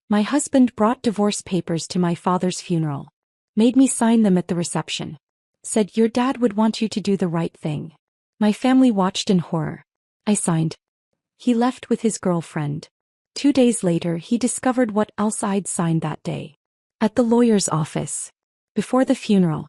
My husband brought divorce papers to my father's funeral. Made me sign them at the reception. Said your dad would want you to do the right thing. My family watched in horror. I signed. He left with his girlfriend. 2 days later he discovered what else I'd signed that day. At the lawyer's office. Before the funeral.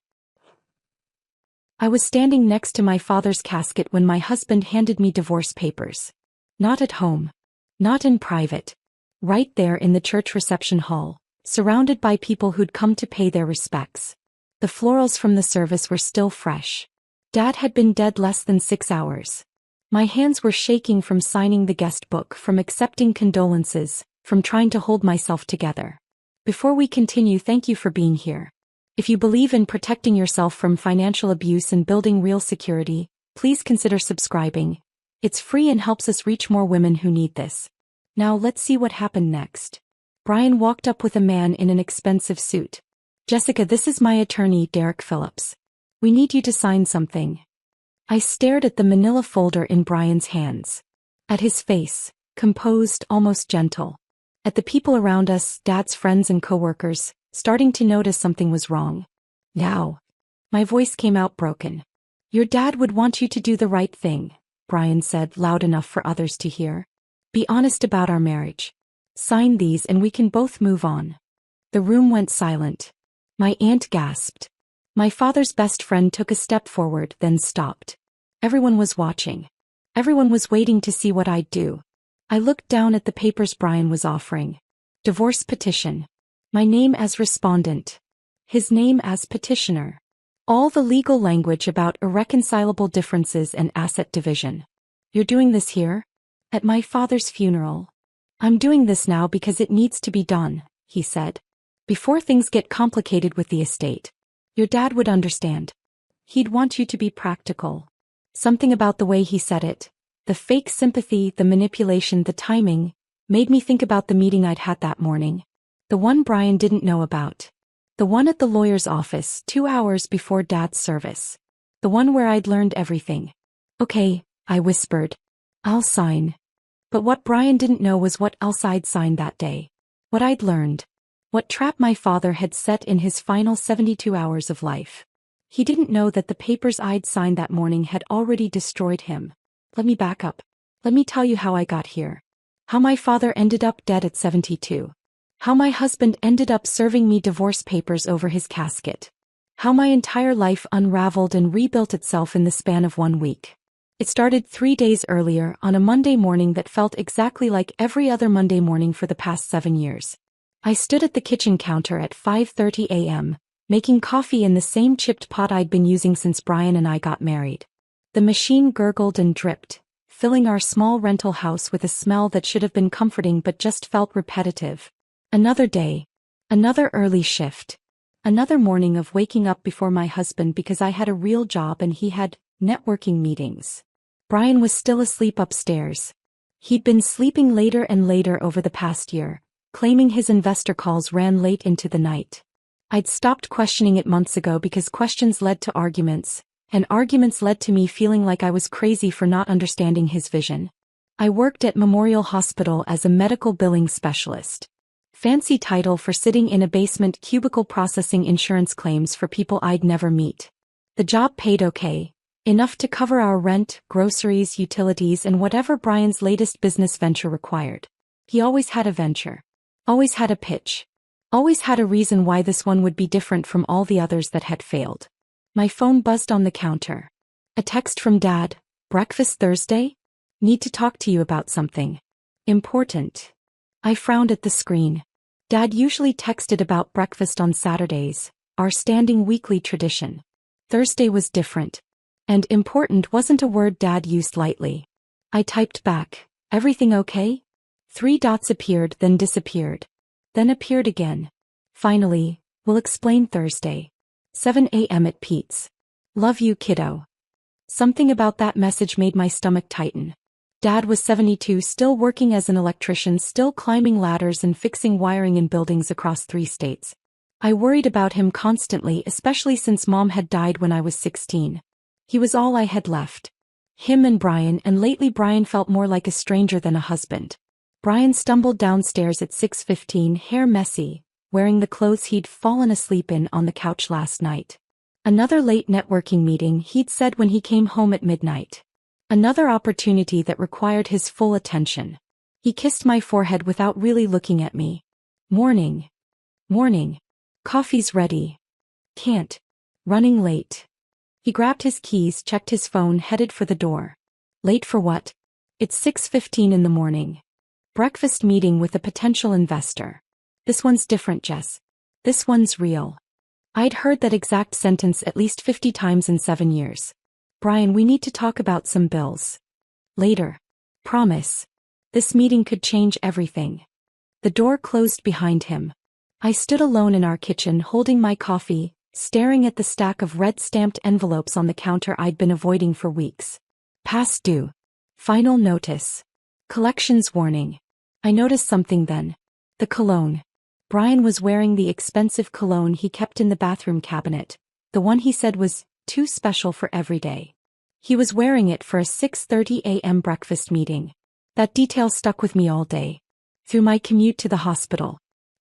I was standing next to my father's casket when my husband handed me divorce papers. Not at home. Not in private. Right there in the church reception hall, surrounded by people who'd come to pay their respects. The florals from the service were still fresh. Dad had been dead less than 6 hours. My hands were shaking from signing the guest book, from accepting condolences, from trying to hold myself together. Before we continue, thank you for being here. If you believe in protecting yourself from financial abuse and building real security, please consider subscribing. It's free and helps us reach more women who need this. Now let's see what happened next. Brian walked up with a man in an expensive suit. Jessica, this is my attorney, Derek Phillips. We need you to sign something. I stared at the manila folder in Brian's hands. At his face, composed, almost gentle. At the people around us, Dad's friends and coworkers, starting to notice something was wrong. Now. My voice came out broken. Your dad would want you to do the right thing, Brian said, loud enough for others to hear. Be honest about our marriage. Sign these and we can both move on. The room went silent. My aunt gasped. My father's best friend took a step forward, then stopped. Everyone was watching. Everyone was waiting to see what I'd do. I looked down at the papers Brian was offering. Divorce petition. My name as respondent. His name as petitioner. All the legal language about irreconcilable differences and asset division. You're doing this here? At my father's funeral. I'm doing this now because it needs to be done, he said. Before things get complicated with the estate. Your dad would understand. He'd want you to be practical. Something about the way he said it, the fake sympathy, the manipulation, the timing, made me think about the meeting I'd had that morning. The one Brian didn't know about. The one at the lawyer's office 2 hours before Dad's service. The one where I'd learned everything. Okay, I whispered. I'll sign. But what Brian didn't know was what else I'd signed that day. What I'd learned. What trap my father had set in his final 72 hours of life. He didn't know that the papers I'd signed that morning had already destroyed him. Let me back up. Let me tell you how I got here. How my father ended up dead at 72. How my husband ended up serving me divorce papers over his casket. How my entire life unraveled and rebuilt itself in the span of 1 week. It started 3 days earlier, on a Monday morning that felt exactly like every other Monday morning for the past 7 years. I stood at the kitchen counter at 5:30 a.m., making coffee in the same chipped pot I'd been using since Brian and I got married. The machine gurgled and dripped, filling our small rental house with a smell that should have been comforting but just felt repetitive. Another day. Another early shift. Another morning of waking up before my husband because I had a real job and he had networking meetings. Brian was still asleep upstairs. He'd been sleeping later and later over the past year, claiming his investor calls ran late into the night. I'd stopped questioning it months ago because questions led to arguments, and arguments led to me feeling like I was crazy for not understanding his vision. I worked at Memorial Hospital as a medical billing specialist. Fancy title for sitting in a basement cubicle processing insurance claims for people I'd never meet. The job paid okay, enough to cover our rent, groceries, utilities, and whatever Brian's latest business venture required. He always had a venture. Always had a pitch. Always had a reason why this one would be different from all the others that had failed. My phone buzzed on the counter. A text from Dad. Breakfast Thursday? Need to talk to you about something. Important. I frowned at the screen. Dad usually texted about breakfast on Saturdays, our standing weekly tradition. Thursday was different. And important wasn't a word Dad used lightly. I typed back, everything okay? 3 dots appeared, then disappeared. Then appeared again. Finally, we'll explain Thursday. 7 a.m. at Pete's. Love you, kiddo. Something about that message made my stomach tighten. Dad was 72, still working as an electrician, still climbing ladders and fixing wiring in buildings across 3 states. I worried about him constantly, especially since Mom had died when I was 16. He was all I had left. Him and Brian, and lately Brian felt more like a stranger than a husband. Brian stumbled downstairs at 6:15, hair messy, wearing the clothes he'd fallen asleep in on the couch last night. Another late networking meeting, he'd said when he came home at midnight. Another opportunity that required his full attention. He kissed my forehead without really looking at me. Morning. Morning. Coffee's ready. Can't. Running late. He grabbed his keys, checked his phone, headed for the door. Late for what? It's 6:15 in the morning. Breakfast meeting with a potential investor. This one's different, Jess. This one's real. I'd heard that exact sentence at least 50 times in 7 years. Brian, we need to talk about some bills. Later. Promise. This meeting could change everything. The door closed behind him. I stood alone in our kitchen holding my coffee, staring at the stack of red-stamped envelopes on the counter I'd been avoiding for weeks. Past due. Final notice. Collections warning. I noticed something then. The cologne. Brian was wearing the expensive cologne he kept in the bathroom cabinet, the one he said was too special for every day. He was wearing it for a 6:30 a.m. breakfast meeting. That detail stuck with me all day. Through my commute to the hospital.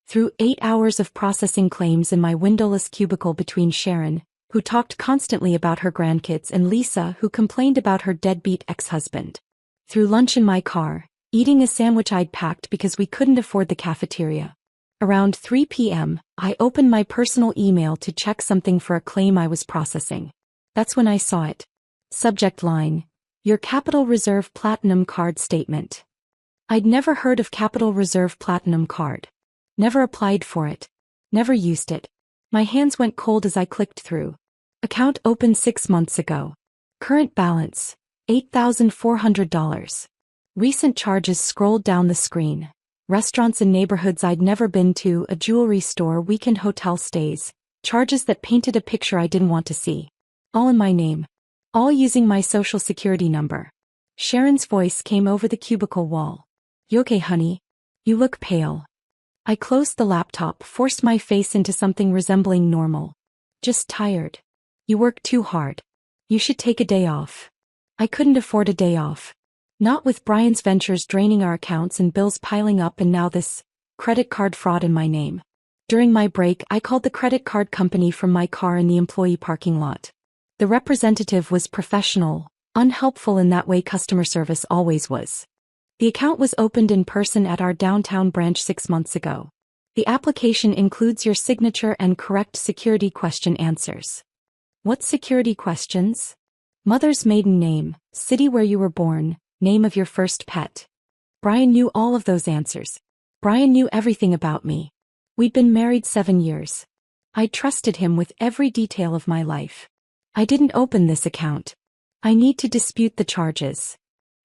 Through 8 hours of processing claims in my windowless cubicle between Sharon, who talked constantly about her grandkids, and Lisa, who complained about her deadbeat ex-husband. Through lunch in my car, eating a sandwich I'd packed because we couldn't afford the cafeteria. Around 3 p.m., I opened my personal email to check something for a claim I was processing. That's when I saw it. Subject line: Your Capital Reserve Platinum Card Statement. I'd never heard of Capital Reserve Platinum Card. Never applied for it. Never used it. My hands went cold as I clicked through. Account opened 6 months ago. Current balance: $8,400. Recent charges scrolled down the screen. Restaurants in neighborhoods I'd never been to, a jewelry store, weekend hotel stays. Charges that painted a picture I didn't want to see. All in my name. All using my social security number. Sharon's voice came over the cubicle wall. You okay, honey? You look pale. I closed the laptop, forced my face into something resembling normal. Just tired. You work too hard. You should take a day off. I couldn't afford a day off. Not with Brian's ventures draining our accounts and bills piling up, and now this credit card fraud in my name. During my break, I called the credit card company from my car in the employee parking lot. The representative was professional, unhelpful in that way customer service always was. The account was opened in person at our downtown branch 6 months ago. The application includes your signature and correct security question answers. What security questions? Mother's maiden name, city where you were born, name of your first pet. Brian knew all of those answers. Brian knew everything about me. We'd been married 7 years. I trusted him with every detail of my life. I didn't open this account. I need to dispute the charges.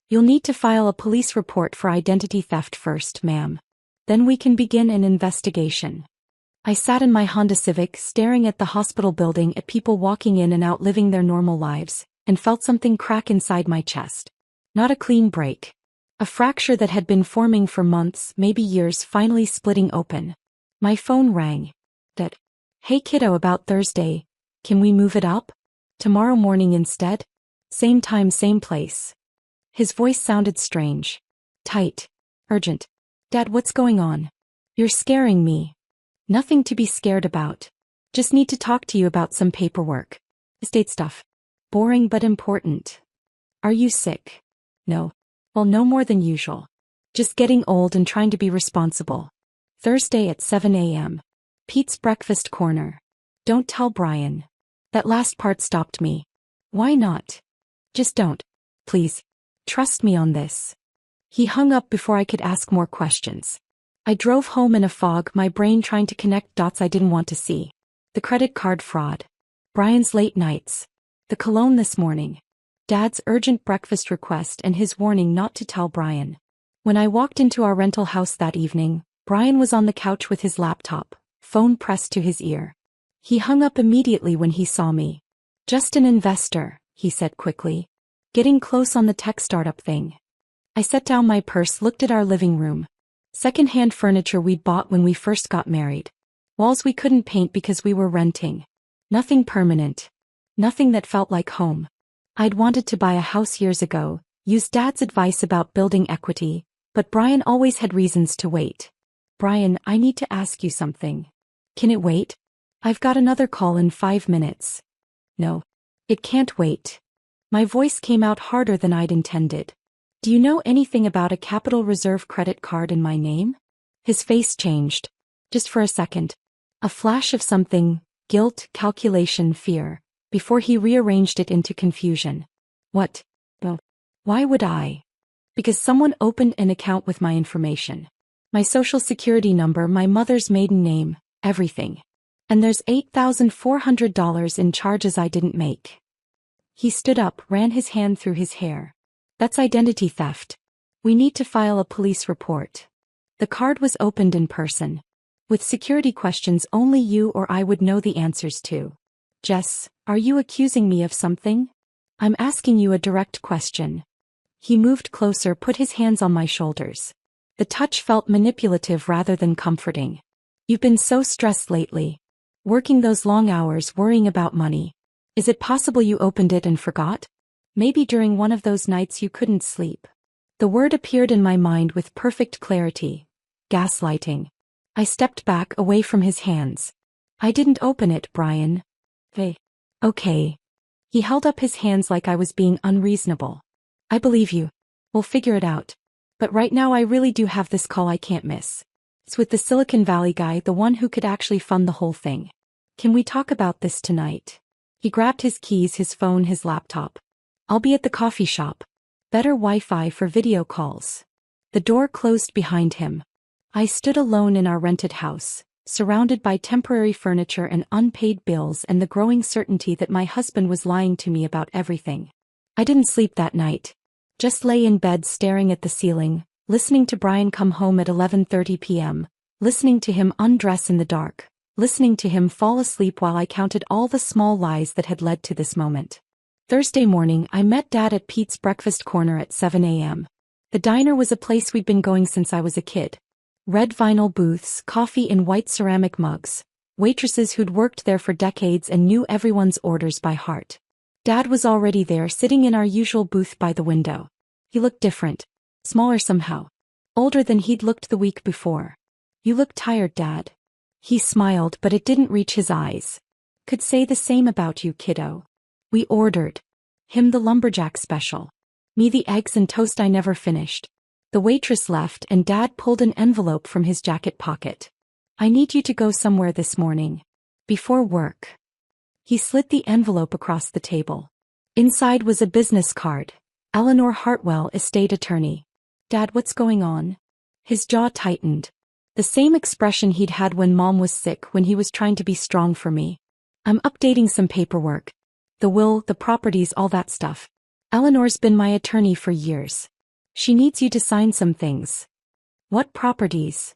You'll need to file a police report for identity theft first, ma'am. Then we can begin an investigation. I sat in my Honda Civic staring at the hospital building, at people walking in and out living their normal lives, and felt something crack inside my chest. Not a clean break. A fracture that had been forming for months, maybe years, finally splitting open. My phone rang. Dad. Hey kiddo, about Thursday. Can we move it up? Tomorrow morning instead? Same time, same place. His voice sounded strange. Tight. Urgent. Dad, what's going on? You're scaring me. Nothing to be scared about. Just need to talk to you about some paperwork. Estate stuff. Boring but important. Are you sick? No. Well, no more than usual. Just getting old and trying to be responsible. Thursday at 7 a.m. Pete's Breakfast Corner. Don't tell Brian. That last part stopped me. Why not? Just don't. Please. Trust me on this. He hung up before I could ask more questions. I drove home in a fog, my brain trying to connect dots I didn't want to see. The credit card fraud. Brian's late nights. The cologne this morning. Dad's urgent breakfast request and his warning not to tell Brian. When I walked into our rental house that evening, Brian was on the couch with his laptop, phone pressed to his ear. He hung up immediately when he saw me. Just an investor, he said quickly. Getting close on the tech startup thing. I set down my purse, looked at our living room. Second-hand furniture we'd bought when we first got married. Walls we couldn't paint because we were renting. Nothing permanent. Nothing that felt like home. I'd wanted to buy a house years ago, used Dad's advice about building equity, But Brian always had reasons to wait. Brian, I need to ask you something. Can it wait? I've got another call in 5 minutes. No. It can't wait. My voice came out harder than I'd intended. Do you know anything about a Capital Reserve credit card in my name? His face changed. Just for a second. A flash of something, guilt, calculation, fear, before he rearranged it into confusion. What? Well, why would I? Because someone opened an account with my information. My social security number, my mother's maiden name, everything. And there's $8,400 in charges I didn't make. He stood up, ran his hand through his hair. That's identity theft. We need to file a police report. The card was opened in person. With security questions only you or I would know the answers to. Jess, are you accusing me of something? I'm asking you a direct question. He moved closer, put his hands on my shoulders. The touch felt manipulative rather than comforting. You've been so stressed lately. Working those long hours, worrying about money. Is it possible you opened it and forgot? Maybe during one of those nights you couldn't sleep. The word appeared in my mind with perfect clarity. Gaslighting. I stepped back away from his hands. I didn't open it, Brian. Hey. Okay. He held up his hands like I was being unreasonable. I believe you. We'll figure it out. But right now I really do have this call I can't miss. It's with the Silicon Valley guy, the one who could actually fund the whole thing. Can we talk about this tonight? He grabbed his keys, his phone, his laptop. I'll be at the coffee shop. Better Wi-Fi for video calls. The door closed behind him. I stood alone in our rented house, surrounded by temporary furniture and unpaid bills and the growing certainty that my husband was lying to me about everything. I didn't sleep that night. Just lay in bed staring at the ceiling, listening to Brian come home at 11:30 p.m., listening to him undress in the dark, listening to him fall asleep while I counted all the small lies that had led to this moment. Thursday morning, I met Dad at Pete's Breakfast Corner at 7 a.m. The diner was a place we'd been going since I was a kid. Red vinyl booths, coffee in white ceramic mugs, waitresses who'd worked there for decades and knew everyone's orders by heart. Dad was already there, sitting in our usual booth by the window. He looked different. Smaller somehow. Older than he'd looked the week before. You look tired, Dad. He smiled, but it didn't reach his eyes. Could say the same about you, kiddo. We ordered. Him the lumberjack special. Me the eggs and toast I never finished. The waitress left and Dad pulled an envelope from his jacket pocket. I need you to go somewhere this morning. Before work. He slid the envelope across the table. Inside was a business card. Eleanor Hartwell, estate attorney. Dad, what's going on? His jaw tightened. The same expression he'd had when Mom was sick, when he was trying to be strong for me. I'm updating some paperwork. The will, the properties, all that stuff. Eleanor's been my attorney for years. She needs you to sign some things. What properties?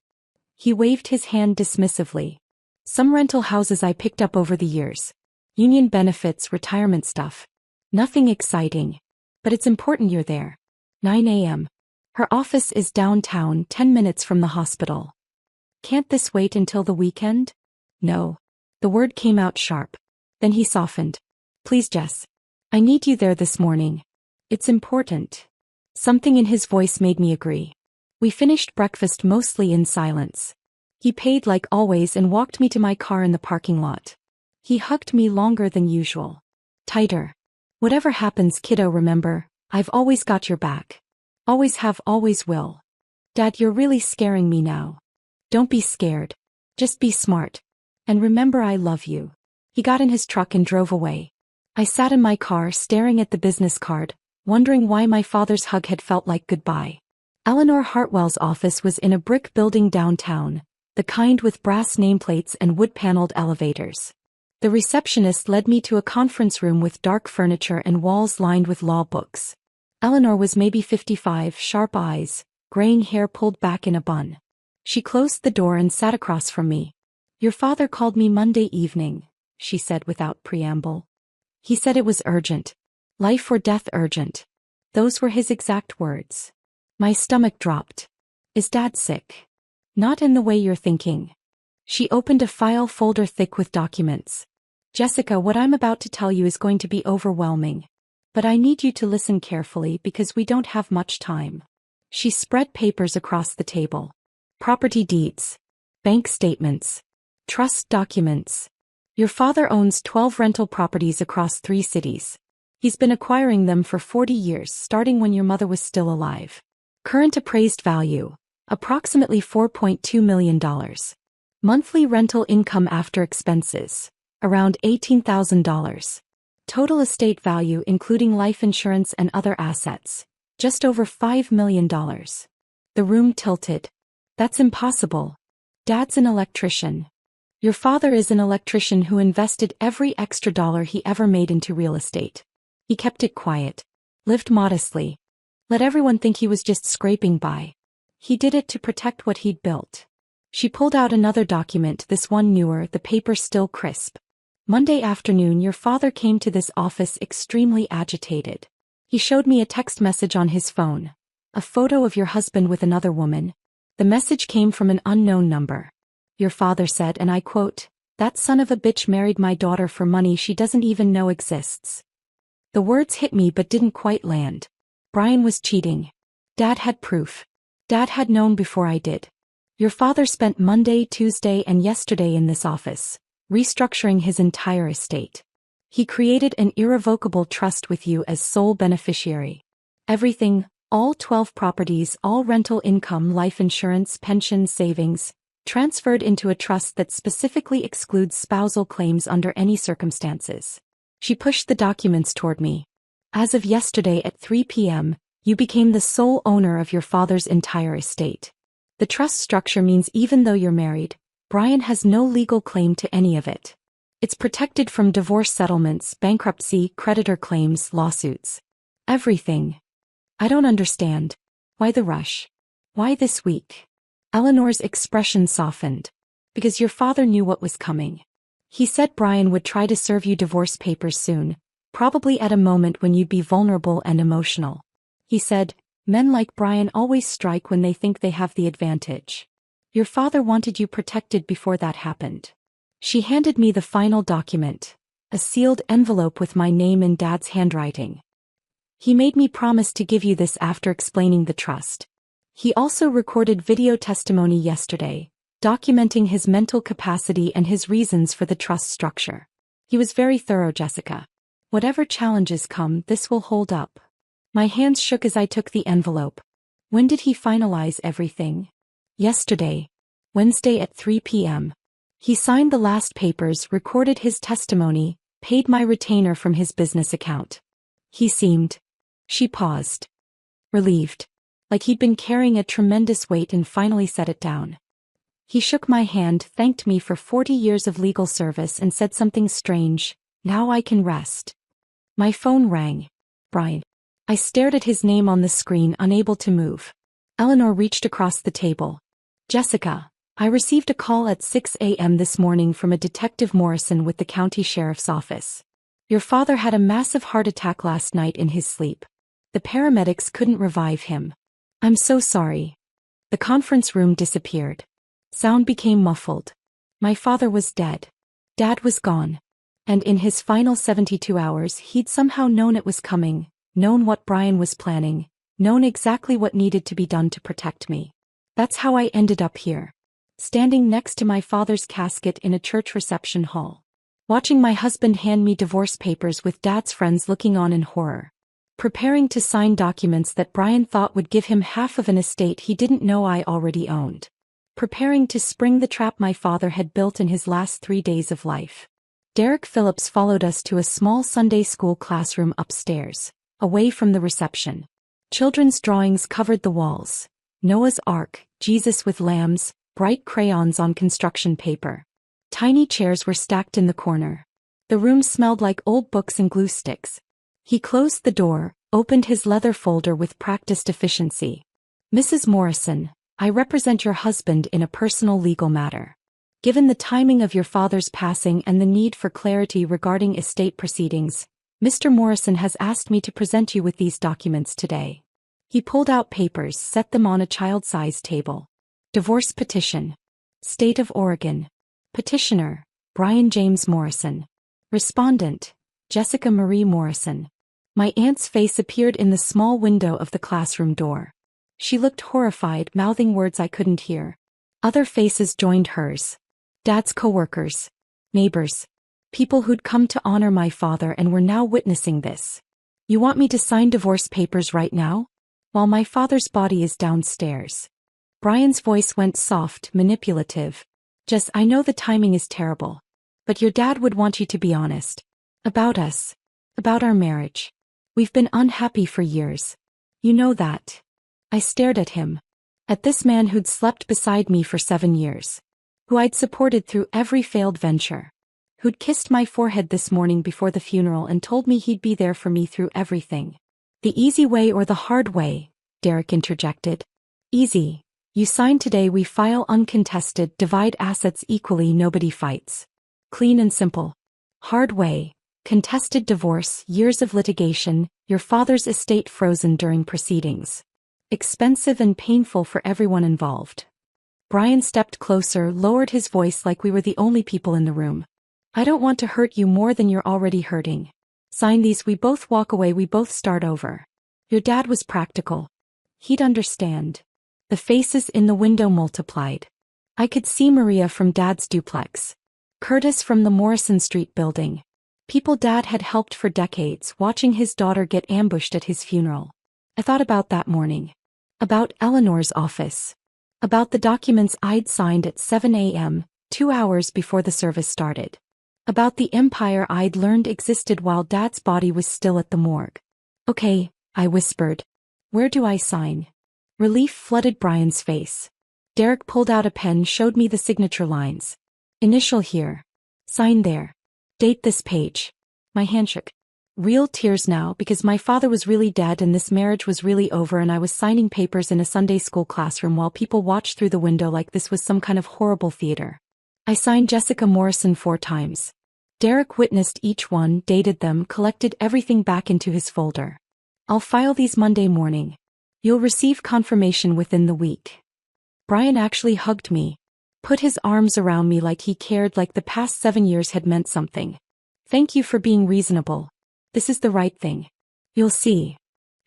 He waved his hand dismissively. Some rental houses I picked up over the years. Union benefits, retirement stuff. Nothing exciting. But it's important you're there. 9 a.m. Her office is downtown, 10 minutes from the hospital. Can't this wait until the weekend? No. The word came out sharp. Then he softened. Please, Jess. I need you there this morning. It's important. Something in his voice made me agree. We finished breakfast mostly in silence. He paid like always and walked me to my car in the parking lot. He hugged me longer than usual. Tighter. Whatever happens, kiddo, remember, I've always got your back. Always have, always will. Dad, you're really scaring me now. Don't be scared. Just be smart. And remember, I love you. He got in his truck and drove away. I sat in my car staring at the business card, wondering why my father's hug had felt like goodbye. Eleanor Hartwell's office was in a brick building downtown, the kind with brass nameplates and wood-paneled elevators. The receptionist led me to a conference room with dark furniture and walls lined with law books. Eleanor was maybe 55, sharp eyes, graying hair pulled back in a bun. She closed the door and sat across from me. Your father called me Monday evening, she said without preamble. He said it was urgent. Life or death urgent. Those were his exact words. My stomach dropped. Is Dad sick? Not in the way you're thinking. She opened a file folder thick with documents. Jessica, what I'm about to tell you is going to be overwhelming. But I need you to listen carefully because we don't have much time. She spread papers across the table. Property deeds. Bank statements. Trust documents. Your father owns 12 rental properties across 3 cities. He's been acquiring them for 40 years, starting when your mother was still alive. Current appraised value, approximately $4.2 million. Monthly rental income after expenses, around $18,000. Total estate value including life insurance and other assets, just over $5 million. The room tilted. That's impossible. Dad's an electrician. Your father is an electrician who invested every extra dollar he ever made into real estate. He kept it quiet. Lived modestly. Let everyone think he was just scraping by. He did it to protect what he'd built. She pulled out another document, this one newer, the paper still crisp. Monday afternoon your father came to this office extremely agitated. He showed me a text message on his phone. A photo of your husband with another woman. The message came from an unknown number. Your father said, and I quote, "That son of a bitch married my daughter for money she doesn't even know exists." The words hit me but didn't quite land. Brian was cheating. Dad had proof. Dad had known before I did. Your father spent Monday, Tuesday, and yesterday in this office, restructuring his entire estate. He created an irrevocable trust with you as sole beneficiary. Everything, all 12 properties, all rental income, life insurance, pension, savings, transferred into a trust that specifically excludes spousal claims under any circumstances. She pushed the documents toward me. As of yesterday at 3 p.m., you became the sole owner of your father's entire estate. The trust structure means even though you're married, Brian has no legal claim to any of it. It's protected from divorce settlements, bankruptcy, creditor claims, lawsuits. Everything. I don't understand. Why the rush? Why this week? Eleanor's expression softened. Because your father knew what was coming. He said Brian would try to serve you divorce papers soon, probably at a moment when you'd be vulnerable and emotional. He said, men like Brian always strike when they think they have the advantage. Your father wanted you protected before that happened. She handed me the final document, a sealed envelope with my name in Dad's handwriting. He made me promise to give you this after explaining the trust. He also recorded video testimony yesterday, documenting his mental capacity and his reasons for the trust structure. He was very thorough, Jessica. Whatever challenges come, this will hold up. My hands shook as I took the envelope. When did he finalize everything? Yesterday. Wednesday at 3 p.m. He signed the last papers, recorded his testimony, paid my retainer from his business account. He seemed. She paused. Relieved. Like he'd been carrying a tremendous weight and finally set it down. He shook my hand, thanked me for 40 years of legal service and said something strange, "Now I can rest." My phone rang. Brian. I stared at his name on the screen, unable to move. Eleanor reached across the table. Jessica, I received a call at 6 a.m. this morning from a Detective Morrison with the county sheriff's office. Your father had a massive heart attack last night in his sleep. The paramedics couldn't revive him. I'm so sorry. The conference room disappeared. Sound became muffled. My father was dead. Dad was gone. And in his final 72 hours he'd somehow known it was coming, known what Brian was planning, known exactly what needed to be done to protect me. That's how I ended up here. Standing next to my father's casket in a church reception hall. Watching my husband hand me divorce papers with Dad's friends looking on in horror. Preparing to sign documents that Brian thought would give him half of an estate he didn't know I already owned. Preparing to spring the trap my father had built in his last 3 days of life. Derek Phillips followed us to a small Sunday school classroom upstairs, away from the reception. Children's drawings covered the walls. Noah's Ark, Jesus with lambs, bright crayons on construction paper. Tiny chairs were stacked in the corner. The room smelled like old books and glue sticks. He closed the door, opened his leather folder with practiced efficiency. Mrs. Morrison, I represent your husband in a personal legal matter. Given the timing of your father's passing and the need for clarity regarding estate proceedings, Mr. Morrison has asked me to present you with these documents today. He pulled out papers, set them on a child-sized table. Divorce petition. State of Oregon. Petitioner, Brian James Morrison. Respondent, Jessica Marie Morrison. My aunt's face appeared in the small window of the classroom door. She looked horrified, mouthing words I couldn't hear. Other faces joined hers. Dad's coworkers, neighbors, people who'd come to honor my father and were now witnessing this. You want me to sign divorce papers right now? While my father's body is downstairs. Brian's voice went soft, manipulative. Jess, I know the timing is terrible. But your dad would want you to be honest. About us. About our marriage. We've been unhappy for years. You know that. I stared at him. At this man who'd slept beside me for 7 years. Who I'd supported through every failed venture. Who'd kissed my forehead this morning before the funeral and told me he'd be there for me through everything. The easy way or the hard way, Derek interjected. Easy. You sign today, we file uncontested, divide assets equally, nobody fights. Clean and simple. Hard way. Contested divorce, years of litigation, your father's estate frozen during proceedings. Expensive and painful for everyone involved. Brian stepped closer, lowered his voice like we were the only people in the room. I don't want to hurt you more than you're already hurting. Sign these, we both walk away, we both start over. Your dad was practical. He'd understand. The faces in the window multiplied. I could see Maria from Dad's duplex. Curtis from the Morrison Street building. People Dad had helped for decades, watching his daughter get ambushed at his funeral. I thought about that morning. About Eleanor's office. About the documents I'd signed at 7 a.m., 2 hours before the service started. About the empire I'd learned existed while Dad's body was still at the morgue. Okay, I whispered. Where do I sign? Relief flooded Brian's face. Derek pulled out a pen, showed me the signature lines. Initial here. Sign there. Date this page. My hand shook. Real tears now, because my father was really dead and this marriage was really over, and I was signing papers in a Sunday school classroom while people watched through the window like this was some kind of horrible theater. I signed Jessica Morrison 4 times. Derek witnessed each one, dated them, collected everything back into his folder. I'll file these Monday morning. You'll receive confirmation within the week. Brian actually hugged me. Put his arms around me like he cared, like the past 7 years had meant something. Thank you for being reasonable. This is the right thing. You'll see.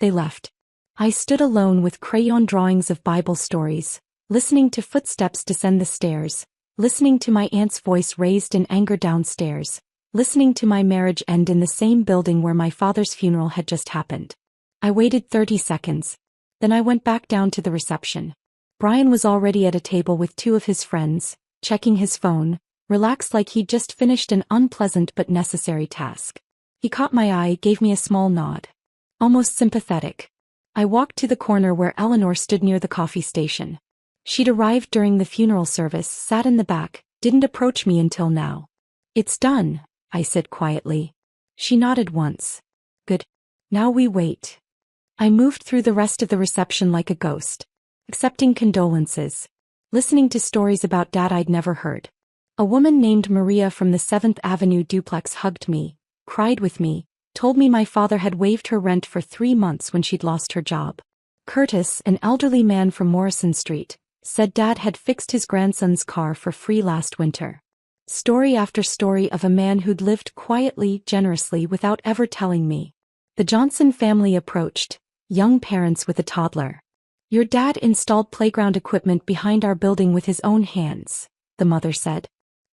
They left. I stood alone with crayon drawings of Bible stories, listening to footsteps descend the stairs, listening to my aunt's voice raised in anger downstairs, listening to my marriage end in the same building where my father's funeral had just happened. I waited 30 seconds. Then I went back down to the reception. Brian was already at a table with 2 of his friends, checking his phone, relaxed like he'd just finished an unpleasant but necessary task. He caught my eye, gave me a small nod. Almost sympathetic. I walked to the corner where Eleanor stood near the coffee station. She'd arrived during the funeral service, sat in the back, didn't approach me until now. It's done, I said quietly. She nodded once. Good. Now we wait. I moved through the rest of the reception like a ghost, accepting condolences, listening to stories about Dad I'd never heard. A woman named Maria from the 7th Avenue duplex hugged me, cried with me, told me my father had waived her rent for 3 months when she'd lost her job. Curtis, an elderly man from Morrison Street, said Dad had fixed his grandson's car for free last winter. Story after story of a man who'd lived quietly, generously without ever telling me. The Johnson family approached, young parents with a toddler. Your dad installed playground equipment behind our building with his own hands, the mother said.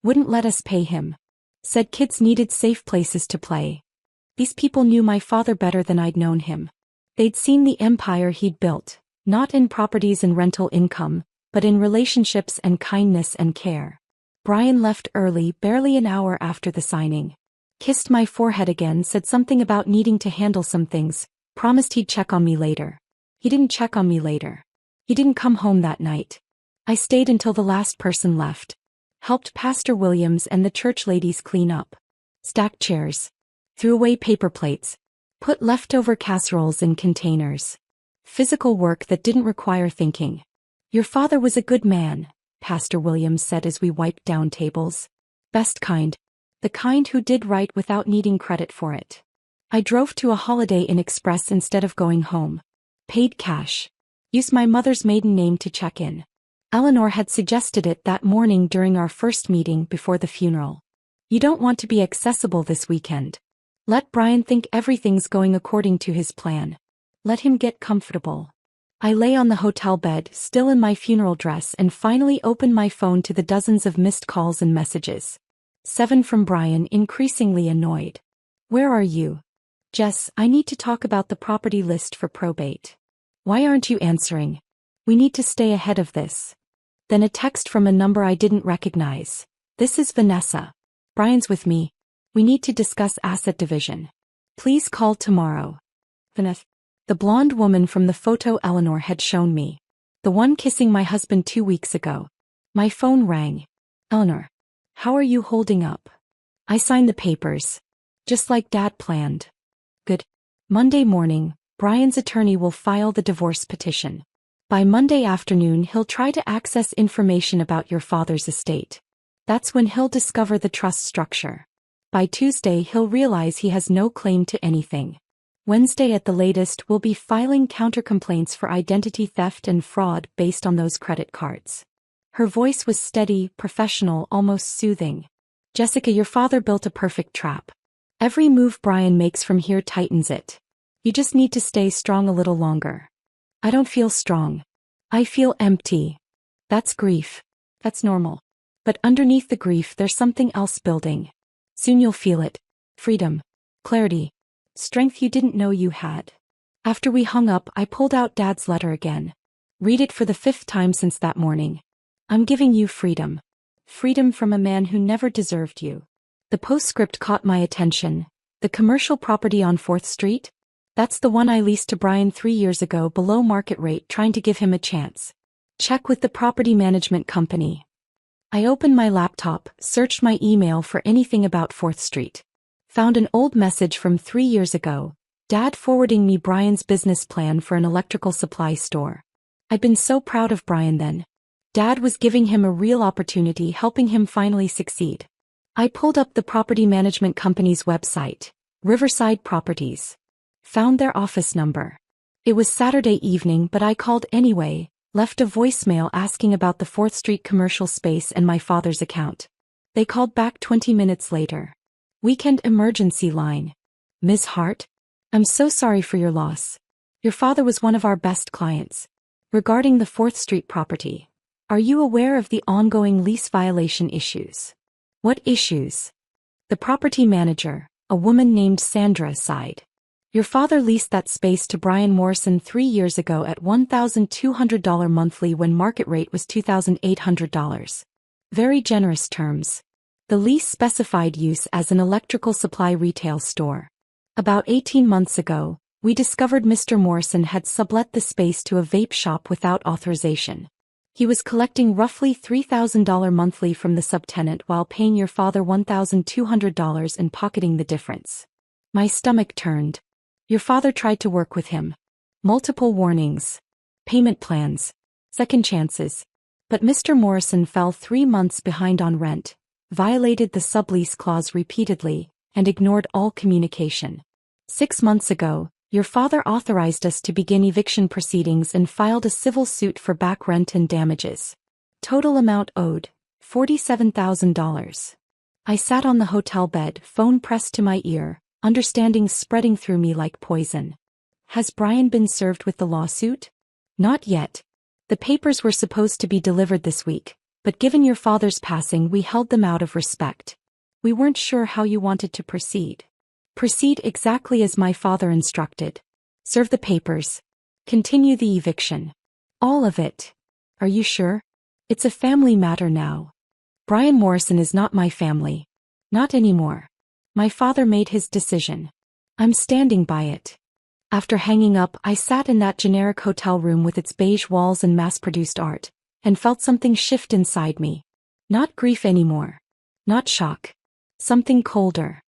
Wouldn't let us pay him. Said kids needed safe places to play. These people knew my father better than I'd known him. They'd seen the empire he'd built, not in properties and rental income, but in relationships and kindness and care. Brian left early, barely an hour after the signing. Kissed my forehead again, said something about needing to handle some things, promised he'd check on me later. He didn't check on me later. He didn't come home that night. I stayed until the last person left. Helped Pastor Williams and the church ladies clean up. Stacked chairs. Threw away paper plates. Put leftover casseroles in containers. Physical work that didn't require thinking. Your father was a good man, Pastor Williams said as we wiped down tables. Best kind. The kind who did right without needing credit for it. I drove to a Holiday Inn Express instead of going home. Paid cash. Used my mother's maiden name to check in. Eleanor had suggested it that morning during our first meeting before the funeral. You don't want to be accessible this weekend. Let Brian think everything's going according to his plan. Let him get comfortable. I lay on the hotel bed, still in my funeral dress, and finally opened my phone to the dozens of missed calls and messages. 7 from Brian, increasingly annoyed. Where are you? Jess, I need to talk about the property list for probate. Why aren't you answering? We need to stay ahead of this. Then a text from a number I didn't recognize. This is Vanessa. Brian's with me. We need to discuss asset division. Please call tomorrow. Vanessa. The blonde woman from the photo Eleanor had shown me. The one kissing my husband 2 weeks ago. My phone rang. Eleanor. How are you holding up? I signed the papers. Just like Dad planned. Good. Monday morning, Brian's attorney will file the divorce petition. By Monday afternoon he'll try to access information about your father's estate. That's when he'll discover the trust structure. By Tuesday he'll realize he has no claim to anything. Wednesday at the latest we'll be filing counter-complaints for identity theft and fraud based on those credit cards. Her voice was steady, professional, almost soothing. Jessica, your father built a perfect trap. Every move Brian makes from here tightens it. You just need to stay strong a little longer. I don't feel strong. I feel empty. That's grief. That's normal. But underneath the grief there's something else building. Soon you'll feel it. Freedom. Clarity. Strength you didn't know you had. After we hung up, I pulled out Dad's letter again. Read it for the 5th time since that morning. I'm giving you freedom. Freedom from a man who never deserved you. The postscript caught my attention. The commercial property on 4th Street? That's the one I leased to Brian 3 years ago below market rate, trying to give him a chance. Check with the property management company. I opened my laptop, searched my email for anything about 4th Street. Found an old message from 3 years ago, Dad forwarding me Brian's business plan for an electrical supply store. I'd been so proud of Brian then. Dad was giving him a real opportunity, helping him finally succeed. I pulled up the property management company's website, Riverside Properties. Found their office number. It was Saturday evening, but I called anyway, left a voicemail asking about the 4th Street commercial space and my father's account. They called back 20 minutes later. Weekend emergency line. Ms. Hart? I'm so sorry for your loss. Your father was one of our best clients. Regarding the 4th Street property, are you aware of the ongoing lease violation issues? What issues? The property manager, a woman named Sandra, sighed. Your father leased that space to Brian Morrison 3 years ago at $1,200 monthly when market rate was $2,800. Very generous terms. The lease specified use as an electrical supply retail store. About 18 months ago, we discovered Mr. Morrison had sublet the space to a vape shop without authorization. He was collecting roughly $3,000 monthly from the subtenant while paying your father $1,200 and pocketing the difference. My stomach turned. Your father tried to work with him. Multiple warnings. Payment plans. Second chances. But Mr. Morrison fell 3 months behind on rent, violated the sublease clause repeatedly, and ignored all communication. 6 months ago, your father authorized us to begin eviction proceedings and filed a civil suit for back rent and damages. Total amount owed, $47,000. I sat on the hotel bed, phone pressed to my ear, understanding spreading through me like poison. Has Brian been served with the lawsuit? Not yet. The papers were supposed to be delivered this week, but given your father's passing we held them out of respect. We weren't sure how you wanted to proceed. Proceed exactly as my father instructed. Serve the papers. Continue the eviction. All of it. Are you sure? It's a family matter now. Brian Morrison is not my family. Not anymore. My father made his decision. I'm standing by it. After hanging up, I sat in that generic hotel room with its beige walls and mass-produced art, and felt something shift inside me. Not grief anymore. Not shock. Something colder.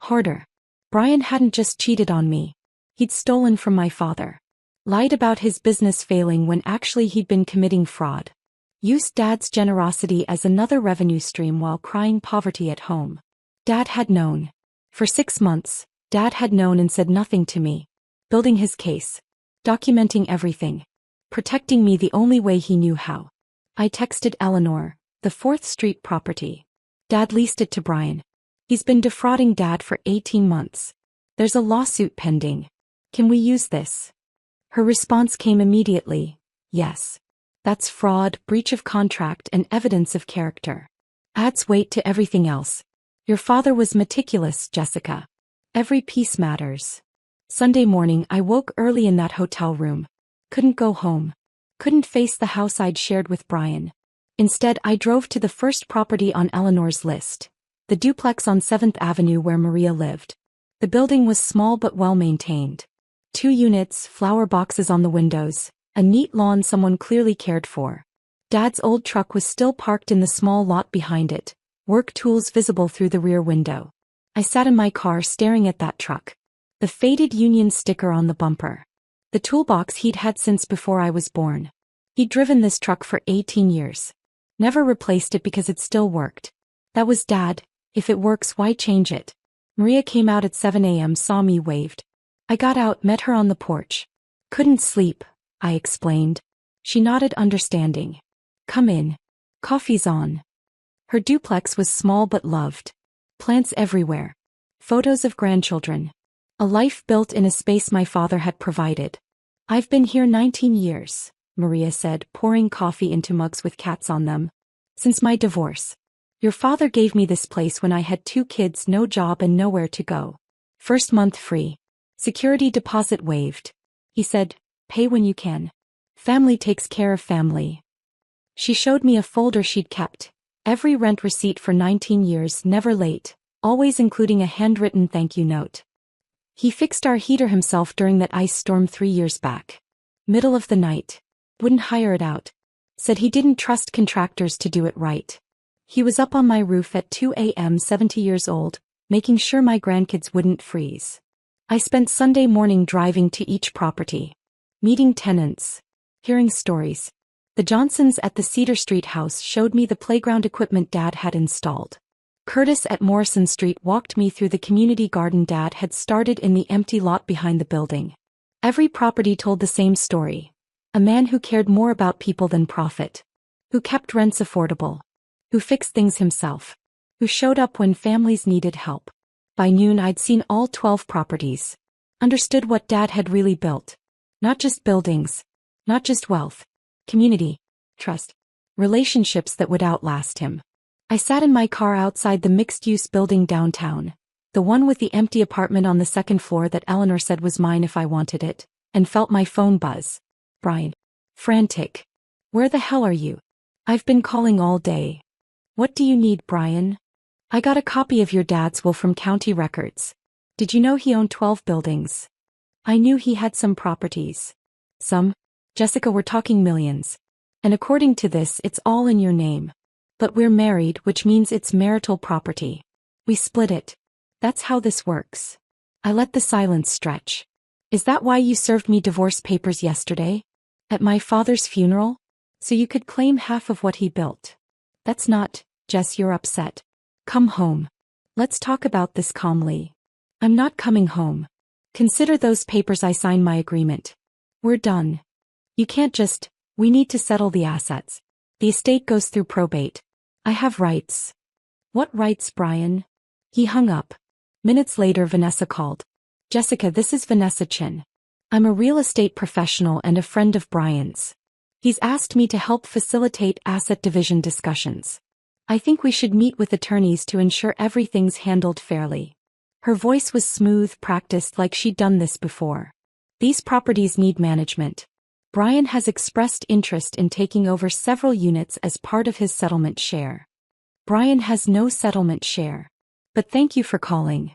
Harder. Brian hadn't just cheated on me. He'd stolen from my father. Lied about his business failing when actually he'd been committing fraud. Used Dad's generosity as another revenue stream while crying poverty at home. Dad had known. For 6 months, Dad had known and said nothing to me. Building his case. Documenting everything. Protecting me the only way he knew how. I texted Eleanor, the 4th Street property. Dad leased it to Brian. He's been defrauding Dad for 18 months. There's a lawsuit pending. Can we use this? Her response came immediately. Yes. That's fraud, breach of contract, and evidence of character. Adds weight to everything else. Your father was meticulous, Jessica. Every piece matters. Sunday morning I woke early in that hotel room. Couldn't go home. Couldn't face the house I'd shared with Brian. Instead, I drove to the first property on Eleanor's list. The duplex on 7th Avenue where Maria lived. The building was small but well-maintained. 2 units, flower boxes on the windows, a neat lawn someone clearly cared for. Dad's old truck was still parked in the small lot behind it, work tools visible through the rear window. I sat in my car staring at that truck. The faded Union sticker on the bumper. The toolbox he'd had since before I was born. He'd driven this truck for 18 years. Never replaced it because it still worked. That was Dad. If it works, why change it? Maria came out at 7 a.m., saw me, waved. I got out, met her on the porch. Couldn't sleep, I explained. She nodded, understanding. Come in. Coffee's on. Her duplex was small but loved. Plants everywhere. Photos of grandchildren. A life built in a space my father had provided. I've been here 19 years, Maria said, pouring coffee into mugs with cats on them. Since my divorce. Your father gave me this place when I had 2 kids, no job and nowhere to go. First month free. Security deposit waived. He said, pay when you can. Family takes care of family. She showed me a folder she'd kept. Every rent receipt for 19 years, never late, always including a handwritten thank you note. He fixed our heater himself during that ice storm 3 years back. Middle of the night. Wouldn't hire it out. Said he didn't trust contractors to do it right. He was up on my roof at 2 a.m., 70 years old, making sure my grandkids wouldn't freeze. I spent Sunday morning driving to each property. Meeting tenants. Hearing stories. The Johnsons at the Cedar Street house showed me the playground equipment Dad had installed. Curtis at Morrison Street walked me through the community garden Dad had started in the empty lot behind the building. Every property told the same story. A man who cared more about people than profit. Who kept rents affordable. Who fixed things himself. Who showed up when families needed help. By noon I'd seen all 12 properties. Understood what Dad had really built. Not just buildings. Not just wealth. Community. Trust. Relationships that would outlast him. I sat in my car outside the mixed-use building downtown. The one with the empty apartment on the 2nd floor that Eleanor said was mine if I wanted it, and felt my phone buzz. Brian. Frantic. Where the hell are you? I've been calling all day. What do you need, Brian? I got a copy of your dad's will from county records. Did you know he owned 12 buildings? I knew he had some properties. Some? Jessica, we're talking millions. And according to this, it's all in your name. But we're married, which means it's marital property. We split it. That's how this works. I let the silence stretch. Is that why you served me divorce papers yesterday? At my father's funeral? So you could claim half of what he built. That's not, Jess, you're upset. Come home. Let's talk about this calmly. I'm not coming home. Consider those papers I signed my agreement. We're done. You can't just, we need to settle the assets. The estate goes through probate. I have rights. What rights, Brian? He hung up. Minutes later Vanessa called. Jessica, this is Vanessa Chin. I'm a real estate professional and a friend of Brian's. He's asked me to help facilitate asset division discussions. I think we should meet with attorneys to ensure everything's handled fairly. Her voice was smooth, practiced like she'd done this before. These properties need management. Brian has expressed interest in taking over several units as part of his settlement share. Brian has no settlement share. But thank you for calling.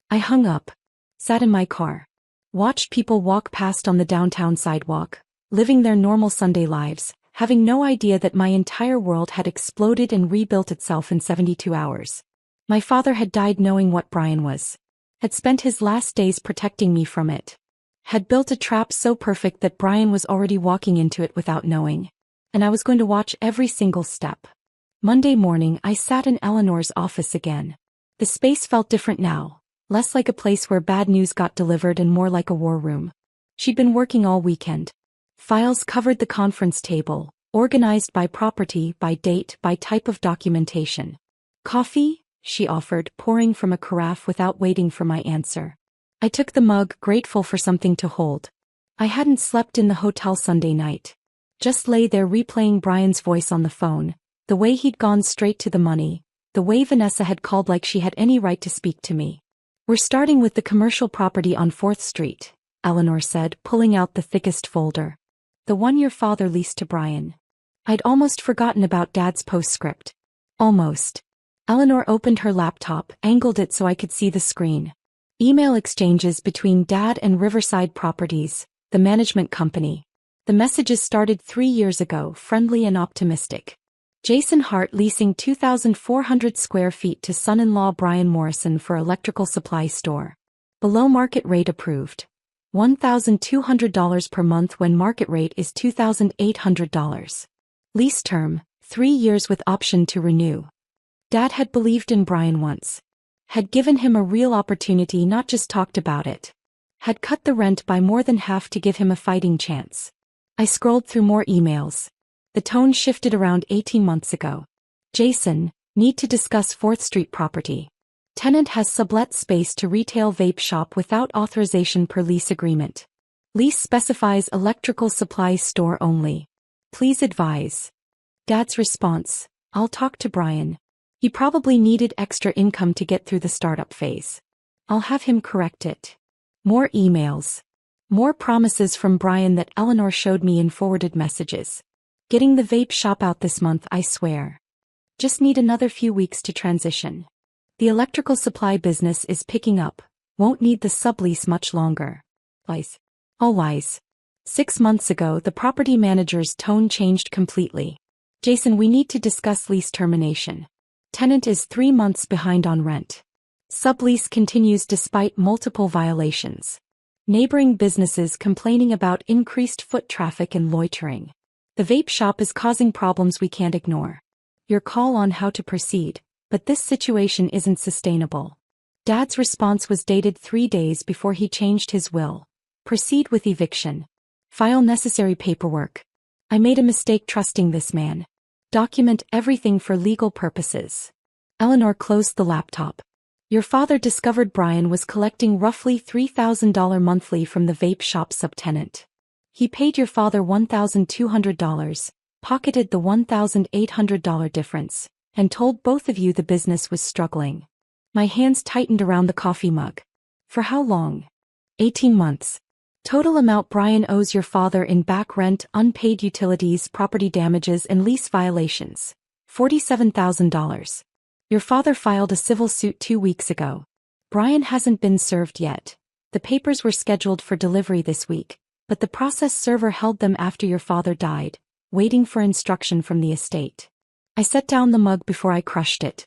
I hung up. Sat in my car. Watched people walk past on the downtown sidewalk, living their normal Sunday lives, having no idea that my entire world had exploded and rebuilt itself in 72 hours. My father had died knowing what Brian was. Had spent his last days protecting me from it. Had built a trap so perfect that Brian was already walking into it without knowing. And I was going to watch every single step. Monday morning I sat in Eleanor's office again. The space felt different now. Less like a place where bad news got delivered and more like a war room. She'd been working all weekend. Files covered the conference table, organized by property, by date, by type of documentation. Coffee? She offered, pouring from a carafe without waiting for my answer. I took the mug, grateful for something to hold. I hadn't slept in the hotel Sunday night. Just lay there replaying Brian's voice on the phone, the way he'd gone straight to the money, the way Vanessa had called like she had any right to speak to me. We're starting with the commercial property on 4th Street, Eleanor said, pulling out the thickest folder. The one your father leased to Brian. I'd almost forgotten about Dad's postscript. Almost. Eleanor opened her laptop, angled it so I could see the screen. Email exchanges between Dad and Riverside Properties, the management company. The messages started 3 years ago, friendly and optimistic. Jason Hart leasing 2,400 square feet to son-in-law Brian Morrison for electrical supply store. Below market rate approved. $1,200 per month when market rate is $2,800. Lease term, 3 years with option to renew. Dad had believed in Brian once. Had given him a real opportunity, not just talked about it. Had cut the rent by more than half to give him a fighting chance. I scrolled through more emails. The tone shifted around 18 months ago. Jason, need to discuss 4th Street property. Tenant has sublet space to retail vape shop without authorization per lease agreement. Lease specifies electrical supply store only. Please advise. Dad's response, I'll talk to Brian. He probably needed extra income to get through the startup phase. I'll have him correct it. More emails. More promises from Brian that Eleanor showed me in forwarded messages. Getting the vape shop out this month, I swear. Just need another few weeks to transition. The electrical supply business is picking up. Won't need the sublease much longer. Lies. All lies. 6 months ago, the property manager's tone changed completely. Jason, we need to discuss lease termination. Tenant is 3 months behind on rent. Sublease continues despite multiple violations. Neighboring businesses complaining about increased foot traffic and loitering. The vape shop is causing problems we can't ignore. Your call on how to proceed, but this situation isn't sustainable. Dad's response was dated 3 days before he changed his will. Proceed with eviction. File necessary paperwork. I made a mistake trusting this man. Document everything for legal purposes. Eleanor closed the laptop. Your father discovered Brian was collecting roughly $3,000 monthly from the vape shop subtenant. He paid your father $1,200, pocketed the $1,800 difference, and told both of you the business was struggling. My hands tightened around the coffee mug. For how long? 18 months. Total amount Brian owes your father in back rent, unpaid utilities, property damages, and lease violations. $47,000. Your father filed a civil suit 2 weeks ago. Brian hasn't been served yet. The papers were scheduled for delivery this week, but the process server held them after your father died, waiting for instruction from the estate. I set down the mug before I crushed it.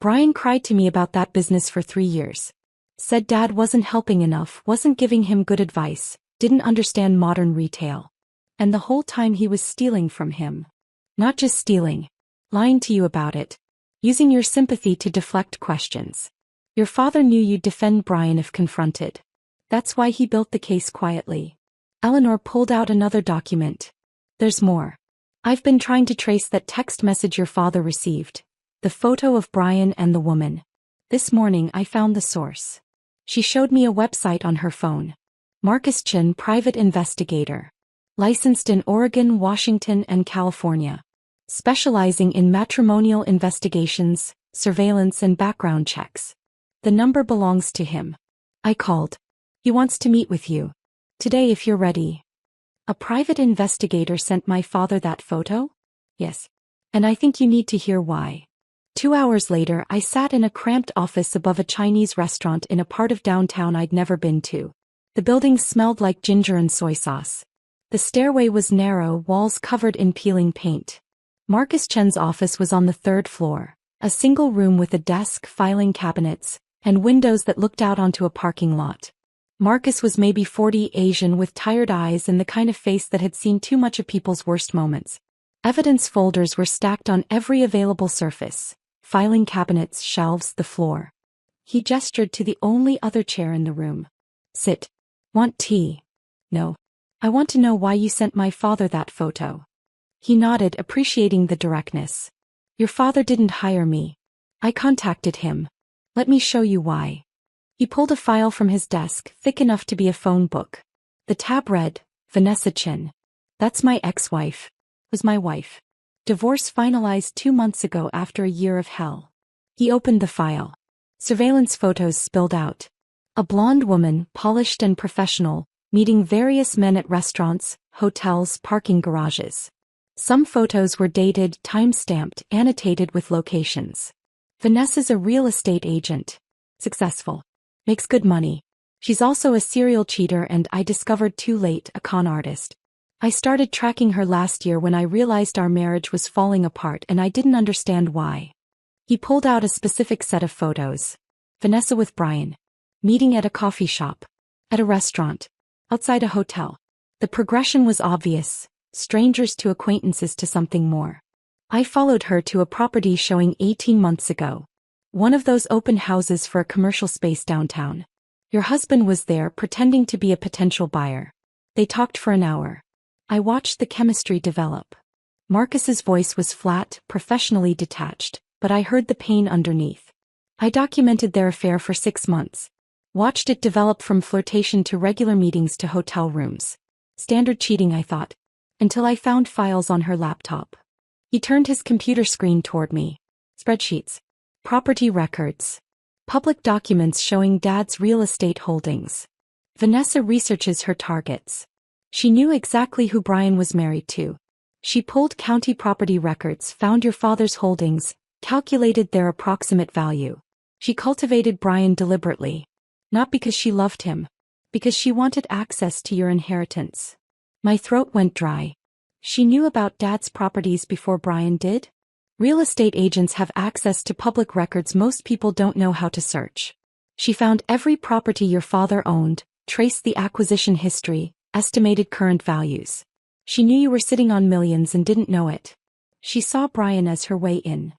Brian cried to me about that business for 3 years. Said Dad wasn't helping enough, wasn't giving him good advice, didn't understand modern retail. And the whole time he was stealing from him. Not just stealing. Lying to you about it. Using your sympathy to deflect questions. Your father knew you'd defend Brian if confronted. That's why he built the case quietly. Eleanor pulled out another document. There's more. I've been trying to trace that text message your father received. The photo of Brian and the woman. This morning I found the source. She showed me a website on her phone. Marcus Chin, private investigator. Licensed in Oregon, Washington, and California. Specializing in matrimonial investigations, surveillance, and background checks. The number belongs to him. I called. He wants to meet with you. Today if you're ready. A private investigator sent my father that photo? Yes. And I think you need to hear why. 2 hours later, I sat in a cramped office above a Chinese restaurant in a part of downtown I'd never been to. The building smelled like ginger and soy sauce. The stairway was narrow, walls covered in peeling paint. Marcus Chen's office was on the 3rd floor, a single room with a desk, filing cabinets, and windows that looked out onto a parking lot. Marcus was maybe 40, Asian with tired eyes and the kind of face that had seen too much of people's worst moments. Evidence folders were stacked on every available surface. Filing cabinets, shelves, the floor. He gestured to the only other chair in the room. Sit. Want tea? No. I want to know why you sent my father that photo. He nodded, appreciating the directness. Your father didn't hire me. I contacted him. Let me show you why. He pulled a file from his desk, thick enough to be a phone book. The tab read, Vanessa Chin. That's my ex-wife. Was my wife. Divorce finalized 2 months ago after a year of hell. He opened the file. Surveillance photos spilled out. A blonde woman, polished and professional, meeting various men at restaurants, hotels, parking garages. Some photos were dated, time-stamped, annotated with locations. Vanessa's a real estate agent. Successful. Makes good money. She's also a serial cheater and, I discovered too late, a con artist. I started tracking her last year when I realized our marriage was falling apart and I didn't understand why. He pulled out a specific set of photos. Vanessa with Brian. Meeting at a coffee shop. At a restaurant. Outside a hotel. The progression was obvious. Strangers to acquaintances to something more. I followed her to a property showing 18 months ago. One of those open houses for a commercial space downtown. Your husband was there pretending to be a potential buyer. They talked for an hour. I watched the chemistry develop. Marcus's voice was flat, professionally detached, but I heard the pain underneath. I documented their affair for 6 months. Watched it develop from flirtation to regular meetings to hotel rooms. Standard cheating, I thought. Until I found files on her laptop. He turned his computer screen toward me. Spreadsheets. Property records. Public documents showing Dad's real estate holdings. Vanessa researches her targets. She knew exactly who Brian was married to. She pulled county property records, found your father's holdings, calculated their approximate value. She cultivated Brian deliberately. Not because she loved him. Because she wanted access to your inheritance. My throat went dry. She knew about Dad's properties before Brian did? Real estate agents have access to public records most people don't know how to search. She found every property your father owned, traced the acquisition history, estimated current values. She knew you were sitting on millions and didn't know it. She saw Brian as her way in.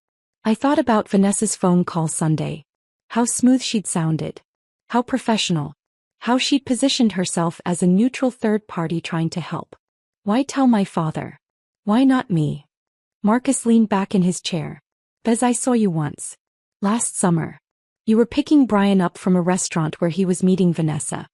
I thought about Vanessa's phone call Sunday. How smooth she'd sounded. How professional. How she'd positioned herself as a neutral third party trying to help. Why tell my father? Why not me? Marcus leaned back in his chair. Bez, I saw you once. Last summer. You were picking Brian up from a restaurant where he was meeting Vanessa.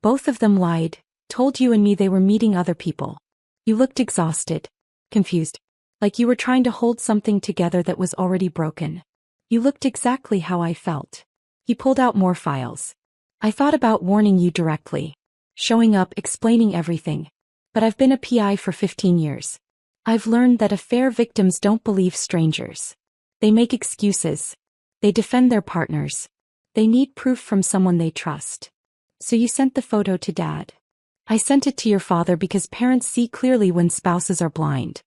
Both of them lied, told you and me they were meeting other people. You looked exhausted. Confused. Like you were trying to hold something together that was already broken. You looked exactly how I felt. He pulled out more files. I thought about warning you directly. Showing up, explaining everything. But I've been a PI for 15 years. I've learned that affair victims don't believe strangers. They make excuses. They defend their partners. They need proof from someone they trust. So you sent the photo to Dad. I sent it to your father because parents see clearly when spouses are blind.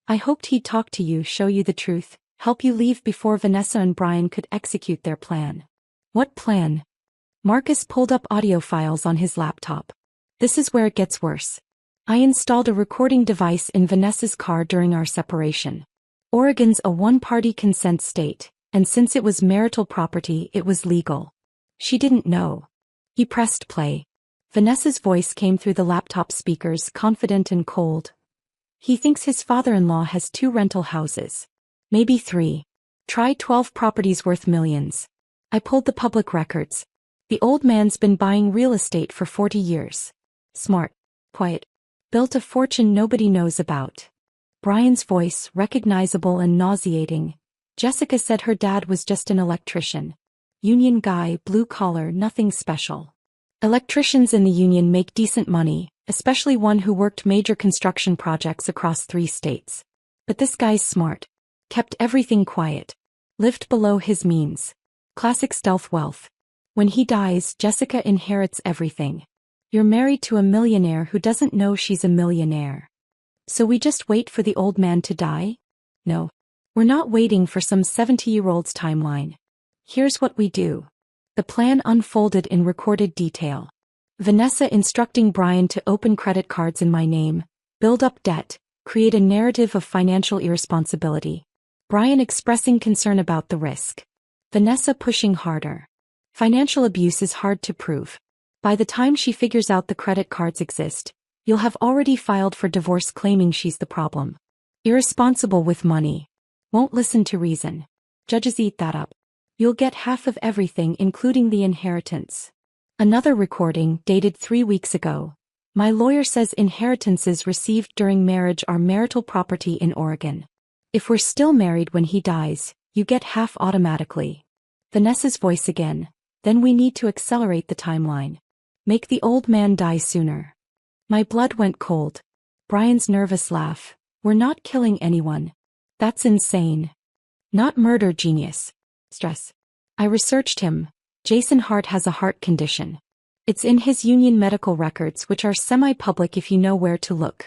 I hoped he'd talk to you, show you the truth, help you leave before Vanessa and Brian could execute their plan. What plan? Marcus pulled up audio files on his laptop. This is where it gets worse. I installed a recording device in Vanessa's car during our separation. Oregon's a one-party consent state, and since it was marital property, it was legal. She didn't know. He pressed play. Vanessa's voice came through the laptop speakers, confident and cold. He thinks his father-in-law has 2 rental houses. Maybe 3. Try 12 properties worth millions. I pulled the public records. The old man's been buying real estate for 40 years. Smart. Quiet. Built a fortune nobody knows about. Brian's voice, recognizable and nauseating. Jessica said her dad was just an electrician. Union guy, blue collar, nothing special. Electricians in the union make decent money, especially one who worked major construction projects across 3 states. But this guy's smart. Kept everything quiet. Lived below his means. Classic stealth wealth. When he dies, Jessica inherits everything. You're married to a millionaire who doesn't know she's a millionaire. So we just wait for the old man to die? No. We're not waiting for some 70-year-old's timeline. Here's what we do. The plan unfolded in recorded detail. Vanessa instructing Brian to open credit cards in my name, build up debt, create a narrative of financial irresponsibility. Brian expressing concern about the risk. Vanessa pushing harder. Financial abuse is hard to prove. By the time she figures out the credit cards exist, you'll have already filed for divorce claiming she's the problem. Irresponsible with money. Won't listen to reason. Judges eat that up. You'll get half of everything including the inheritance. Another recording, dated 3 weeks ago. My lawyer says inheritances received during marriage are marital property in Oregon. If we're still married when he dies, you get half automatically. Vanessa's voice again. Then we need to accelerate the timeline. Make the old man die sooner. My blood went cold. Brian's nervous laugh. We're not killing anyone. That's insane. Not murder, genius. Stress. I researched him. Jason Hart has a heart condition. It's in his union medical records, which are semi-public if you know where to look.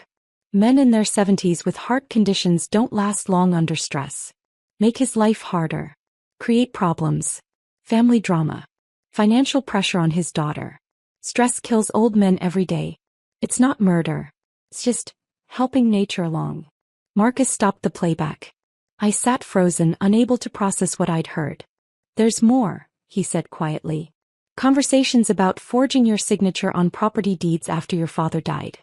Men in their 70s with heart conditions don't last long under stress. Make his life harder. Create problems. Family drama. Financial pressure on his daughter. Stress kills old men every day. It's not murder. It's just helping nature along. Marcus stopped the playback. I sat frozen, unable to process what I'd heard. There's more, he said quietly. Conversations about forging your signature on property deeds after your father died.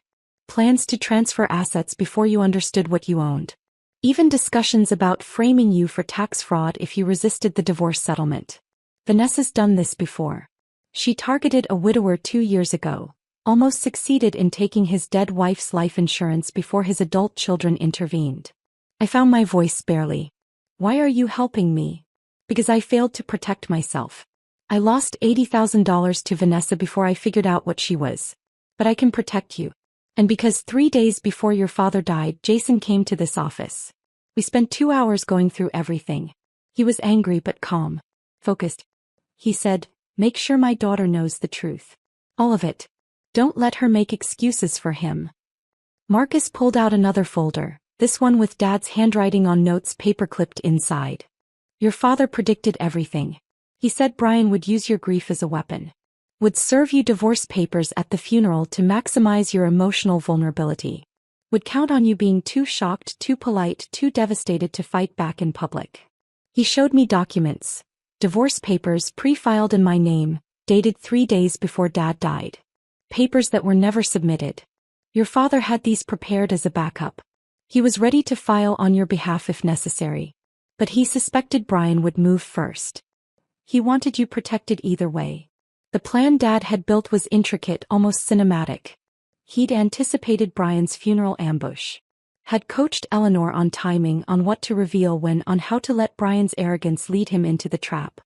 Plans to transfer assets before you understood what you owned. Even discussions about framing you for tax fraud if you resisted the divorce settlement. Vanessa's done this before. She targeted a widower 2 years ago, almost succeeded in taking his dead wife's life insurance before his adult children intervened. I found my voice barely. Why are you helping me? Because I failed to protect myself. I lost $80,000 to Vanessa before I figured out what she was. But I can protect you. And because 3 days before your father died, Jason came to this office. We spent 2 hours going through everything. He was angry but calm. Focused. He said, make sure my daughter knows the truth. All of it. Don't let her make excuses for him. Marcus pulled out another folder, this one with Dad's handwriting on notes paper-clipped inside. Your father predicted everything. He said Brian would use your grief as a weapon. Would serve you divorce papers at the funeral to maximize your emotional vulnerability. Would count on you being too shocked, too polite, too devastated to fight back in public. He showed me documents. Divorce papers pre-filed in my name, dated 3 days before Dad died. Papers that were never submitted. Your father had these prepared as a backup. He was ready to file on your behalf if necessary. But he suspected Brian would move first. He wanted you protected either way. The plan Dad had built was intricate, almost cinematic. He'd anticipated Brian's funeral ambush. Had coached Eleanor on timing, on what to reveal when, on how to let Brian's arrogance lead him into the trap.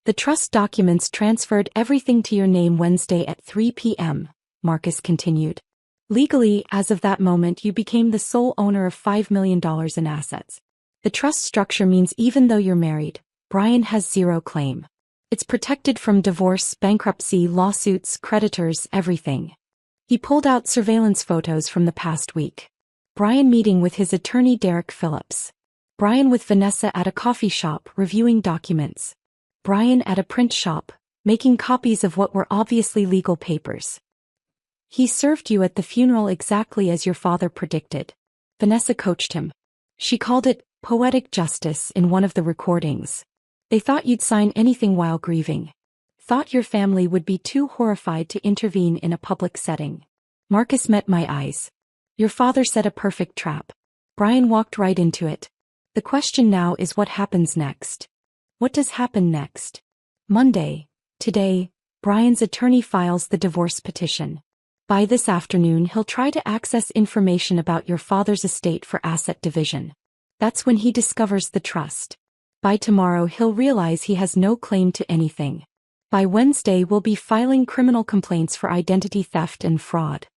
The trust documents transferred everything to your name Wednesday at 3 p.m., Marcus continued. Legally, as of that moment, you became the sole owner of $5 million in assets. The trust structure means even though you're married, Brian has zero claim. It's protected from divorce, bankruptcy, lawsuits, creditors, everything. He pulled out surveillance photos from the past week. Brian meeting with his attorney Derek Phillips. Brian with Vanessa at a coffee shop reviewing documents. Brian at a print shop, making copies of what were obviously legal papers. He served you at the funeral exactly as your father predicted. Vanessa coached him. She called it poetic justice in one of the recordings. They thought you'd sign anything while grieving. Thought your family would be too horrified to intervene in a public setting. Marcus met my eyes. Your father set a perfect trap. Brian walked right into it. The question now is what happens next. What does happen next? Monday, today, Brian's attorney files the divorce petition. By this afternoon he'll try to access information about your father's estate for asset division. That's when he discovers the trust. By tomorrow he'll realize he has no claim to anything. By Wednesday we'll be filing criminal complaints for identity theft and fraud.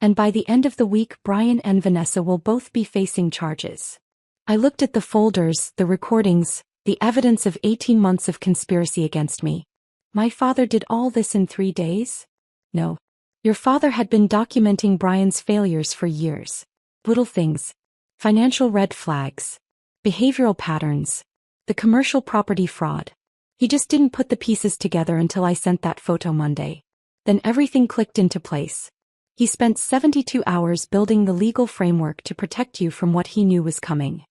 And by the end of the week Brian and Vanessa will both be facing charges. I looked at the folders, the recordings, the evidence of 18 months of conspiracy against me. My father did all this in 3 days? No. Your father had been documenting Brian's failures for years. Little things. Financial red flags. Behavioral patterns. The commercial property fraud. He just didn't put the pieces together until I sent that photo Monday. Then everything clicked into place. He spent 72 hours building the legal framework to protect you from what he knew was coming.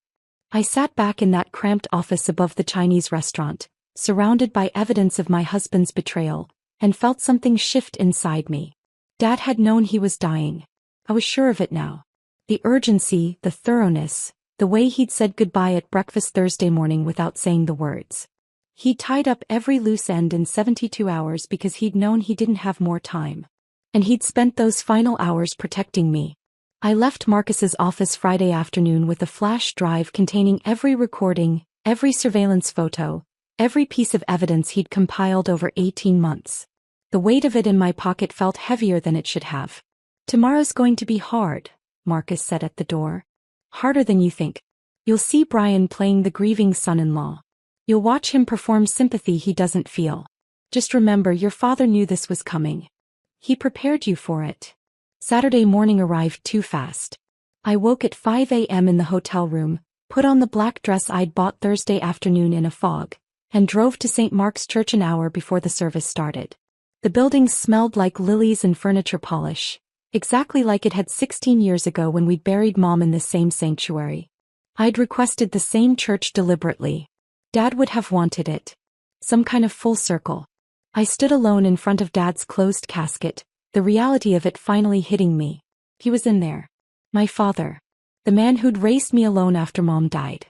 I sat back in that cramped office above the Chinese restaurant, surrounded by evidence of my husband's betrayal, and felt something shift inside me. Dad had known he was dying. I was sure of it now. The urgency, the thoroughness, the way he'd said goodbye at breakfast Thursday morning without saying the words. He tied up every loose end in 72 hours because he'd known he didn't have more time. And he'd spent those final hours protecting me. I left Marcus's office Friday afternoon with a flash drive containing every recording, every surveillance photo, every piece of evidence he'd compiled over 18 months. The weight of it in my pocket felt heavier than it should have. "Tomorrow's going to be hard," Marcus said at the door. "Harder than you think. You'll see Brian playing the grieving son-in-law. You'll watch him perform sympathy he doesn't feel. Just remember, your father knew this was coming. He prepared you for it." Saturday morning arrived too fast. I woke at 5 a.m. in the hotel room, put on the black dress I'd bought Thursday afternoon in a fog, and drove to St. Mark's Church an hour before the service started. The building smelled like lilies and furniture polish, exactly like it had 16 years ago when we'd buried Mom in this same sanctuary. I'd requested the same church deliberately. Dad would have wanted it. Some kind of full circle. I stood alone in front of Dad's closed casket, the reality of it finally hitting me. He was in there. My father. The man who'd raised me alone after Mom died.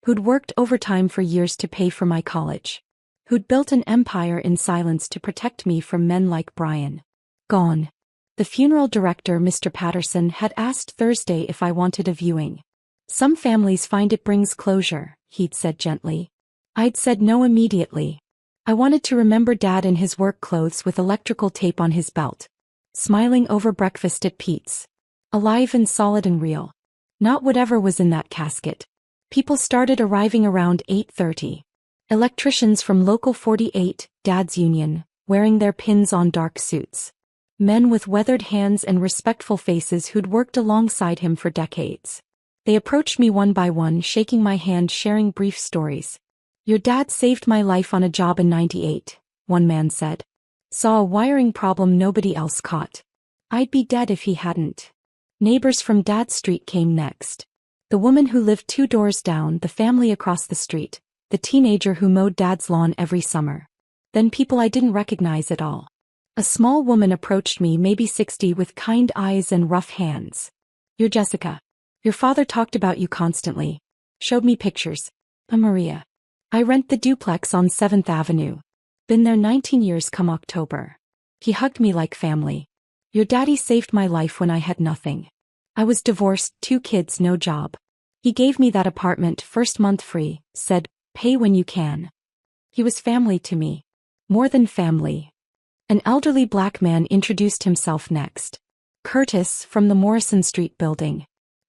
Who'd worked overtime for years to pay for my college. Who'd built an empire in silence to protect me from men like Brian. Gone. The funeral director, Mr. Patterson, had asked Thursday if I wanted a viewing. "Some families find it brings closure," he'd said gently. I'd said no immediately. I wanted to remember Dad in his work clothes with electrical tape on his belt. Smiling over breakfast at Pete's. Alive and solid and real. Not whatever was in that casket. People started arriving around 8:30. Electricians from Local 48, Dad's union, wearing their pins-on dark suits. Men with weathered hands and respectful faces who'd worked alongside him for decades. They approached me one by one, shaking my hand, sharing brief stories. "Your dad saved my life on a job in '98, one man said. "Saw a wiring problem nobody else caught. I'd be dead if he hadn't." Neighbors from Dad's street came next. The woman who lived 2 doors down, the family across the street, the teenager who mowed Dad's lawn every summer. Then people I didn't recognize at all. A small woman approached me, maybe 60, with kind eyes and rough hands. "You're Jessica. Your father talked about you constantly. Showed me pictures. I'm Maria. I rent the duplex on 7th Avenue. Been there 19 years come October." He hugged me like family. "Your daddy saved my life when I had nothing. I was divorced, 2 kids, no job. He gave me that apartment, first month free, said, pay when you can." He was family to me. More than family. An elderly black man introduced himself next. "Curtis, from the Morrison Street building."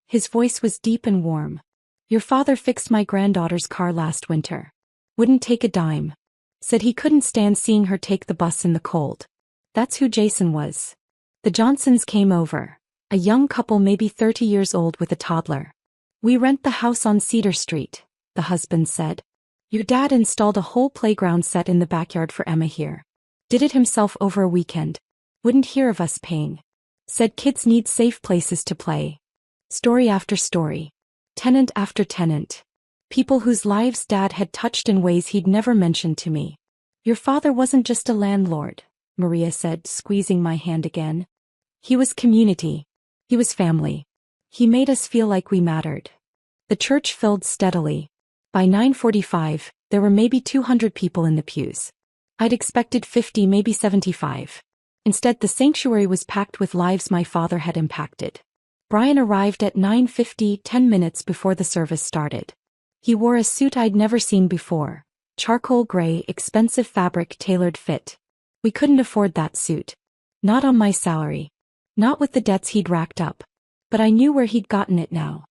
His voice was deep and warm. "Your father fixed my granddaughter's car last winter. Wouldn't take a dime. Said he couldn't stand seeing her take the bus in the cold." That's who Jason was. The Johnsons came over. A young couple, maybe 30 years old, with a toddler. "We rent the house on Cedar Street," the husband said. "Your dad installed a whole playground set in the backyard for Emma here. Did it himself over a weekend. Wouldn't hear of us paying. Said kids need safe places to play." Story after story. Tenant after tenant. People whose lives Dad had touched in ways he'd never mentioned to me. "Your father wasn't just a landlord," Maria said, squeezing my hand again. "He was community. He was family. He made us feel like we mattered." The church filled steadily. By 9:45, there were maybe 200 people in the pews. I'd expected 50, maybe 75. Instead, the sanctuary was packed with lives my father had impacted. Brian arrived at 9:50, 10 minutes before the service started. He wore a suit I'd never seen before. Charcoal gray, expensive fabric, tailored fit. We couldn't afford that suit. Not on my salary. Not with the debts he'd racked up. But I knew where he'd gotten it now.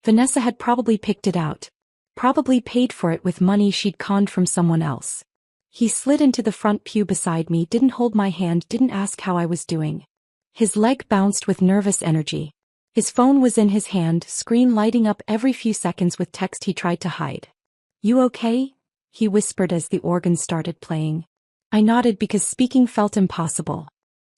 Vanessa had probably picked it out. Probably paid for it with money she'd conned from someone else. He slid into the front pew beside me, didn't hold my hand, didn't ask how I was doing. His leg bounced with nervous energy. His phone was in his hand, screen lighting up every few seconds with text he tried to hide. "You okay?" he whispered as the organ started playing. I nodded because speaking felt impossible.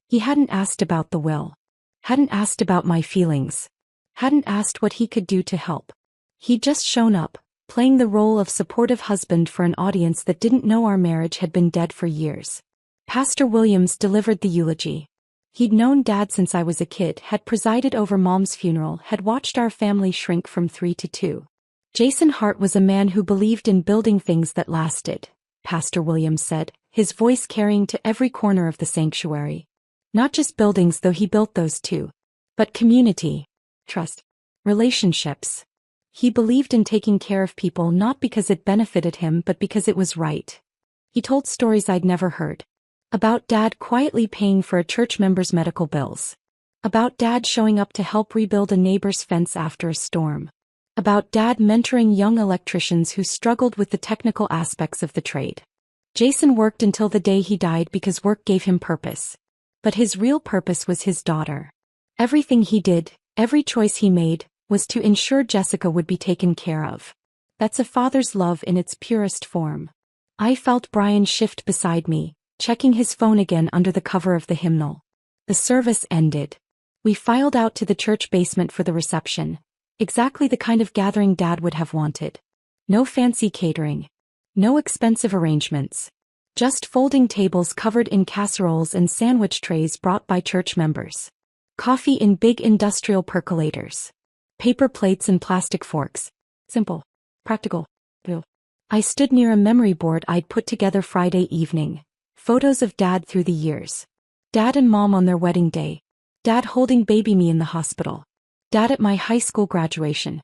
He hadn't asked about the will. Hadn't asked about my feelings. Hadn't asked what he could do to help. He'd just shown up, playing the role of supportive husband for an audience that didn't know our marriage had been dead for years. Pastor Williams delivered the eulogy. He'd known Dad since I was a kid, had presided over Mom's funeral, had watched our family shrink from 3 to 2. Jason Hart was a man who believed in building things that lasted, Pastor Williams said, his voice carrying to every corner of the sanctuary. Not just buildings, though he built those too. But community, trust, relationships. He believed in taking care of people not because it benefited him but because it was right. He told stories I'd never heard. About Dad quietly paying for a church member's medical bills. About Dad showing up to help rebuild a neighbor's fence after a storm. About Dad mentoring young electricians who struggled with the technical aspects of the trade. Jason worked until the day he died because work gave him purpose. But his real purpose was his daughter. Everything he did, every choice he made, was to ensure Jessica would be taken care of. That's a father's love in its purest form. I felt Brian shift beside me, checking his phone again under the cover of the hymnal. The service ended. We filed out to the church basement for the reception. Exactly the kind of gathering Dad would have wanted. No fancy catering. No expensive arrangements. Just folding tables covered in casseroles and sandwich trays brought by church members. Coffee in big industrial percolators. Paper plates and plastic forks. Simple. Practical. I stood near a memory board I'd put together Friday evening. Photos of Dad through the years. Dad and Mom on their wedding day. Dad holding baby me in the hospital. Dad at my high school graduation.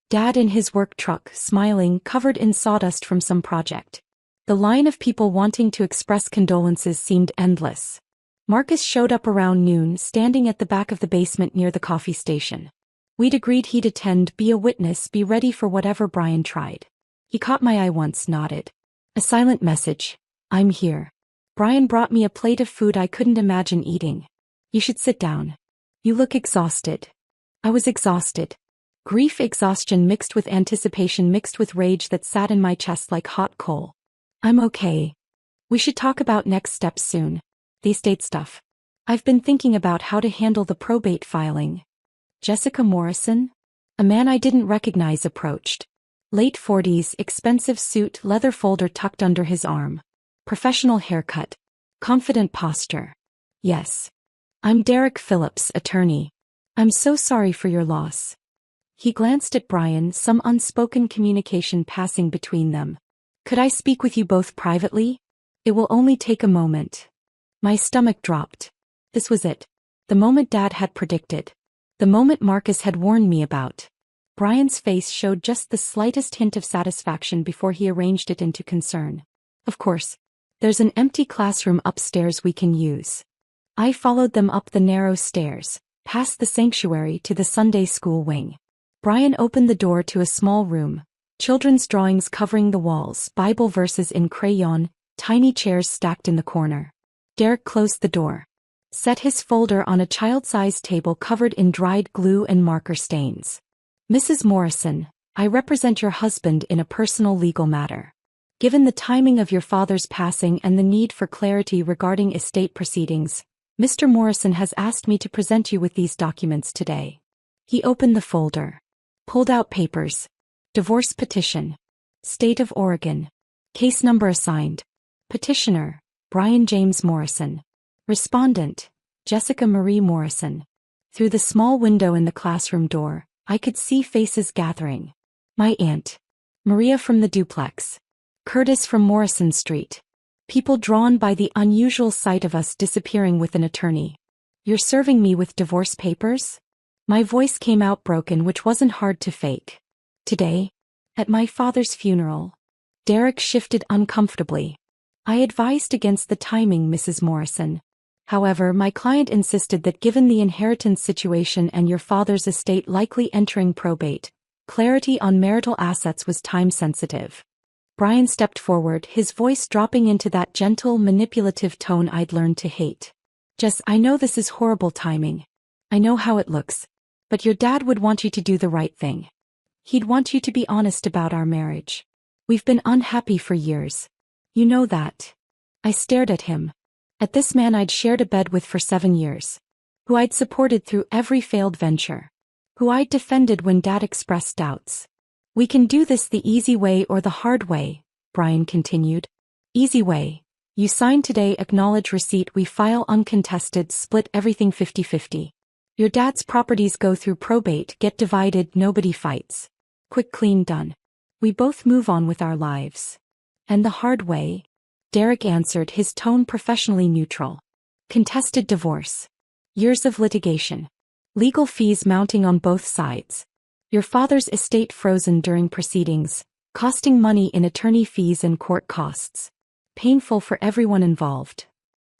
Dad in his work truck, smiling, covered in sawdust from some project. The line of people wanting to express condolences seemed endless. Marcus showed up around noon, standing at the back of the basement near the coffee station. We'd agreed he'd attend, be a witness, be ready for whatever Brian tried. He caught my eye once, nodded. A silent message. I'm here. Brian brought me a plate of food I couldn't imagine eating. You should sit down. You look exhausted. I was exhausted. Grief, exhaustion mixed with anticipation, mixed with rage that sat in my chest like hot coal. I'm okay. We should talk about next steps soon. The estate stuff. I've been thinking about how to handle the probate filing. Jessica Morrison? A man I didn't recognize approached. Late 40s, expensive suit, leather folder tucked under his arm. Professional haircut. Confident posture. Yes. I'm Derek Phillips, attorney. I'm so sorry for your loss. He glanced at Brian, some unspoken communication passing between them. Could I speak with you both privately? It will only take a moment. My stomach dropped. This was it. The moment Dad had predicted. The moment Marcus had warned me about. Brian's face showed just the slightest hint of satisfaction before he arranged it into concern. Of course. There's an empty classroom upstairs we can use. I followed them up the narrow stairs, past the sanctuary to the Sunday school wing. Brian opened the door to a small room. Children's drawings covering the walls, Bible verses in crayon, tiny chairs stacked in the corner. Derek closed the door. Set his folder on a child-sized table covered in dried glue and marker stains. Mrs. Morrison, I represent your husband in a personal legal matter. Given the timing of your father's passing and the need for clarity regarding estate proceedings, Mr. Morrison has asked me to present you with these documents today. He opened the folder. Pulled out papers. Divorce petition. State of Oregon. Case number assigned. Petitioner, Brian James Morrison. Respondent, Jessica Marie Morrison. Through the small window in the classroom door, I could see faces gathering. My aunt. Maria from the duplex. Curtis from Morrison Street. People drawn by the unusual sight of us disappearing with an attorney. You're serving me with divorce papers? My voice came out broken, which wasn't hard to fake. Today, at my father's funeral. Derek shifted uncomfortably. I advised against the timing, Mrs. Morrison. However, my client insisted that given the inheritance situation and your father's estate likely entering probate, clarity on marital assets was time-sensitive. Brian stepped forward, his voice dropping into that gentle, manipulative tone I'd learned to hate. Jess, I know this is horrible timing. I know how it looks. But your dad would want you to do the right thing. He'd want you to be honest about our marriage. We've been unhappy for years. You know that. I stared at him. At this man I'd shared a bed with for 7 years. Who I'd supported through every failed venture. Who I'd defended when Dad expressed doubts. We can do this the easy way or the hard way, Brian continued. Easy way. You sign today, acknowledge receipt, we file uncontested, split everything 50-50. Your dad's properties go through probate, get divided, nobody fights. Quick, clean, done. We both move on with our lives. And the hard way? Derek answered, his tone professionally neutral. Contested divorce. Years of litigation. Legal fees mounting on both sides. Your father's estate frozen during proceedings, costing money in attorney fees and court costs. Painful for everyone involved.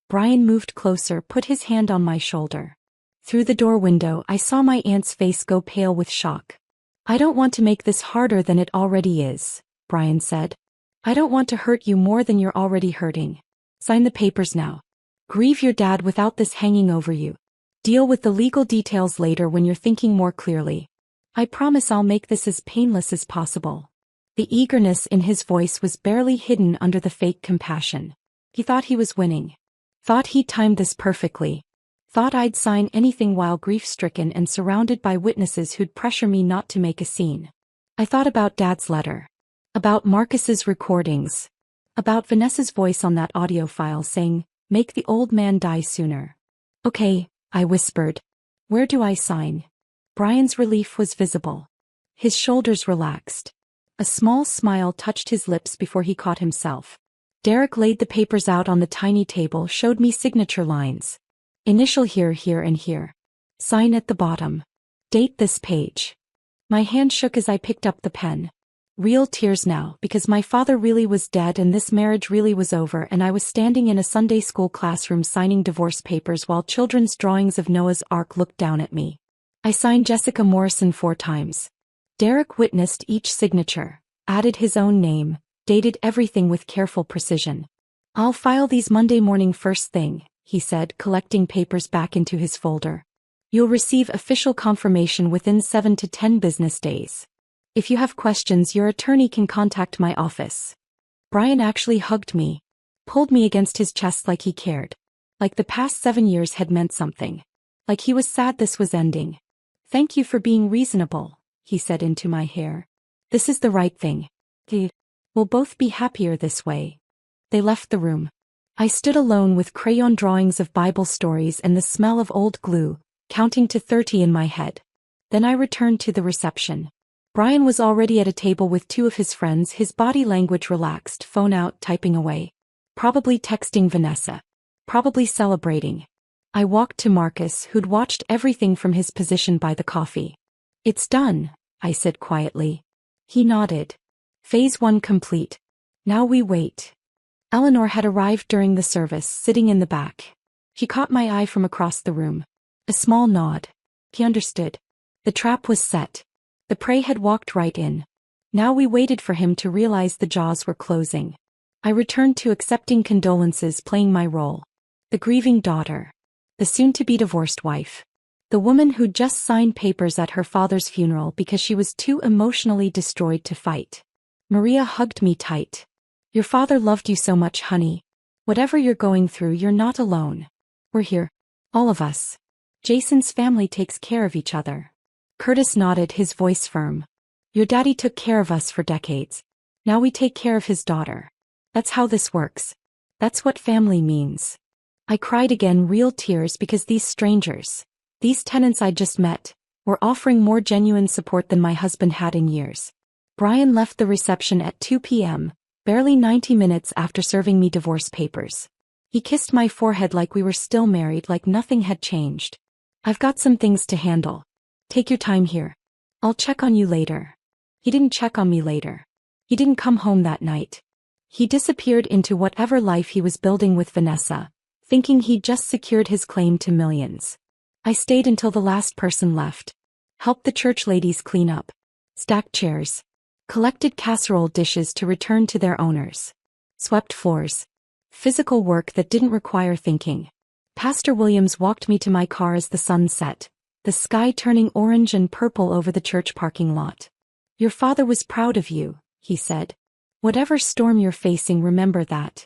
Brian moved closer, put his hand on my shoulder. Through the door window, I saw my aunt's face go pale with shock. I don't want to make this harder than it already is, Brian said. I don't want to hurt you more than you're already hurting. Sign the papers now. Grieve your dad without this hanging over you. Deal with the legal details later when you're thinking more clearly. I promise I'll make this as painless as possible. The eagerness in his voice was barely hidden under the fake compassion. He thought he was winning. Thought he'd timed this perfectly. Thought I'd sign anything while grief-stricken and surrounded by witnesses who'd pressure me not to make a scene. I thought about Dad's letter. About Marcus's recordings. About Vanessa's voice on that audio file saying, "Make the old man die sooner." "Okay," I whispered. "Where do I sign?" Brian's relief was visible. His shoulders relaxed. A small smile touched his lips before he caught himself. Derek laid the papers out on the tiny table, showed me signature lines. Initial here, here, and here. Sign at the bottom. Date this page. My hand shook as I picked up the pen. Real tears now, because my father really was dead and this marriage really was over, and I was standing in a Sunday school classroom signing divorce papers while children's drawings of Noah's Ark looked down at me. I signed Jessica Morrison 4 times. Derek witnessed each signature, added his own name, dated everything with careful precision. "I'll file these Monday morning first thing," he said, collecting papers back into his folder. "You'll receive official confirmation within 7 to 10 business days. If you have questions, your attorney can contact my office." Brian actually hugged me, pulled me against his chest like he cared. Like the past 7 years had meant something. Like he was sad this was ending. "Thank you for being reasonable," he said into my hair. "This is the right thing. We'll both be happier this way." They left the room. I stood alone with crayon drawings of Bible stories and the smell of old glue, counting to 30 in my head. Then I returned to the reception. Brian was already at a table with 2 of his friends, his body language relaxed, phone out, typing away. Probably texting Vanessa. Probably celebrating. I walked to Marcus, who'd watched everything from his position by the coffee. "It's done," I said quietly. He nodded. Phase 1 complete. Now we wait. Eleanor had arrived during the service, sitting in the back. She caught my eye from across the room. A small nod. He understood. The trap was set. The prey had walked right in. Now we waited for him to realize the jaws were closing. I returned to accepting condolences, playing my role. The grieving daughter. The soon-to-be divorced wife. The woman who'd just signed papers at her father's funeral because she was too emotionally destroyed to fight. Maria hugged me tight. "Your father loved you so much, honey. Whatever you're going through, you're not alone. We're here. All of us. Jason's family takes care of each other." Curtis nodded, his voice firm. "Your daddy took care of us for decades. Now we take care of his daughter. That's how this works. That's what family means." I cried again, real tears, because these strangers, these tenants I'd just met, were offering more genuine support than my husband had in years. Brian left the reception at 2 p.m., barely 90 minutes after serving me divorce papers. He kissed my forehead like we were still married, like nothing had changed. "I've got some things to handle. Take your time here. I'll check on you later." He didn't check on me later. He didn't come home that night. He disappeared into whatever life he was building with Vanessa, thinking he'd just secured his claim to millions. I stayed until the last person left. Helped the church ladies clean up. Stacked chairs. Collected casserole dishes to return to their owners. Swept floors. Physical work that didn't require thinking. Pastor Williams walked me to my car as the sun set, the sky turning orange and purple over the church parking lot. "Your father was proud of you," he said. "Whatever storm you're facing, remember that.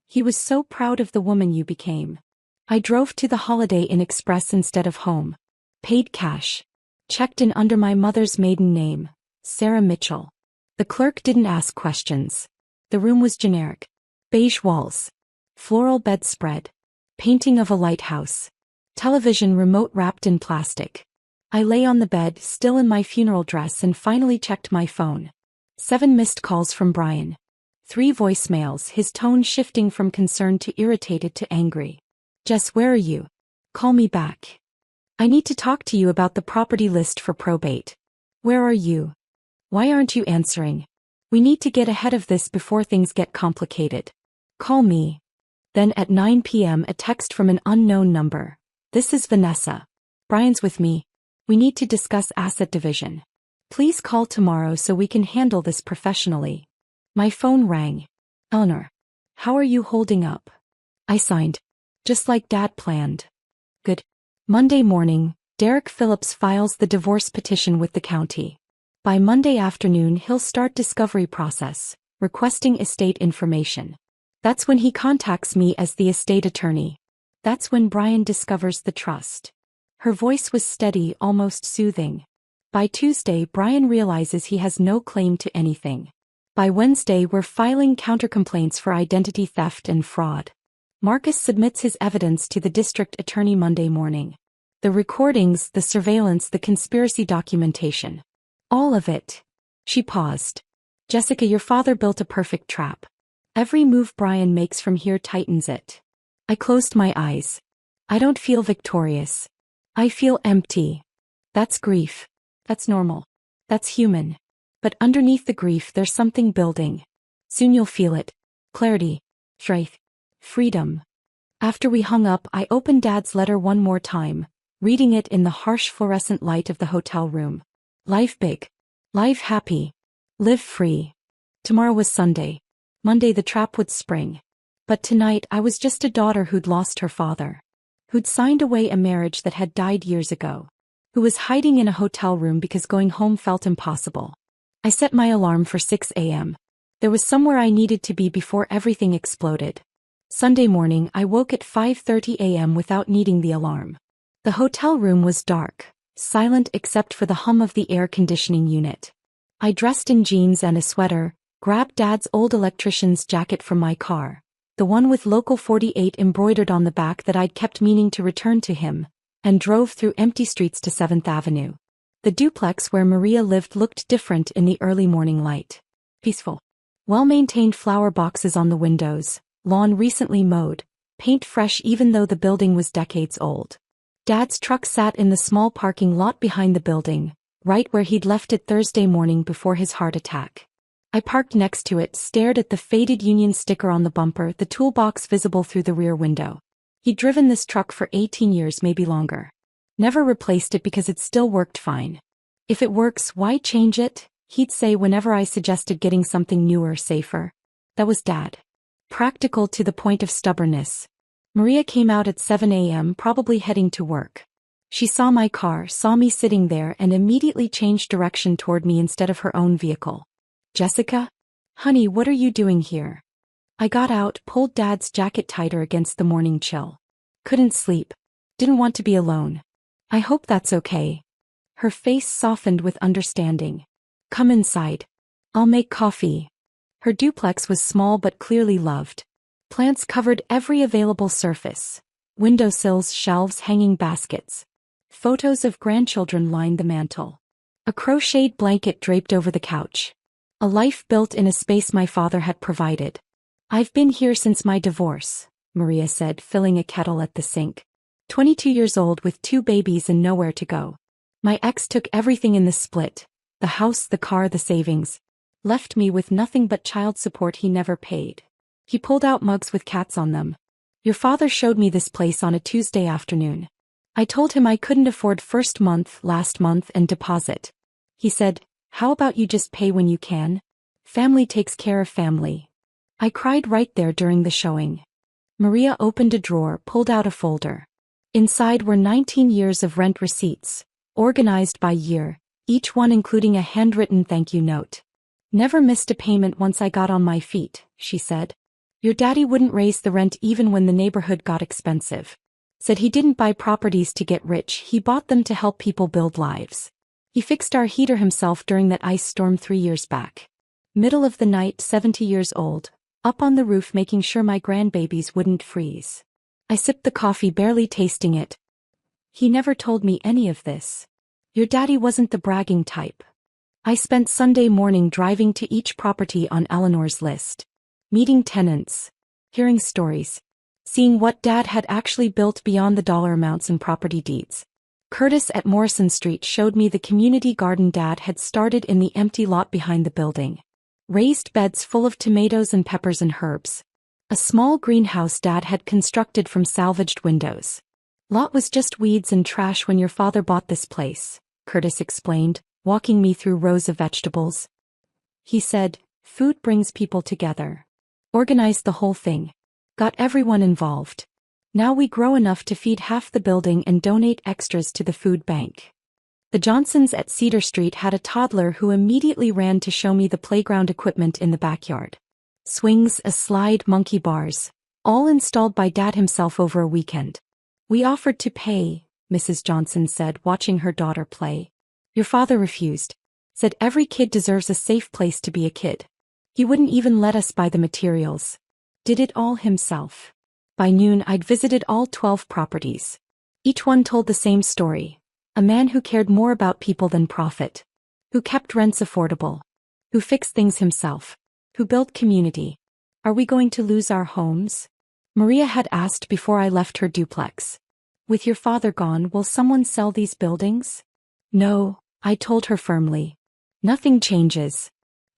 He was so proud of the woman you became." I drove to the Holiday Inn Express instead of home. Paid cash. Checked in under my mother's maiden name, Sarah Mitchell. The clerk didn't ask questions. The room was generic. Beige walls. Floral bedspread. Painting of a lighthouse. Television remote wrapped in plastic. I lay on the bed, still in my funeral dress, and finally checked my phone. 7 missed calls from Brian. 3 voicemails, his tone shifting from concerned to irritated to angry. Jess, where are you? Call me back. I need to talk to you about the property list for probate. Where are you? Why aren't you answering? We need to get ahead of this before things get complicated. Call me. Then at 9 p.m. a text from an unknown number. This is Vanessa. Brian's with me. We need to discuss asset division. Please call tomorrow so we can handle this professionally. My phone rang. Eleanor. How are you holding up? I signed. Just like Dad planned. Good. Monday morning, Derek Phillips files the divorce petition with the county. By Monday afternoon he'll start discovery process, requesting estate information. That's when he contacts me as the estate attorney. That's when Brian discovers the trust. Her voice was steady, almost soothing. By Tuesday Brian realizes he has no claim to anything. By Wednesday we're filing countercomplaints for identity theft and fraud. Marcus submits his evidence to the district attorney Monday morning. The recordings, the surveillance, the conspiracy documentation. All of it. She paused. Jessica, your father built a perfect trap. Every move Brian makes from here tightens it. I closed my eyes. I don't feel victorious. I feel empty. That's grief. That's normal. That's human. But underneath the grief there's something building. Soon you'll feel it. Clarity. Strength. Freedom. After we hung up I opened Dad's letter one more time, reading it in the harsh fluorescent light of the hotel room. Life big. Life happy. Live free. Tomorrow was Sunday. Monday the trap would spring. But tonight I was just a daughter who'd lost her father. Who'd signed away a marriage that had died years ago. Who was hiding in a hotel room because going home felt impossible. I set my alarm for 6 a.m. There was somewhere I needed to be before everything exploded. Sunday morning I woke at 5:30 a.m. without needing the alarm. The hotel room was dark, silent except for the hum of the air conditioning unit. I dressed in jeans and a sweater, grabbed Dad's old electrician's jacket from my car, the one with Local 48 embroidered on the back that I'd kept meaning to return to him, and drove through empty streets to 7th Avenue. The duplex where Maria lived looked different in the early morning light. Peaceful. Well-maintained flower boxes on the windows, lawn recently mowed, paint fresh even though the building was decades old. Dad's truck sat in the small parking lot behind the building, right where he'd left it Thursday morning before his heart attack. I parked next to it, stared at the faded Union sticker on the bumper, the toolbox visible through the rear window. He'd driven this truck for 18 years, maybe longer. Never replaced it because it still worked fine. If it works, why change it? He'd say whenever I suggested getting something newer, safer. That was Dad. Practical to the point of stubbornness. Maria came out at 7 a.m., probably heading to work. She saw my car, saw me sitting there, and immediately changed direction toward me instead of her own vehicle. Jessica? Honey, what are you doing here? I got out, pulled Dad's jacket tighter against the morning chill. Couldn't sleep. Didn't want to be alone. I hope that's okay. Her face softened with understanding. Come inside. I'll make coffee. Her duplex was small but clearly loved. Plants covered every available surface. Windowsills, shelves, hanging baskets. Photos of grandchildren lined the mantel. A crocheted blanket draped over the couch. A life built in a space my father had provided. I've been here since my divorce, Maria said, filling a kettle at the sink. 22 years old with 2 babies and nowhere to go. My ex took everything in the split. The house, the car, the savings. Left me with nothing but child support he never paid. He pulled out mugs with cats on them. Your father showed me this place on a Tuesday afternoon. I told him I couldn't afford first month, last month, and deposit. He said, how about you just pay when you can? Family takes care of family. I cried right there during the showing. Maria opened a drawer, pulled out a folder. Inside were 19 years of rent receipts, organized by year, each one including a handwritten thank you note. Never missed a payment once I got on my feet, she said. Your daddy wouldn't raise the rent even when the neighborhood got expensive. Said he didn't buy properties to get rich, he bought them to help people build lives. He fixed our heater himself during that ice storm 3 years back. Middle of the night, 70 years old, up on the roof making sure my grandbabies wouldn't freeze. I sipped the coffee, barely tasting it. He never told me any of this. Your daddy wasn't the bragging type. I spent Sunday morning driving to each property on Eleanor's list. Meeting tenants. Hearing stories. seeing what Dad had actually built beyond the dollar amounts and property deeds. Curtis at Morrison Street showed me the community garden Dad had started in the empty lot behind the building. Raised beds full of tomatoes and peppers and herbs. A small greenhouse Dad had constructed from salvaged windows. Lot was just weeds and trash when your father bought this place, Curtis explained, walking me through rows of vegetables. He said, food brings people together. Organized the whole thing. Got everyone involved. Now we grow enough to feed half the building and donate extras to the food bank. The Johnsons at Cedar Street had a toddler who immediately ran to show me the playground equipment in the backyard. Swings, a slide, monkey bars, all installed by Dad himself over a weekend. We offered to pay, Mrs. Johnson said, watching her daughter play. Your father refused. Said every kid deserves a safe place to be a kid. He wouldn't even let us buy the materials. Did it all himself. By noon I'd visited all 12 properties. Each one told the same story. A man who cared more about people than profit. Who kept rents affordable. Who fixed things himself. Who built community. Are we going to lose our homes? Maria had asked before I left her duplex. With your father gone, will someone sell these buildings? No, I told her firmly. Nothing changes.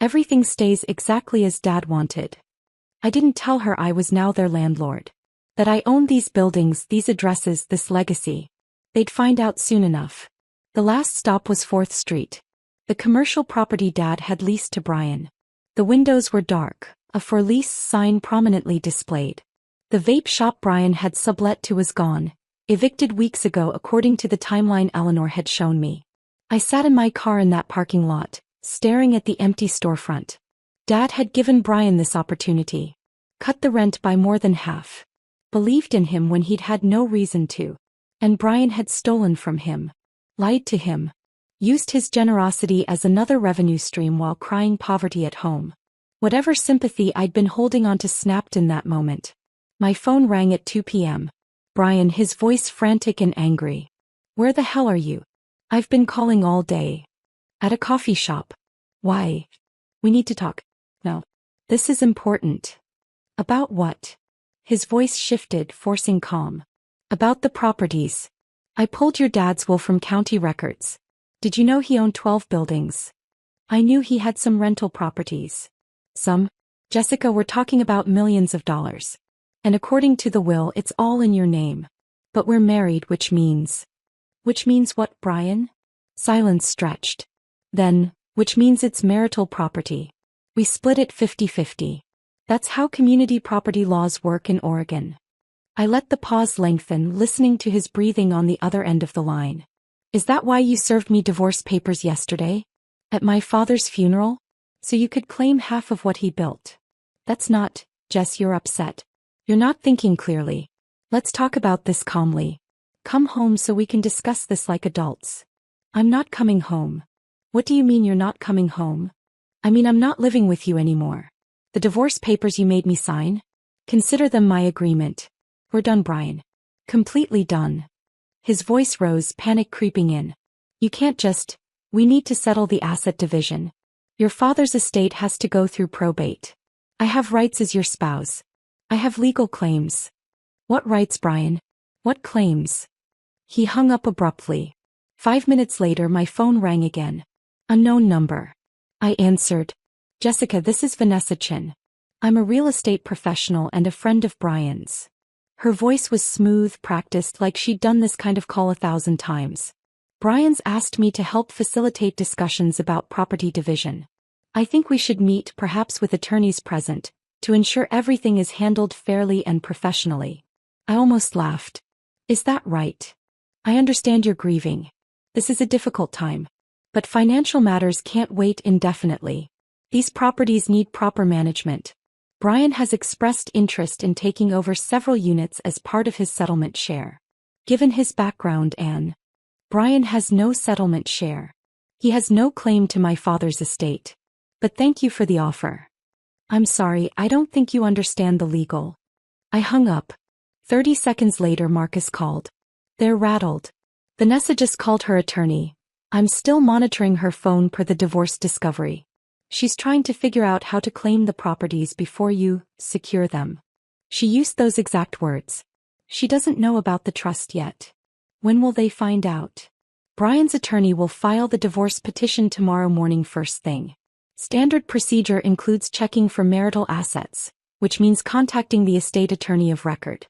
Everything stays exactly as Dad wanted. I didn't tell her I was now their landlord. That I owned these buildings, these addresses, this legacy. They'd find out soon enough. The last stop was 4th Street. The commercial property Dad had leased to Brian. The windows were dark, a for lease sign prominently displayed. The vape shop Brian had sublet to was gone, evicted weeks ago according to the timeline Eleanor had shown me. I sat in my car in that parking lot, staring at the empty storefront. Dad had given Brian this opportunity. Cut the rent by more than half. Believed in him when he'd had no reason to. And Brian had stolen from him. Lied to him. Used his generosity as another revenue stream while crying poverty at home. Whatever sympathy I'd been holding onto snapped in that moment. My phone rang at 2 p.m. Brian, his voice frantic and angry. Where the hell are you? I've been calling all day. At a coffee shop. Why? We need to talk. No. This is important. About what? His voice shifted, forcing calm. About the properties. I pulled your dad's will from county records. Did you know he owned 12 buildings? I knew he had some rental properties. Some? Jessica, we're talking about millions of dollars. And according to the will, it's all in your name. But we're married, which means... Which means what, Brian? Silence stretched. Then, which means it's marital property. We split it 50-50. That's how community property laws work in Oregon. I let the pause lengthen, listening to his breathing on the other end of the line. Is that why you served me divorce papers yesterday? At my father's funeral? So you could claim half of what he built. That's not, Jess, you're upset. You're not thinking clearly. Let's talk about this calmly. Come home so we can discuss this like adults. I'm not coming home. What do you mean you're not coming home? I mean I'm not living with you anymore. The divorce papers you made me sign? Consider them my agreement. We're done, Brian. Completely done. His voice rose, panic creeping in. You can't just... We need to settle the asset division. Your father's estate has to go through probate. I have rights as your spouse. I have legal claims. What rights, Brian? What claims? He hung up abruptly. 5 minutes later my phone rang again. Unknown number. I answered. Jessica, this is Vanessa Chin. I'm a real estate professional and a friend of Brian's. Her voice was smooth, practiced like she'd done this kind of call 1,000 times. Brian's asked me to help facilitate discussions about property division. I think we should meet, perhaps with attorneys present, to ensure everything is handled fairly and professionally. I almost laughed. Is that right? I understand you're grieving. This is a difficult time. But financial matters can't wait indefinitely. These properties need proper management. Brian has expressed interest in taking over several units as part of his settlement share. Given his background, Brian has no settlement share. He has no claim to my father's estate. But thank you for the offer. I'm sorry, I don't think you understand the legal. I hung up. 30 seconds later Marcus called. They're rattled. Vanessa just called her attorney. I'm still monitoring her phone per the divorce discovery. She's trying to figure out how to claim the properties before you secure them. She used those exact words. She doesn't know about the trust yet. When will they find out? Brian's attorney will file the divorce petition tomorrow morning first thing. Standard procedure includes checking for marital assets, which means contacting the estate attorney of record.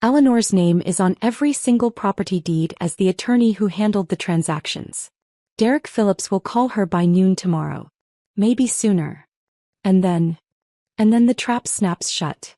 Eleanor's name is on every single property deed as the attorney who handled the transactions. Derek Phillips will call her by noon tomorrow. Maybe sooner. And then the trap snaps shut.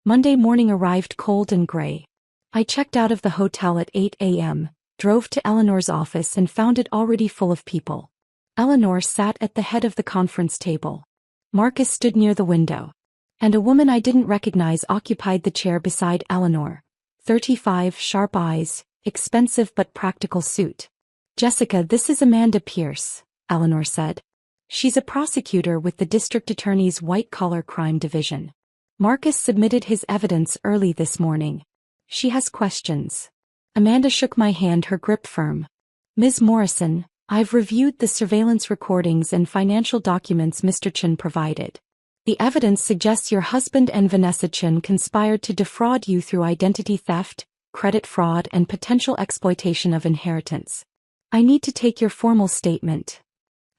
Monday morning arrived cold and gray. I checked out of the hotel at 8 a.m., drove to Eleanor's office and found it already full of people. Eleanor sat at the head of the conference table. Marcus stood near the window. And a woman I didn't recognize occupied the chair beside Eleanor. 35, sharp eyes, expensive but practical suit. Jessica, this is Amanda Pierce, Eleanor said. She's a prosecutor with the district attorney's white-collar crime division. Marcus submitted his evidence early this morning. She has questions. Amanda shook my hand, her grip firm. Ms. Morrison, I've reviewed the surveillance recordings and financial documents Mr. Chen provided. The evidence suggests your husband and Vanessa Chen conspired to defraud you through identity theft, credit fraud, and potential exploitation of inheritance. I need to take your formal statement.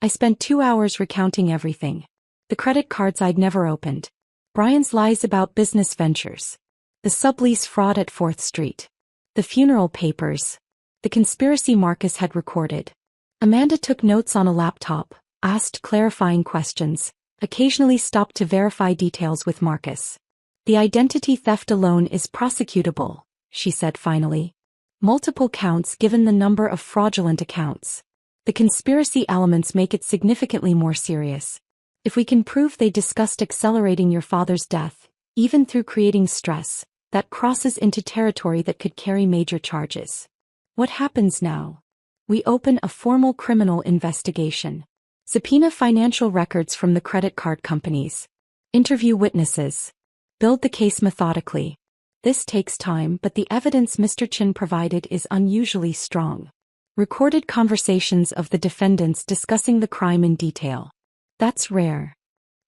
I spent 2 hours recounting everything. The credit cards I'd never opened. Brian's lies about business ventures. The sublease fraud at 4th Street. The funeral papers. The conspiracy Marcus had recorded. Amanda took notes on a laptop, asked clarifying questions, occasionally stopped to verify details with Marcus. The identity theft alone is prosecutable, she said finally. Multiple counts given the number of fraudulent accounts. The conspiracy elements make it significantly more serious. If we can prove they discussed accelerating your father's death, even through creating stress, that crosses into territory that could carry major charges. What happens now? We open a formal criminal investigation. Subpoena financial records from the credit card companies. Interview witnesses. Build the case methodically. This takes time, but the evidence Mr. Chen provided is unusually strong. Recorded conversations of the defendants discussing the crime in detail. That's rare.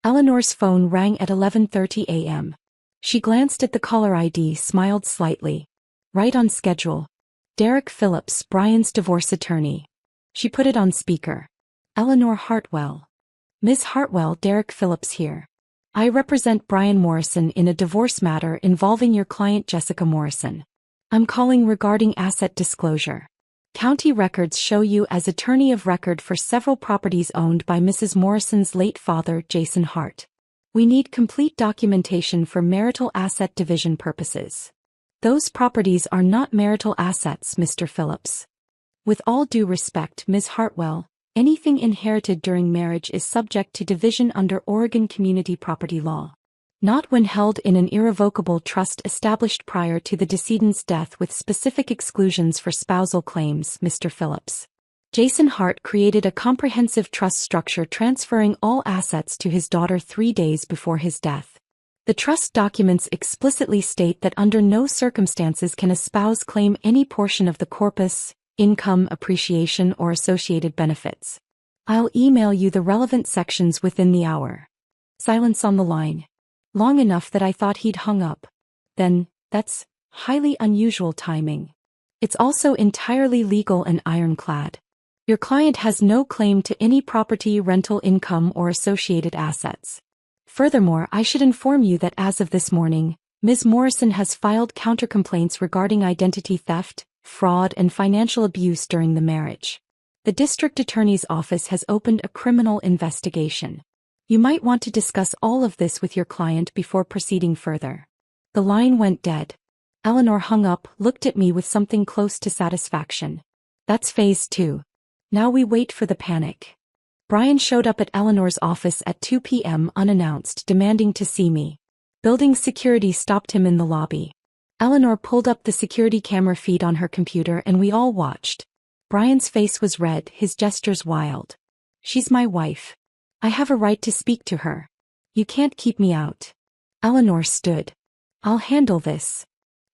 Eleanor's phone rang at 11:30 a.m. She glanced at the caller ID, smiled slightly. Right on schedule. Derek Phillips, Brian's divorce attorney. She put it on speaker. Eleanor Hartwell. Ms. Hartwell, Derek Phillips here. I represent Brian Morrison in a divorce matter involving your client Jessica Morrison. I'm calling regarding asset disclosure. County records show you as attorney of record for several properties owned by Mrs. Morrison's late father, Jason Hart. We need complete documentation for marital asset division purposes. Those properties are not marital assets, Mr. Phillips. With all due respect, Ms. Hartwell, anything inherited during marriage is subject to division under Oregon community property law. Not when held in an irrevocable trust established prior to the decedent's death with specific exclusions for spousal claims, Mr. Phillips. Jason Hart created a comprehensive trust structure transferring all assets to his daughter 3 days before his death. The trust documents explicitly state that under no circumstances can a spouse claim any portion of the corpus, income, appreciation, or associated benefits. I'll email you the relevant sections within the hour. Silence on the line. Long enough that I thought he'd hung up. Then, that's highly unusual timing. It's also entirely legal and ironclad. Your client has no claim to any property, rental income, or associated assets. Furthermore, I should inform you that as of this morning, Ms. Morrison has filed countercomplaints regarding identity theft, fraud, and financial abuse during the marriage. The district attorney's office has opened a criminal investigation. You might want to discuss all of this with your client before proceeding further. The line went dead. Eleanor hung up, looked at me with something close to satisfaction. That's phase 2. Now we wait for the panic. Brian showed up at Eleanor's office at 2 p.m. unannounced, demanding to see me. Building security stopped him in the lobby. Eleanor pulled up the security camera feed on her computer and we all watched. Brian's face was red, his gestures wild. She's my wife. I have a right to speak to her. You can't keep me out. Eleanor stood. I'll handle this.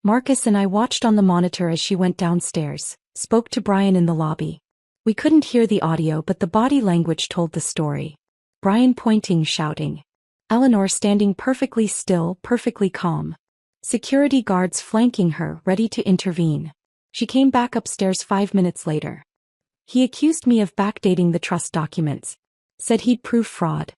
Marcus and I watched on the monitor as she went downstairs, spoke to Brian in the lobby. We couldn't hear the audio, but the body language told the story. Brian pointing, shouting. Eleanor standing perfectly still, perfectly calm. Security guards flanking her, ready to intervene. She came back upstairs 5 minutes later. He accused me of backdating the trust documents. Said he'd prove fraud.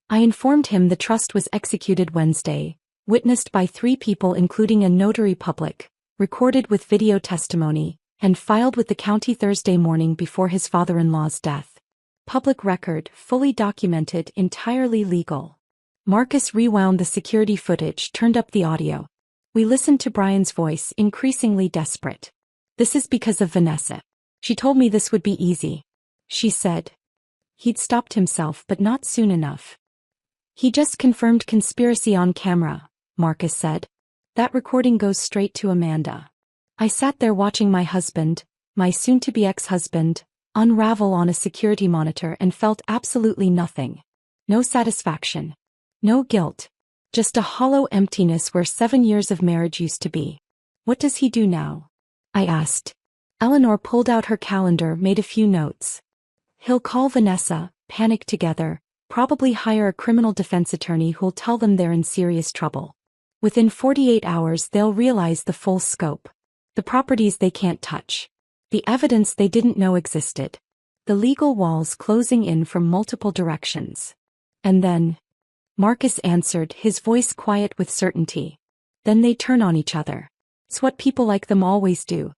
I informed him the trust was executed Wednesday, witnessed by 3 people including a notary public, recorded with video testimony, and filed with the county Thursday morning before his father-in-law's death. Public record, fully documented, entirely legal. Marcus rewound the security footage, turned up the audio. We listened to Brian's voice, increasingly desperate. This is because of Vanessa. She told me this would be easy. She said. He'd stopped himself, but not soon enough. He just confirmed conspiracy on camera, Marcus said. That recording goes straight to Amanda. I sat there watching my husband, my soon-to-be ex-husband, unravel on a security monitor and felt absolutely nothing. No satisfaction. No guilt. Just a hollow emptiness where 7 years of marriage used to be. What does he do now? I asked. Eleanor pulled out her calendar, made a few notes. He'll call Vanessa, panic together, probably hire a criminal defense attorney who'll tell them they're in serious trouble. Within 48 hours they'll realize the full scope. The properties they can't touch. The evidence they didn't know existed. The legal walls closing in from multiple directions. And then... Marcus answered, his voice quiet with certainty. Then they turn on each other. It's what people like them always do.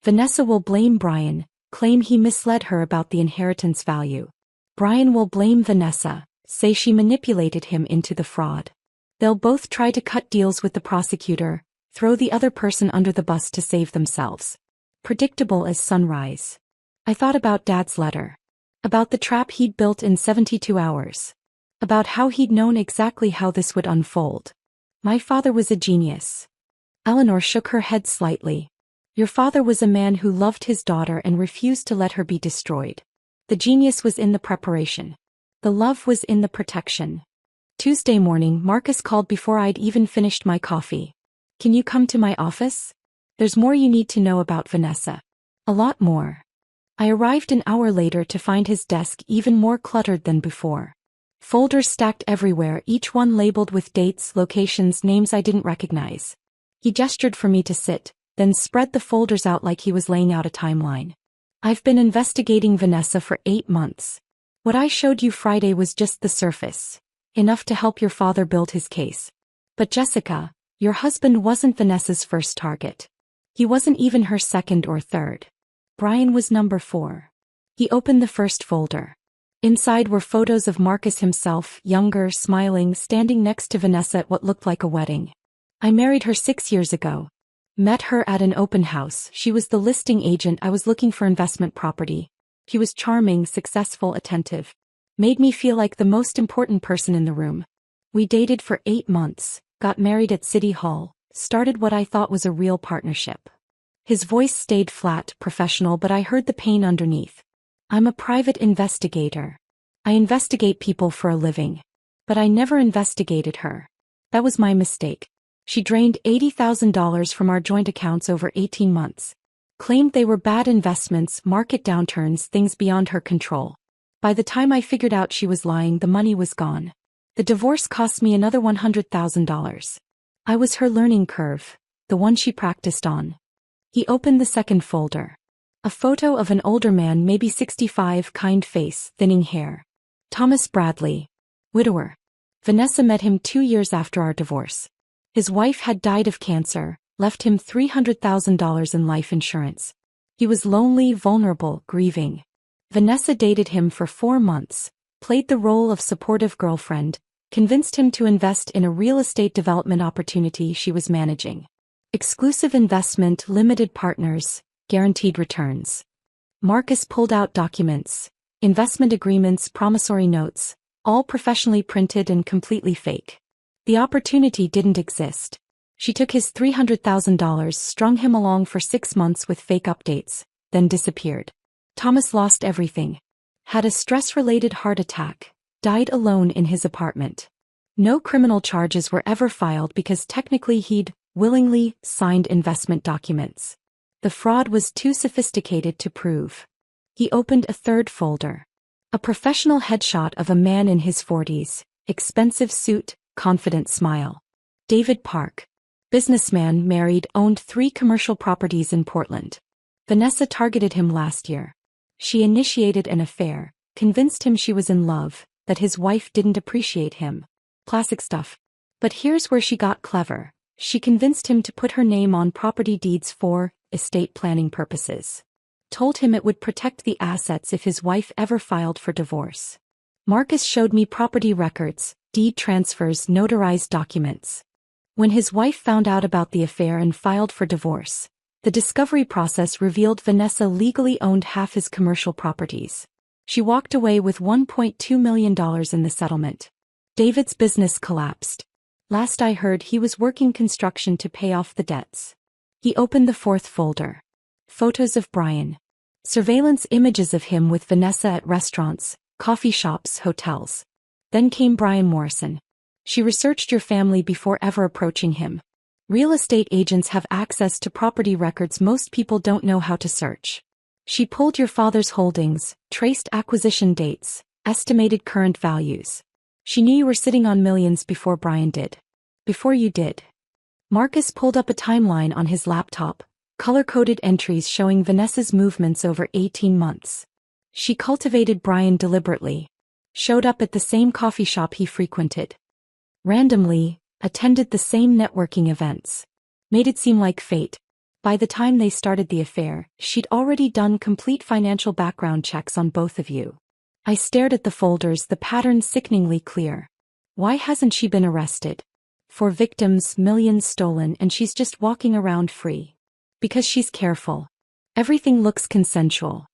Vanessa will blame Brian, claim he misled her about the inheritance value. Brian will blame Vanessa, say she manipulated him into the fraud. They'll both try to cut deals with the prosecutor, throw the other person under the bus to save themselves. Predictable as sunrise. I thought about Dad's letter. About the trap he'd built in 72 hours. About how he'd known exactly how this would unfold. My father was a genius. Eleanor shook her head slightly. Your father was a man who loved his daughter and refused to let her be destroyed. The genius was in the preparation. The love was in the protection. Tuesday morning, Marcus called before I'd even finished my coffee. Can you come to my office? There's more you need to know about Vanessa. A lot more. I arrived an hour later to find his desk even more cluttered than before. Folders stacked everywhere, each one labeled with dates, locations, names I didn't recognize. He gestured for me to sit, then spread the folders out like he was laying out a timeline. I've been investigating Vanessa for 8 months. What I showed you Friday was just the surface. Enough to help your father build his case. But Jessica, your husband wasn't Vanessa's first target. He wasn't even her second or third. Brian was number 4. He opened the first folder. Inside were photos of Marcus himself, younger, smiling, standing next to Vanessa at what looked like a wedding. I married her 6 years ago. Met her at an open house. She was the listing agent I was looking for investment property. She was charming, successful, attentive. Made me feel like the most important person in the room. We dated for 8 months, got married at City Hall, started what I thought was a real partnership. His voice stayed flat, professional, but I heard the pain underneath. I'm a private investigator. I investigate people for a living. But I never investigated her. That was my mistake. She drained $80,000 from our joint accounts over 18 months. Claimed they were bad investments, market downturns, things beyond her control. By the time I figured out she was lying, the money was gone. The divorce cost me another $100,000. I was her learning curve, the one she practiced on. He opened the second folder. A photo of an older man, maybe 65, kind face, thinning hair. Thomas Bradley. Widower. Vanessa met him 2 years after our divorce. His wife had died of cancer, left him $300,000 in life insurance. He was lonely, vulnerable, grieving. Vanessa dated him for 4 months, played the role of supportive girlfriend, convinced him to invest in a real estate development opportunity she was managing. Exclusive investment, limited partners, guaranteed returns. Marcus pulled out documents, investment agreements, promissory notes, all professionally printed and completely fake. The opportunity didn't exist. She took his $300,000, strung him along for 6 months with fake updates, then disappeared. Thomas lost everything. Had a stress-related heart attack, died alone in his apartment. No criminal charges were ever filed because technically he'd willingly signed investment documents. The fraud was too sophisticated to prove. He opened a third folder. A professional headshot of a man in his 40s, expensive suit, confident smile. David Park. Businessman, married, owned 3 commercial properties in Portland. Vanessa targeted him last year. She initiated an affair, convinced him she was in love, that his wife didn't appreciate him. Classic stuff. But here's where she got clever. She convinced him to put her name on property deeds for estate planning purposes. Told him it would protect the assets if his wife ever filed for divorce. Marcus showed me property records, deed transfers, notarized documents. When his wife found out about the affair and filed for divorce, the discovery process revealed Vanessa legally owned half his commercial properties. She walked away with $1.2 million in the settlement. David's business collapsed. Last I heard, he was working construction to pay off the debts. He opened the 4th folder. Photos of Brian. Surveillance images of him with Vanessa at restaurants, coffee shops, hotels. Then came Brian Morrison. She researched your family before ever approaching him. Real estate agents have access to property records most people don't know how to search. She pulled your father's holdings, traced acquisition dates, estimated current values. She knew you were sitting on millions before Brian did. Before you did. Marcus pulled up a timeline on his laptop, color-coded entries showing Vanessa's movements over 18 months. She cultivated Brian deliberately. Showed up at the same coffee shop he frequented. Randomly, attended the same networking events. Made it seem like fate. By the time they started the affair, she'd already done complete financial background checks on both of you. I stared at the folders, the pattern sickeningly clear. Why hasn't she been arrested? For victims, millions stolen, and she's just walking around free. Because she's careful. Everything looks consensual.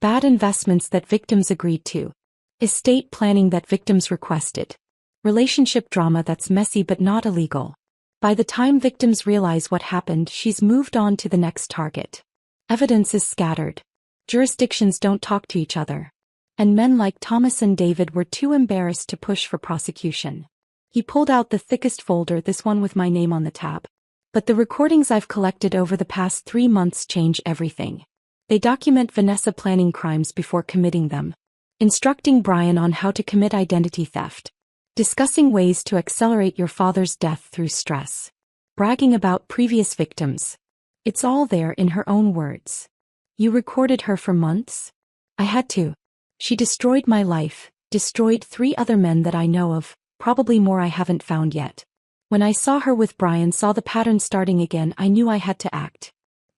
Bad investments that victims agreed to. Estate planning that victims requested. Relationship drama that's messy but not illegal. By the time victims realize what happened, she's moved on to the next target. Evidence is scattered. Jurisdictions don't talk to each other. And men like Thomas and David were too embarrassed to push for prosecution. He pulled out the thickest folder, this one with my name on the tab. But the recordings I've collected over the past 3 months change everything. They document Vanessa planning crimes before committing them. Instructing Brian on how to commit identity theft. Discussing ways to accelerate your father's death through stress. Bragging about previous victims. It's all there in her own words. You recorded her for months? I had to. She destroyed my life, destroyed 3 other men that I know of, probably more I haven't found yet. When I saw her with Brian, saw the pattern starting again, I knew I had to act.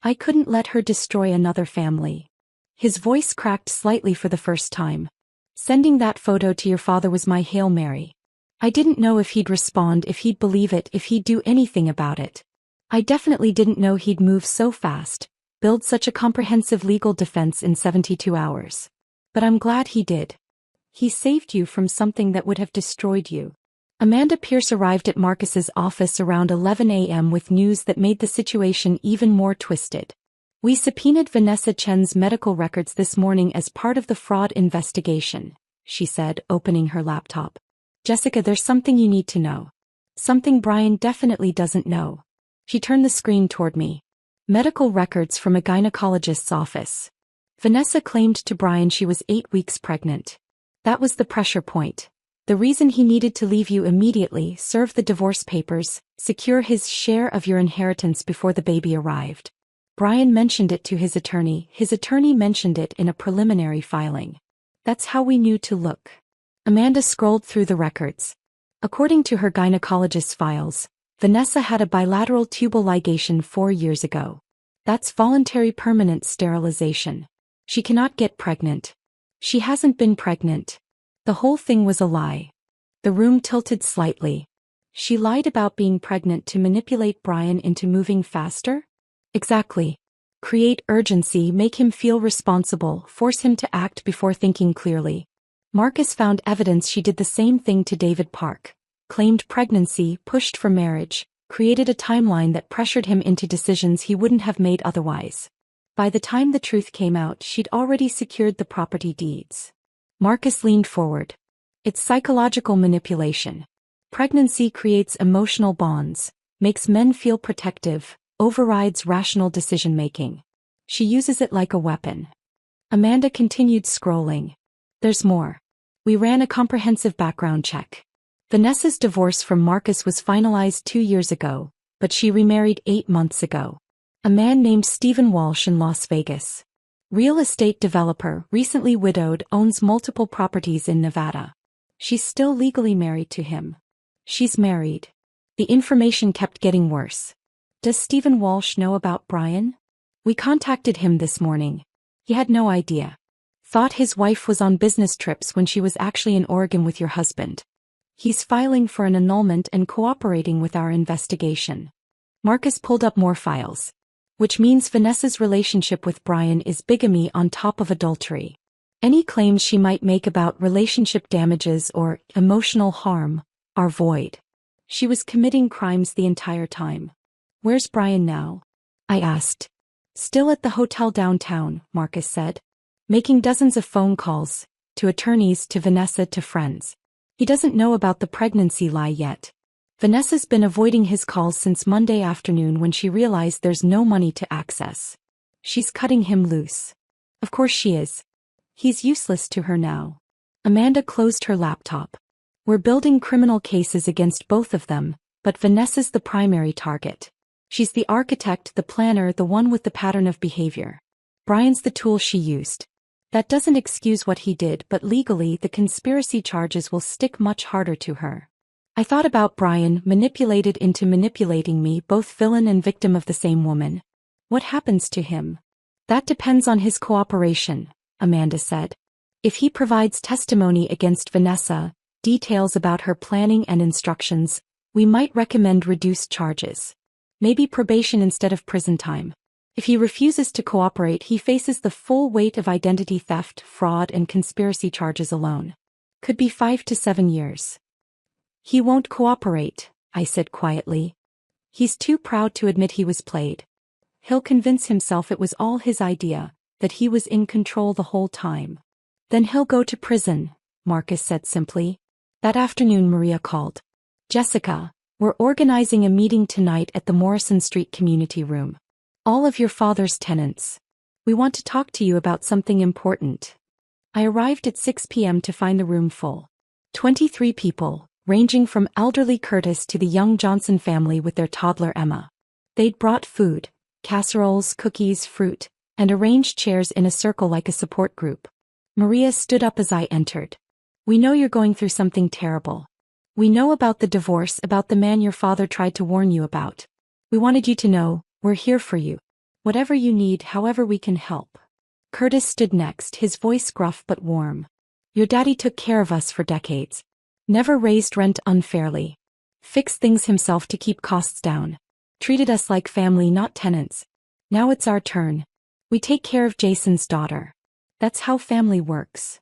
I couldn't let her destroy another family. His voice cracked slightly for the first time. Sending that photo to your father was my Hail Mary. I didn't know if he'd respond, if he'd believe it, if he'd do anything about it. I definitely didn't know he'd move so fast, build such a comprehensive legal defense in 72 hours. But I'm glad he did. He saved you from something that would have destroyed you. Amanda Pierce arrived at Marcus's office around 11 a.m. with news that made the situation even more twisted. We subpoenaed Vanessa Chen's medical records this morning as part of the fraud investigation, she said, opening her laptop. Jessica, there's something you need to know. Something Brian definitely doesn't know. She turned the screen toward me. Medical records from a gynecologist's office. Vanessa claimed to Brian she was 8 weeks pregnant. That was the pressure point. The reason he needed to leave you immediately, serve the divorce papers, secure his share of your inheritance before the baby arrived. Brian mentioned it to his attorney mentioned it in a preliminary filing. That's how we knew to look. Amanda scrolled through the records. According to her gynecologist's files, Vanessa had a bilateral tubal ligation 4 years ago. That's voluntary permanent sterilization. She cannot get pregnant. She hasn't been pregnant. The whole thing was a lie. The room tilted slightly. She lied about being pregnant to manipulate Brian into moving faster? Exactly. Create urgency, make him feel responsible, force him to act before thinking clearly. Marcus found evidence she did the same thing to David Park. Claimed pregnancy, pushed for marriage, created a timeline that pressured him into decisions he wouldn't have made otherwise. By the time the truth came out, she'd already secured the property deeds. Marcus leaned forward. It's psychological manipulation. Pregnancy creates emotional bonds, makes men feel protective, overrides rational decision-making. She uses it like a weapon. Amanda continued scrolling. There's more. We ran a comprehensive background check. Vanessa's divorce from Marcus was finalized 2 years ago, but she remarried 8 months ago. A man named Stephen Walsh in Las Vegas. Real estate developer, recently widowed, owns multiple properties in Nevada. She's still legally married to him. She's married. The information kept getting worse. Does Stephen Walsh know about Brian? We contacted him this morning. He had no idea. Thought his wife was on business trips when she was actually in Oregon with your husband. He's filing for an annulment and cooperating with our investigation. Marcus pulled up more files. Which means Vanessa's relationship with Brian is bigamy on top of adultery. Any claims she might make about relationship damages or emotional harm are void. She was committing crimes the entire time. Where's Brian now? I asked. Still at the hotel downtown, Marcus said. Making dozens of phone calls, to attorneys, to Vanessa, to friends. He doesn't know about the pregnancy lie yet. Vanessa's been avoiding his calls since Monday afternoon when she realized there's no money to access. She's cutting him loose. Of course she is. He's useless to her now. Amanda closed her laptop. We're building criminal cases against both of them, but Vanessa's the primary target. She's the architect, the planner, the one with the pattern of behavior. Brian's the tool she used. That doesn't excuse what he did, but legally the conspiracy charges will stick much harder to her. I thought about Brian, manipulated into manipulating me, both villain and victim of the same woman. What happens to him? That depends on his cooperation, Amanda said. If he provides testimony against Vanessa, details about her planning and instructions, we might recommend reduced charges. Maybe probation instead of prison time. If he refuses to cooperate, he faces the full weight of identity theft, fraud, and conspiracy charges alone. Could be 5 to 7 years. He won't cooperate, I said quietly. He's too proud to admit he was played. He'll convince himself it was all his idea, that he was in control the whole time. Then he'll go to prison, Marcus said simply. That afternoon Maria called. Jessica, we're organizing a meeting tonight at the Morrison Street Community Room. All of your father's tenants. We want to talk to you about something important. I arrived at 6 p.m. to find the room full. 23 people, ranging from elderly Curtis to the young Johnson family with their toddler Emma. They'd brought food, casseroles, cookies, fruit, and arranged chairs in a circle like a support group. Maria stood up as I entered. We know you're going through something terrible. We know about the divorce, about the man your father tried to warn you about. We wanted you to know, we're here for you. Whatever you need, however we can help. Curtis stood next, his voice gruff but warm. Your daddy took care of us for decades. Never raised rent unfairly. Fixed things himself to keep costs down. Treated us like family, not tenants. Now it's our turn. We take care of Jason's daughter. That's how family works.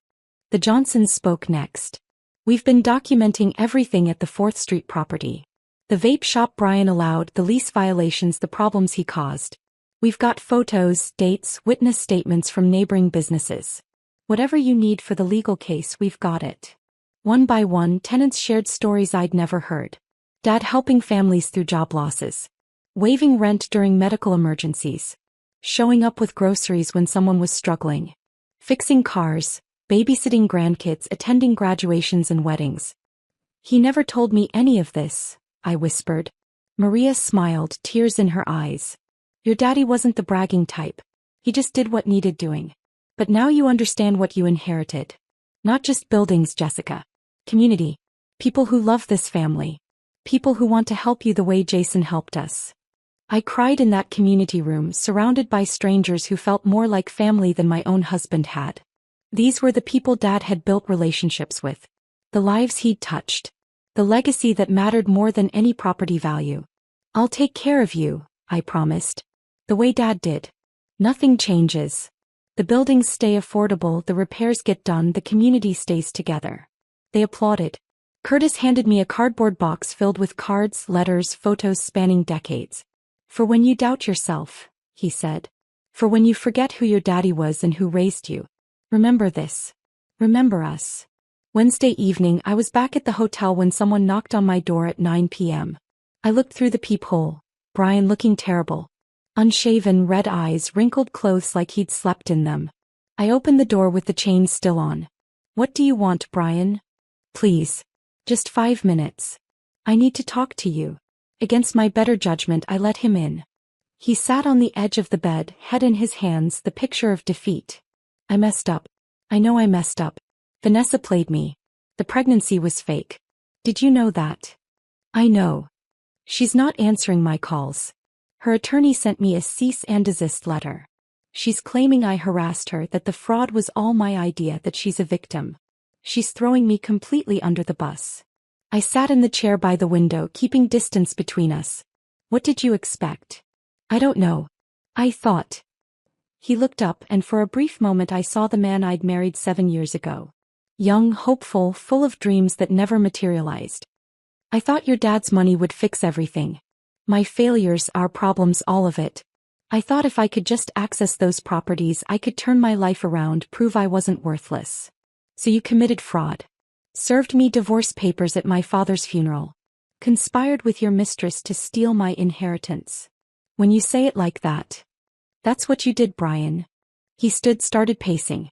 The Johnsons spoke next. We've been documenting everything at the 4th Street property. The vape shop Brian allowed, the lease violations, the problems he caused. We've got photos, dates, witness statements from neighboring businesses. Whatever you need for the legal case, we've got it. One by one, tenants shared stories I'd never heard. Dad helping families through job losses. Waiving rent during medical emergencies. Showing up with groceries when someone was struggling. Fixing cars, babysitting grandkids, attending graduations and weddings. He never told me any of this, I whispered. Maria smiled, tears in her eyes. Your daddy wasn't the bragging type. He just did what needed doing. But now you understand what you inherited. Not just buildings, Jessica. Community. People who love this family. People who want to help you the way Jason helped us. I cried in that community room, surrounded by strangers who felt more like family than my own husband had. These were the people Dad had built relationships with. The lives he'd touched. The legacy that mattered more than any property value. I'll take care of you, I promised. The way Dad did. Nothing changes. The buildings stay affordable, the repairs get done, the community stays together. They applauded. Curtis handed me a cardboard box filled with cards, letters, photos spanning decades. For when you doubt yourself, he said. For when you forget who your daddy was and who raised you. Remember this. Remember us. Wednesday evening, I was back at the hotel when someone knocked on my door at 9 p.m. I looked through the peephole. Brian looking terrible. Unshaven, red eyes, wrinkled clothes like he'd slept in them. I opened the door with the chains still on. What do you want, Brian? Please. Just 5 minutes. I need to talk to you. Against my better judgment, I let him in. He sat on the edge of the bed, head in his hands, the picture of defeat. I messed up. I know I messed up. Vanessa played me. The pregnancy was fake. Did you know that? I know. She's not answering my calls. Her attorney sent me a cease and desist letter. She's claiming I harassed her, that the fraud was all my idea, that she's a victim. She's throwing me completely under the bus. I sat in the chair by the window, keeping distance between us. What did you expect? I don't know. I thought. He looked up, and for a brief moment I saw the man I'd married 7 years ago. Young, hopeful, full of dreams that never materialized. I thought your dad's money would fix everything. My failures, our problems, all of it. I thought if I could just access those properties, I could turn my life around, prove I wasn't worthless. So you committed fraud. Served me divorce papers at my father's funeral. Conspired with your mistress to steal my inheritance. When you say it like that. That's what you did, Brian. He started pacing.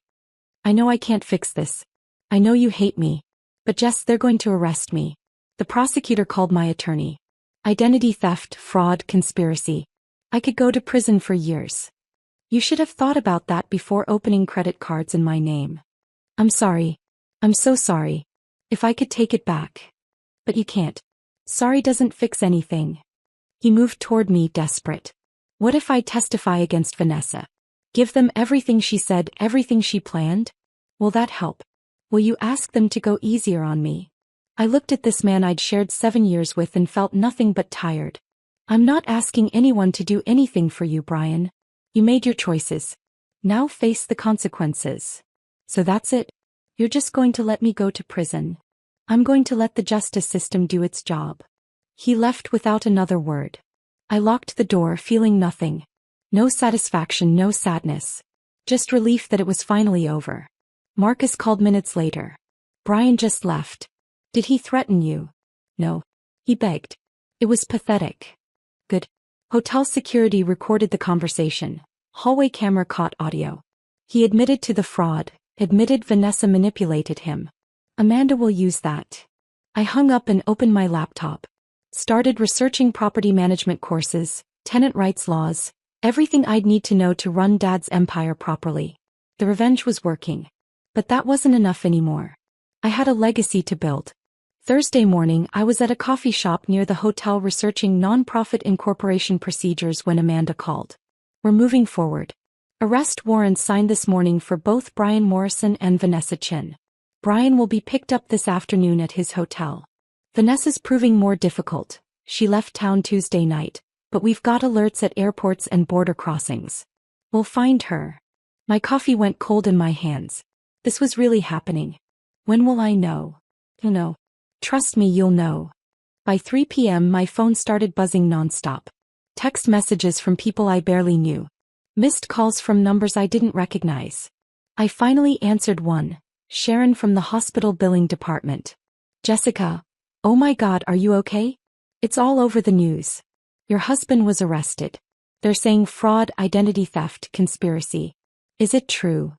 I know I can't fix this. I know you hate me. But Jess, they're going to arrest me. The prosecutor called my attorney. Identity theft, fraud, conspiracy. I could go to prison for years. You should have thought about that before opening credit cards in my name. I'm sorry. I'm so sorry. If I could take it back. But you can't. Sorry doesn't fix anything. He moved toward me, desperate. What if I testify against Vanessa? Give them everything she said, everything she planned? Will that help? Will you ask them to go easier on me? I looked at this man I'd shared 7 years with and felt nothing but tired. I'm not asking anyone to do anything for you, Brian. You made your choices. Now face the consequences. So that's it? You're just going to let me go to prison? I'm going to let the justice system do its job. He left without another word. I locked the door, feeling nothing. No satisfaction, no sadness. Just relief that it was finally over. Marcus called minutes later. Brian just left. Did he threaten you? No. He begged. It was pathetic. Good. Hotel security recorded the conversation. Hallway camera caught audio. He admitted to the fraud, admitted Vanessa manipulated him. Amanda will use that. I hung up and opened my laptop. Started researching property management courses, tenant rights laws, everything I'd need to know to run Dad's empire properly. The revenge was working. But that wasn't enough anymore. I had a legacy to build. Thursday morning, I was at a coffee shop near the hotel researching nonprofit incorporation procedures when Amanda called. We're moving forward. Arrest warrants signed this morning for both Brian Morrison and Vanessa Chin. Brian will be picked up this afternoon at his hotel. Vanessa's proving more difficult. She left town Tuesday night, but we've got alerts at airports and border crossings. We'll find her. My coffee went cold in my hands. This was really happening. When will I know? You'll know. Trust me, you'll know. By 3 p.m. my phone started buzzing nonstop. Text messages from people I barely knew. Missed calls from numbers I didn't recognize. I finally answered one. Sharon from the hospital billing department. Jessica. Oh my God, are you okay? It's all over the news. Your husband was arrested. They're saying fraud, identity theft, conspiracy. Is it true?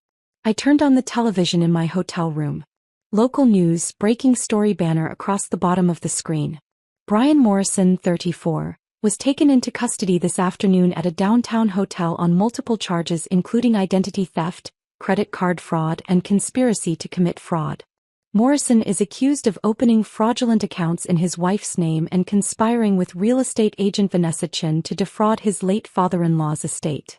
I turned on the television in my hotel room. Local news, breaking story banner across the bottom of the screen. Brian Morrison, 34, was taken into custody this afternoon at a downtown hotel on multiple charges including identity theft, credit card fraud, and conspiracy to commit fraud. Morrison is accused of opening fraudulent accounts in his wife's name and conspiring with real estate agent Vanessa Chin to defraud his late father-in-law's estate.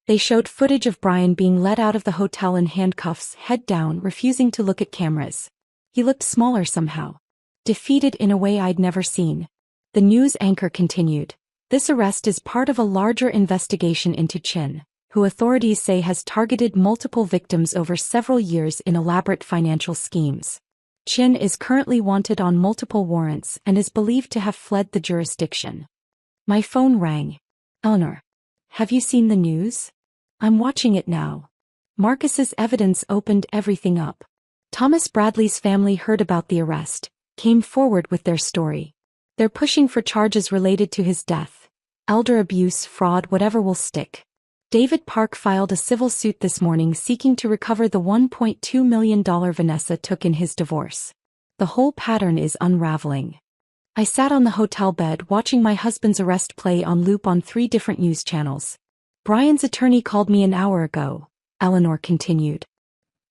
They showed footage of Brian being let out of the hotel in handcuffs, head down, refusing to look at cameras. He looked smaller somehow. Defeated in a way I'd never seen. The news anchor continued. This arrest is part of a larger investigation into Chin, who authorities say has targeted multiple victims over several years in elaborate financial schemes. Chin is currently wanted on multiple warrants and is believed to have fled the jurisdiction. My phone rang. Eleanor. Have you seen the news? I'm watching it now. Marcus's evidence opened everything up. Thomas Bradley's family heard about the arrest, came forward with their story. They're pushing for charges related to his death. Elder abuse, fraud, whatever will stick. David Park filed a civil suit this morning seeking to recover the $1.2 million Vanessa took in his divorce. The whole pattern is unraveling. I sat on the hotel bed watching my husband's arrest play on loop on 3 different news channels. Brian's attorney called me an hour ago, Eleanor continued.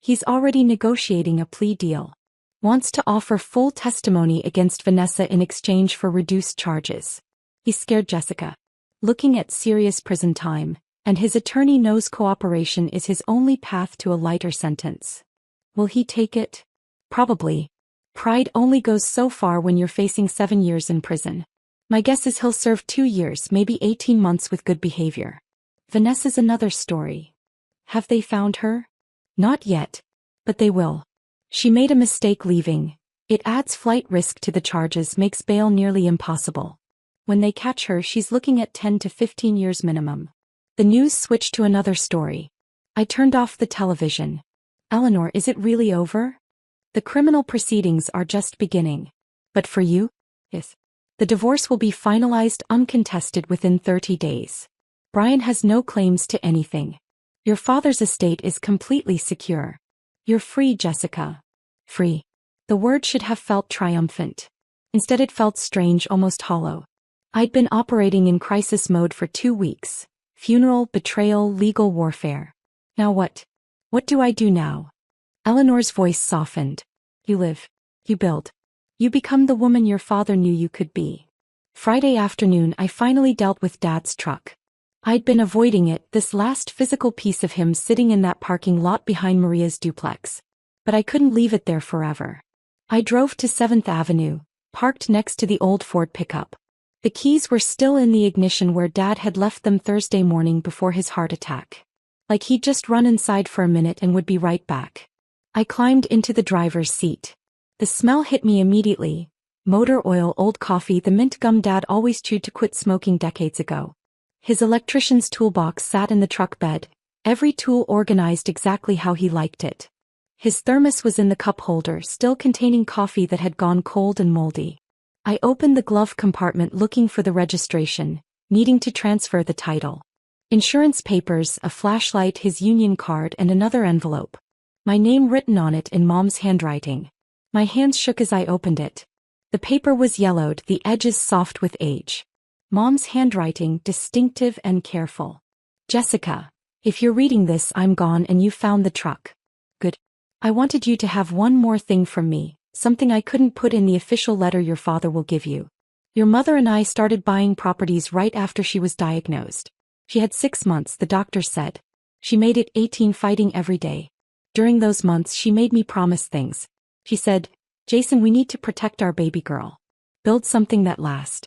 He's already negotiating a plea deal. Wants to offer full testimony against Vanessa in exchange for reduced charges. He's scared Jessica. Looking at serious prison time, and his attorney knows cooperation is his only path to a lighter sentence. Will he take it? Probably. Pride only goes so far when you're facing 7 years in prison. My guess is he'll serve 2 years, maybe 18 months with good behavior. Vanessa's another story. Have they found her? Not yet. But they will. She made a mistake leaving. It adds flight risk to the charges, makes bail nearly impossible. When they catch her, she's looking at 10 to 15 years minimum. The news switched to another story. I turned off the television. Eleanor, is it really over? The criminal proceedings are just beginning. But for you? Yes. The divorce will be finalized uncontested within 30 days. Brian has no claims to anything. Your father's estate is completely secure. You're free, Jessica. Free. The word should have felt triumphant. Instead it felt strange, almost hollow. I'd been operating in crisis mode for 2 weeks. Funeral, betrayal, legal warfare. Now what? What do I do now? Eleanor's voice softened. You live. You build. You become the woman your father knew you could be. Friday afternoon I finally dealt with Dad's truck. I'd been avoiding it, this last physical piece of him sitting in that parking lot behind Maria's duplex. But I couldn't leave it there forever. I drove to 7th Avenue, parked next to the old Ford pickup. The keys were still in the ignition where Dad had left them Thursday morning before his heart attack. Like he'd just run inside for a minute and would be right back. I climbed into the driver's seat. The smell hit me immediately. Motor oil, old coffee, the mint gum Dad always chewed to quit smoking decades ago. His electrician's toolbox sat in the truck bed, every tool organized exactly how he liked it. His thermos was in the cup holder, still containing coffee that had gone cold and moldy. I opened the glove compartment looking for the registration, needing to transfer the title. Insurance papers, a flashlight, his union card, and another envelope. My name written on it in Mom's handwriting. My hands shook as I opened it. The paper was yellowed, the edges soft with age. Mom's handwriting, distinctive and careful. Jessica, if you're reading this, I'm gone and you found the truck. Good. I wanted you to have one more thing from me, something I couldn't put in the official letter your father will give you. Your mother and I started buying properties right after she was diagnosed. She had 6 months, the doctor said. She made it 18, fighting every day. During those months she made me promise things. She said, Jason, we need to protect our baby girl. Build something that lasts.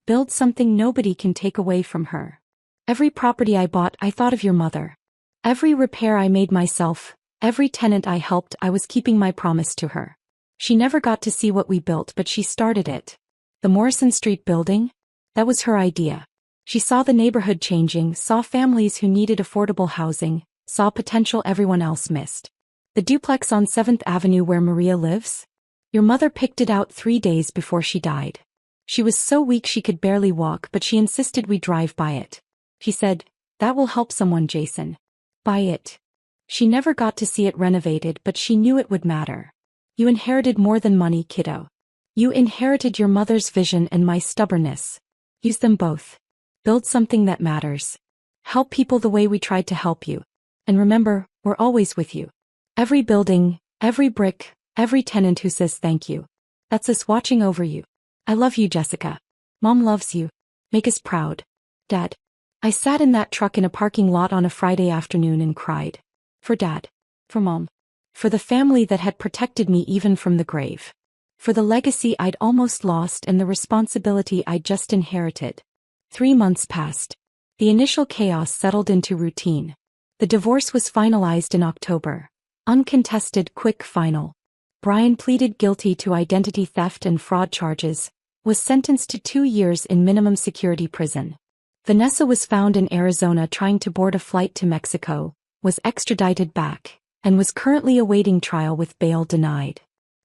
Build something nobody can take away from her. Every property I bought, I thought of your mother. Every repair I made myself, every tenant I helped, I was keeping my promise to her. She never got to see what we built, but she started it. The Morrison Street building? That was her idea. She saw the neighborhood changing, saw families who needed affordable housing, saw potential everyone else missed. The duplex on 7th Avenue where Maria lives? Your mother picked it out 3 days before she died. She was so weak she could barely walk, but she insisted we drive by it. She said, that will help someone, Jason. Buy it. She never got to see it renovated, but she knew it would matter. You inherited more than money, kiddo. You inherited your mother's vision and my stubbornness. Use them both. Build something that matters. Help people the way we tried to help you. And remember, we're always with you. Every building, every brick, every tenant who says thank you. That's us watching over you. I love you, Jessica. Mom loves you. Make us proud. Dad. I sat in that truck in a parking lot on a Friday afternoon and cried. For Dad. For Mom. For the family that had protected me even from the grave. For the legacy I'd almost lost and the responsibility I'd just inherited. 3 months passed. The initial chaos settled into routine. The divorce was finalized in October. Uncontested, quick, final. Brian pleaded guilty to identity theft and fraud charges, was sentenced to 2 years in minimum security prison. Vanessa was found in Arizona trying to board a flight to Mexico, was extradited back, and was currently awaiting trial with bail denied.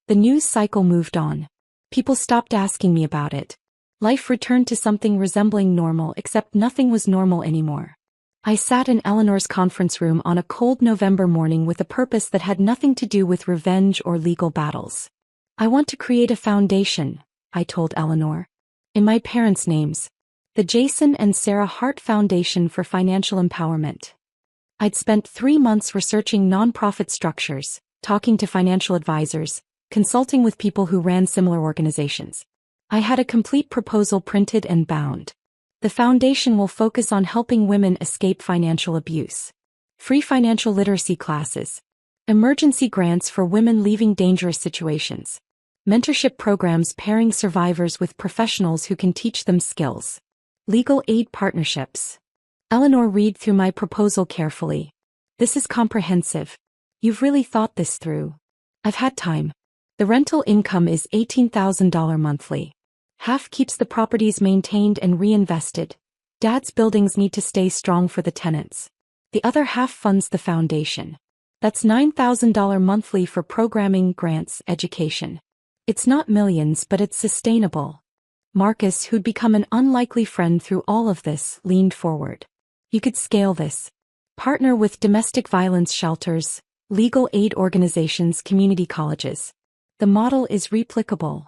The news cycle moved on. People stopped asking me about it. Life returned to something resembling normal, except nothing was normal anymore. I sat in Eleanor's conference room on a cold November morning with a purpose that had nothing to do with revenge or legal battles. I want to create a foundation, I told Eleanor. In my parents' names. The Jason and Sarah Hart Foundation for Financial Empowerment. I'd spent 3 months researching nonprofit structures, talking to financial advisors, consulting with people who ran similar organizations. I had a complete proposal printed and bound. The foundation will focus on helping women escape financial abuse. Free financial literacy classes. Emergency grants for women leaving dangerous situations. Mentorship programs pairing survivors with professionals who can teach them skills. Legal aid partnerships. Eleanor read through my proposal carefully. This is comprehensive. You've really thought this through. I've had time. The rental income is $18,000 monthly. Half keeps the properties maintained and reinvested. Dad's buildings need to stay strong for the tenants. The other half funds the foundation. That's $9,000 monthly for programming, grants, education. It's not millions, but it's sustainable. Marcus, who'd become an unlikely friend through all of this, leaned forward. You could scale this. Partner with domestic violence shelters, legal aid organizations, community colleges. The model is replicable.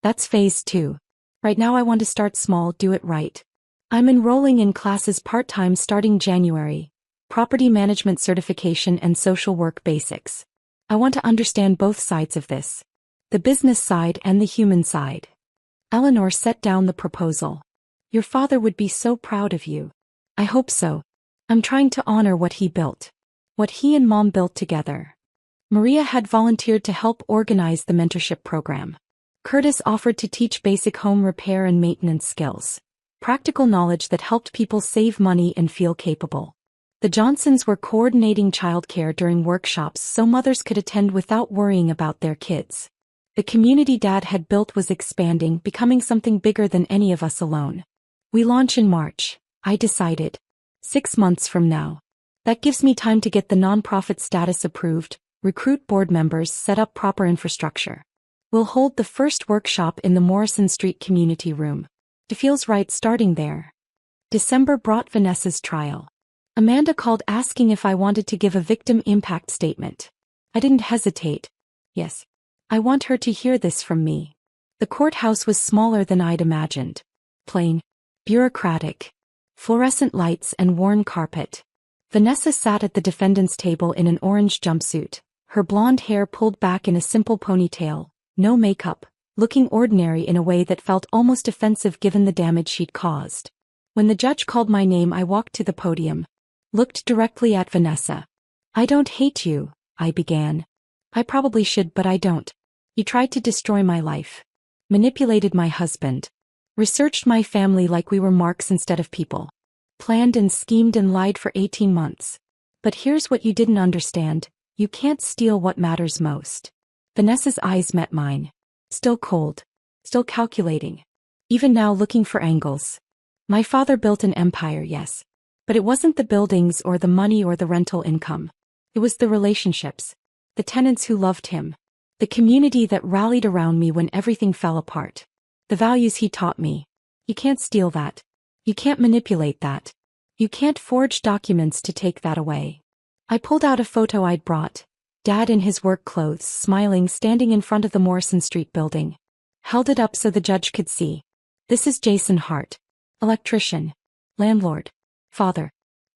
That's phase 2. Right now I want to start small, do it right. I'm enrolling in classes part-time starting January. Property management certification and social work basics. I want to understand both sides of this. The business side and the human side. Eleanor set down the proposal. Your father would be so proud of you. I hope so. I'm trying to honor what he built. What he and Mom built together. Maria had volunteered to help organize the mentorship program. Curtis offered to teach basic home repair and maintenance skills. Practical knowledge that helped people save money and feel capable. The Johnsons were coordinating childcare during workshops so mothers could attend without worrying about their kids. The community Dad had built was expanding, becoming something bigger than any of us alone. We launch in March, I decided. 6 months from now. That gives me time to get the nonprofit status approved, recruit board members, set up proper infrastructure. We'll hold the first workshop in the Morrison Street Community Room. It feels right starting there. December brought Vanessa's trial. Amanda called asking if I wanted to give a victim impact statement. I didn't hesitate. Yes. I want her to hear this from me. The courthouse was smaller than I'd imagined. Plain. Bureaucratic. Fluorescent lights and worn carpet. Vanessa sat at the defendant's table in an orange jumpsuit, her blonde hair pulled back in a simple ponytail, no makeup, looking ordinary in a way that felt almost offensive given the damage she'd caused. When the judge called my name, I walked to the podium. Looked directly at Vanessa. I don't hate you, I began. I probably should, but I don't. You tried to destroy my life. Manipulated my husband. Researched my family like we were marks instead of people. Planned and schemed and lied for 18 months. But here's what you didn't understand. You can't steal what matters most. Vanessa's eyes met mine. Still cold. Still calculating. Even now looking for angles. My father built an empire, yes. But it wasn't the buildings or the money or the rental income. It was the relationships. The tenants who loved him. The community that rallied around me when everything fell apart. The values he taught me. You can't steal that. You can't manipulate that. You can't forge documents to take that away. I pulled out a photo I'd brought. Dad in his work clothes, smiling, standing in front of the Morrison Street building. Held it up so the judge could see. This is Jason Hart. Electrician. Landlord. Father.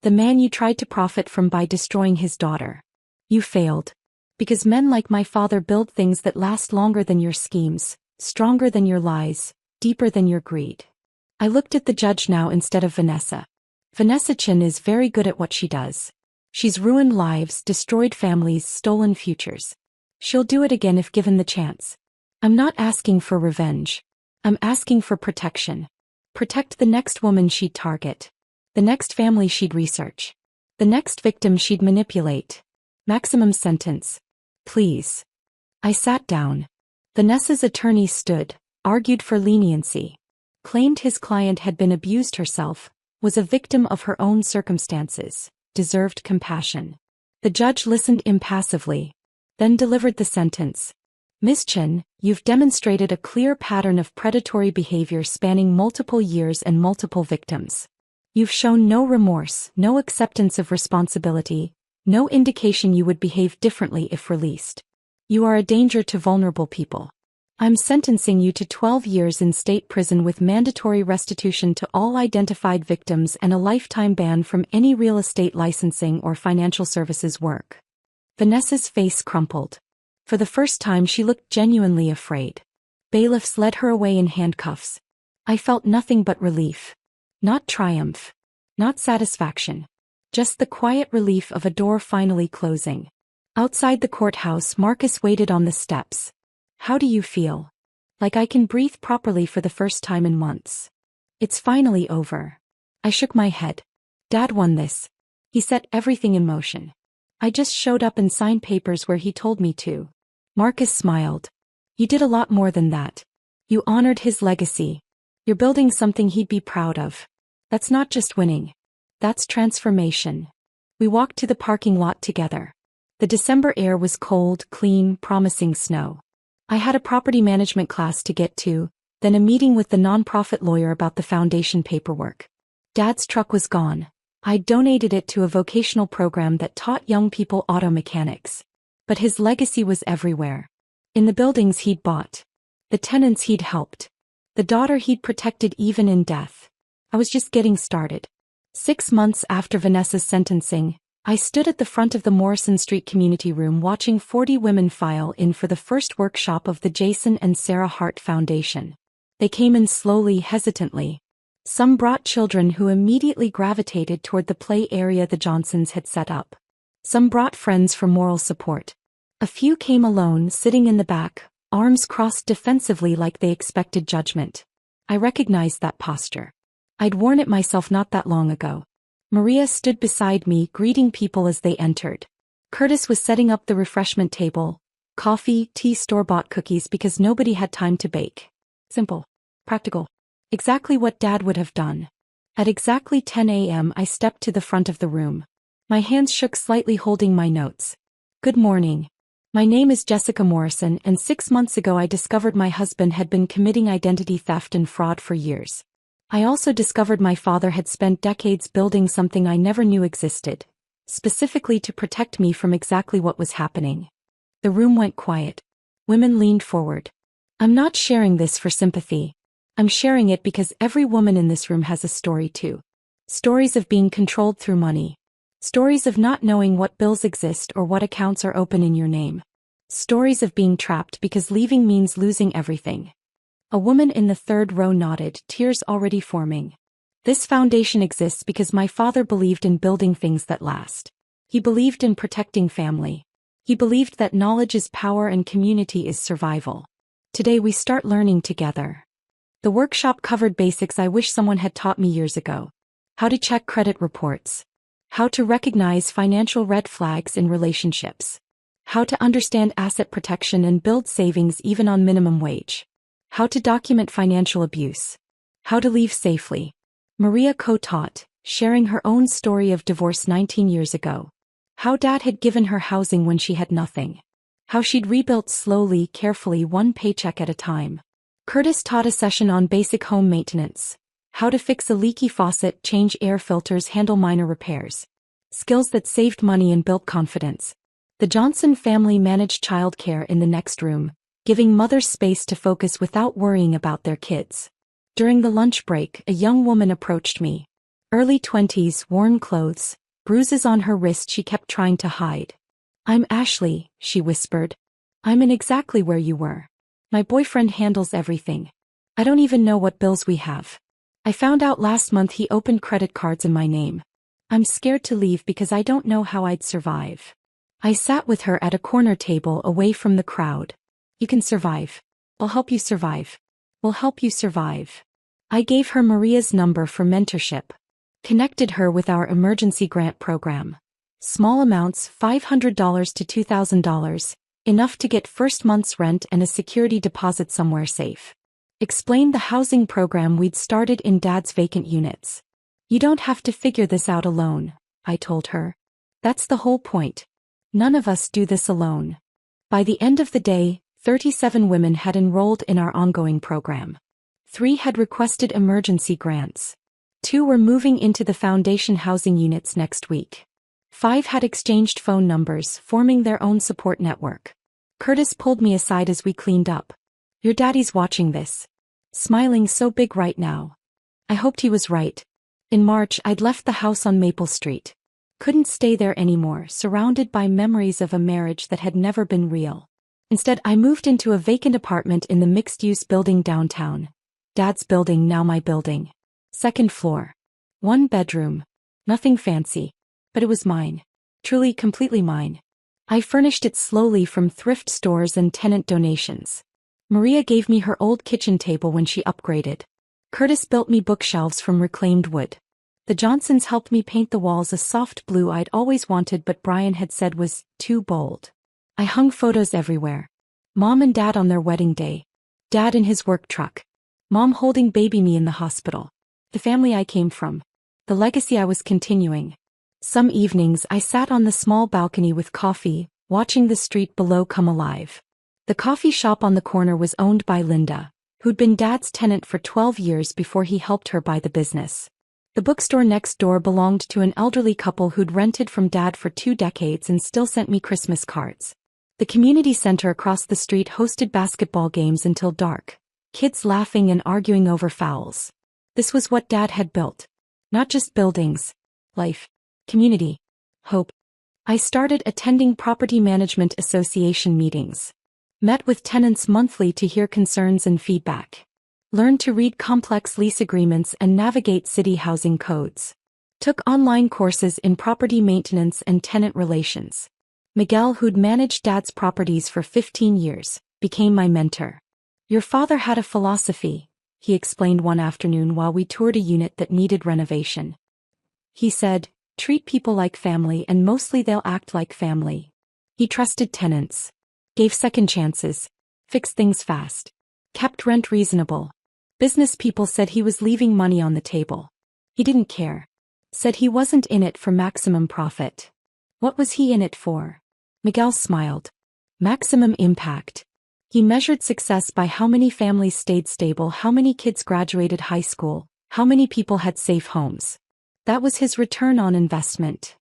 The man you tried to profit from by destroying his daughter. You failed. Because men like my father build things that last longer than your schemes, stronger than your lies, deeper than your greed. I looked at the judge now instead of Vanessa. Vanessa Chin is very good at what she does. She's ruined lives, destroyed families, stolen futures. She'll do it again if given the chance. I'm not asking for revenge. I'm asking for protection. Protect the next woman she'd target. The next family she'd research. The next victim she'd manipulate. Maximum sentence. Please. I sat down. Vanessa's attorney stood, argued for leniency. Claimed his client had been abused herself, was a victim of her own circumstances, deserved compassion. The judge listened impassively, then delivered the sentence. Ms. Chen, you've demonstrated a clear pattern of predatory behavior spanning multiple years and multiple victims. You've shown no remorse, no acceptance of responsibility, no indication you would behave differently if released. You are a danger to vulnerable people. I'm sentencing you to 12 years in state prison with mandatory restitution to all identified victims and a lifetime ban from any real estate licensing or financial services work." Vanessa's face crumpled. For the first time she looked genuinely afraid. Bailiffs led her away in handcuffs. I felt nothing but relief. Not triumph. Not satisfaction. Just the quiet relief of a door finally closing. Outside the courthouse, Marcus waited on the steps. "How do you feel?" "Like I can breathe properly for the first time in months. It's finally over." I shook my head. "Dad won this. He set everything in motion. I just showed up and signed papers where he told me to." Marcus smiled. "You did a lot more than that. You honored his legacy. You're building something he'd be proud of. That's not just winning. That's transformation." We walked to the parking lot together. The December air was cold, clean, promising snow. I had a property management class to get to, then a meeting with the nonprofit lawyer about the foundation paperwork. Dad's truck was gone. I'd donated it to a vocational program that taught young people auto mechanics. But his legacy was everywhere. In the buildings he'd bought. The tenants he'd helped. The daughter he'd protected even in death. I was just getting started. 6 months after Vanessa's sentencing, I stood at the front of the Morrison Street community room watching 40 women file in for the first workshop of the Jason and Sarah Hart Foundation. They came in slowly, hesitantly. Some brought children who immediately gravitated toward the play area the Johnsons had set up. Some brought friends for moral support. A few came alone, sitting in the back, arms crossed defensively like they expected judgment. I recognized that posture. I'd worn it myself not that long ago. Maria stood beside me, greeting people as they entered. Curtis was setting up the refreshment table. Coffee, tea, store-bought cookies because nobody had time to bake. Simple. Practical. Exactly what Dad would have done. At exactly 10 a.m. I stepped to the front of the room. My hands shook slightly holding my notes. "Good morning. My name is Jessica Morrison, and 6 months ago I discovered my husband had been committing identity theft and fraud for years. I also discovered my father had spent decades building something I never knew existed, specifically to protect me from exactly what was happening." The room went quiet. Women leaned forward. "I'm not sharing this for sympathy. I'm sharing it because every woman in this room has a story too. Stories of being controlled through money. Stories of not knowing what bills exist or what accounts are open in your name. Stories of being trapped because leaving means losing everything." A woman in the third row nodded, tears already forming. "This foundation exists because my father believed in building things that last. He believed in protecting family. He believed that knowledge is power and community is survival. Today we start learning together." The workshop covered basics I wish someone had taught me years ago. How to check credit reports. How to recognize financial red flags in relationships. How to understand asset protection and build savings even on minimum wage. How to document financial abuse. How to leave safely. Maria co-taught, sharing her own story of divorce 19 years ago. How Dad had given her housing when she had nothing. How she'd rebuilt slowly, carefully, one paycheck at a time. Curtis taught a session on basic home maintenance. How to fix a leaky faucet, change air filters, handle minor repairs. Skills that saved money and built confidence. The Johnson family managed childcare in the next room, giving mothers space to focus without worrying about their kids. During the lunch break, a young woman approached me. Early 20s, worn clothes, bruises on her wrist she kept trying to hide. "I'm Ashley," she whispered. "I'm in exactly where you were. My boyfriend handles everything. I don't even know what bills we have. I found out last month he opened credit cards in my name. I'm scared to leave because I don't know how I'd survive." I sat with her at a corner table away from the crowd. "You can survive. I'll help you survive. We'll help you survive." I gave her Maria's number for mentorship. Connected her with our emergency grant program. Small amounts, $500 to $2,000, enough to get first month's rent and a security deposit somewhere safe. Explained the housing program we'd started in Dad's vacant units. "You don't have to figure this out alone," I told her. "That's the whole point. None of us do this alone." By the end of the day, 37 women had enrolled in our ongoing program. 3 had requested emergency grants. 2 were moving into the foundation housing units next week. 5 had exchanged phone numbers, forming their own support network. Curtis pulled me aside as we cleaned up. Your daddy's watching this. Smiling so big right now. I hoped he was right. In March, I'd left the house on Maple Street. Couldn't stay there anymore, surrounded by memories of a marriage that had never been real. Instead, I moved into a vacant apartment in the mixed-use building downtown. Dad's building, now my building. Second floor. 1 bedroom. Nothing fancy. But it was mine. Truly, completely mine. I furnished it slowly from thrift stores and tenant donations. Maria gave me her old kitchen table when she upgraded. Curtis built me bookshelves from reclaimed wood. The Johnsons helped me paint the walls a soft blue I'd always wanted but Brian had said was too bold. I hung photos everywhere. Mom and Dad on their wedding day. Dad in his work truck. Mom holding baby me in the hospital. The family I came from. The legacy I was continuing. Some evenings I sat on the small balcony with coffee, watching the street below come alive. The coffee shop on the corner was owned by Linda, who'd been Dad's tenant for 12 years before he helped her buy the business. The bookstore next door belonged to an elderly couple who'd rented from Dad for 2 decades and still sent me Christmas cards. The community center across the street hosted basketball games until dark, kids laughing and arguing over fouls. This was what Dad had built. Not just buildings. Life. Community. Hope. I started attending Property Management Association meetings. Met with tenants monthly to hear concerns and feedback. Learned to read complex lease agreements and navigate city housing codes. Took online courses in property maintenance and tenant relations. Miguel, who'd managed Dad's properties for 15 years, became my mentor. Your father had a philosophy, he explained one afternoon while we toured a unit that needed renovation. He said, treat people like family and mostly they'll act like family. He trusted tenants. Gave second chances. Fixed things fast. Kept rent reasonable. Business people said he was leaving money on the table. He didn't care. Said he wasn't in it for maximum profit. What was he in it for? Miguel smiled. Maximum impact. He measured success by how many families stayed stable, how many kids graduated high school, how many people had safe homes. That was his return on investment.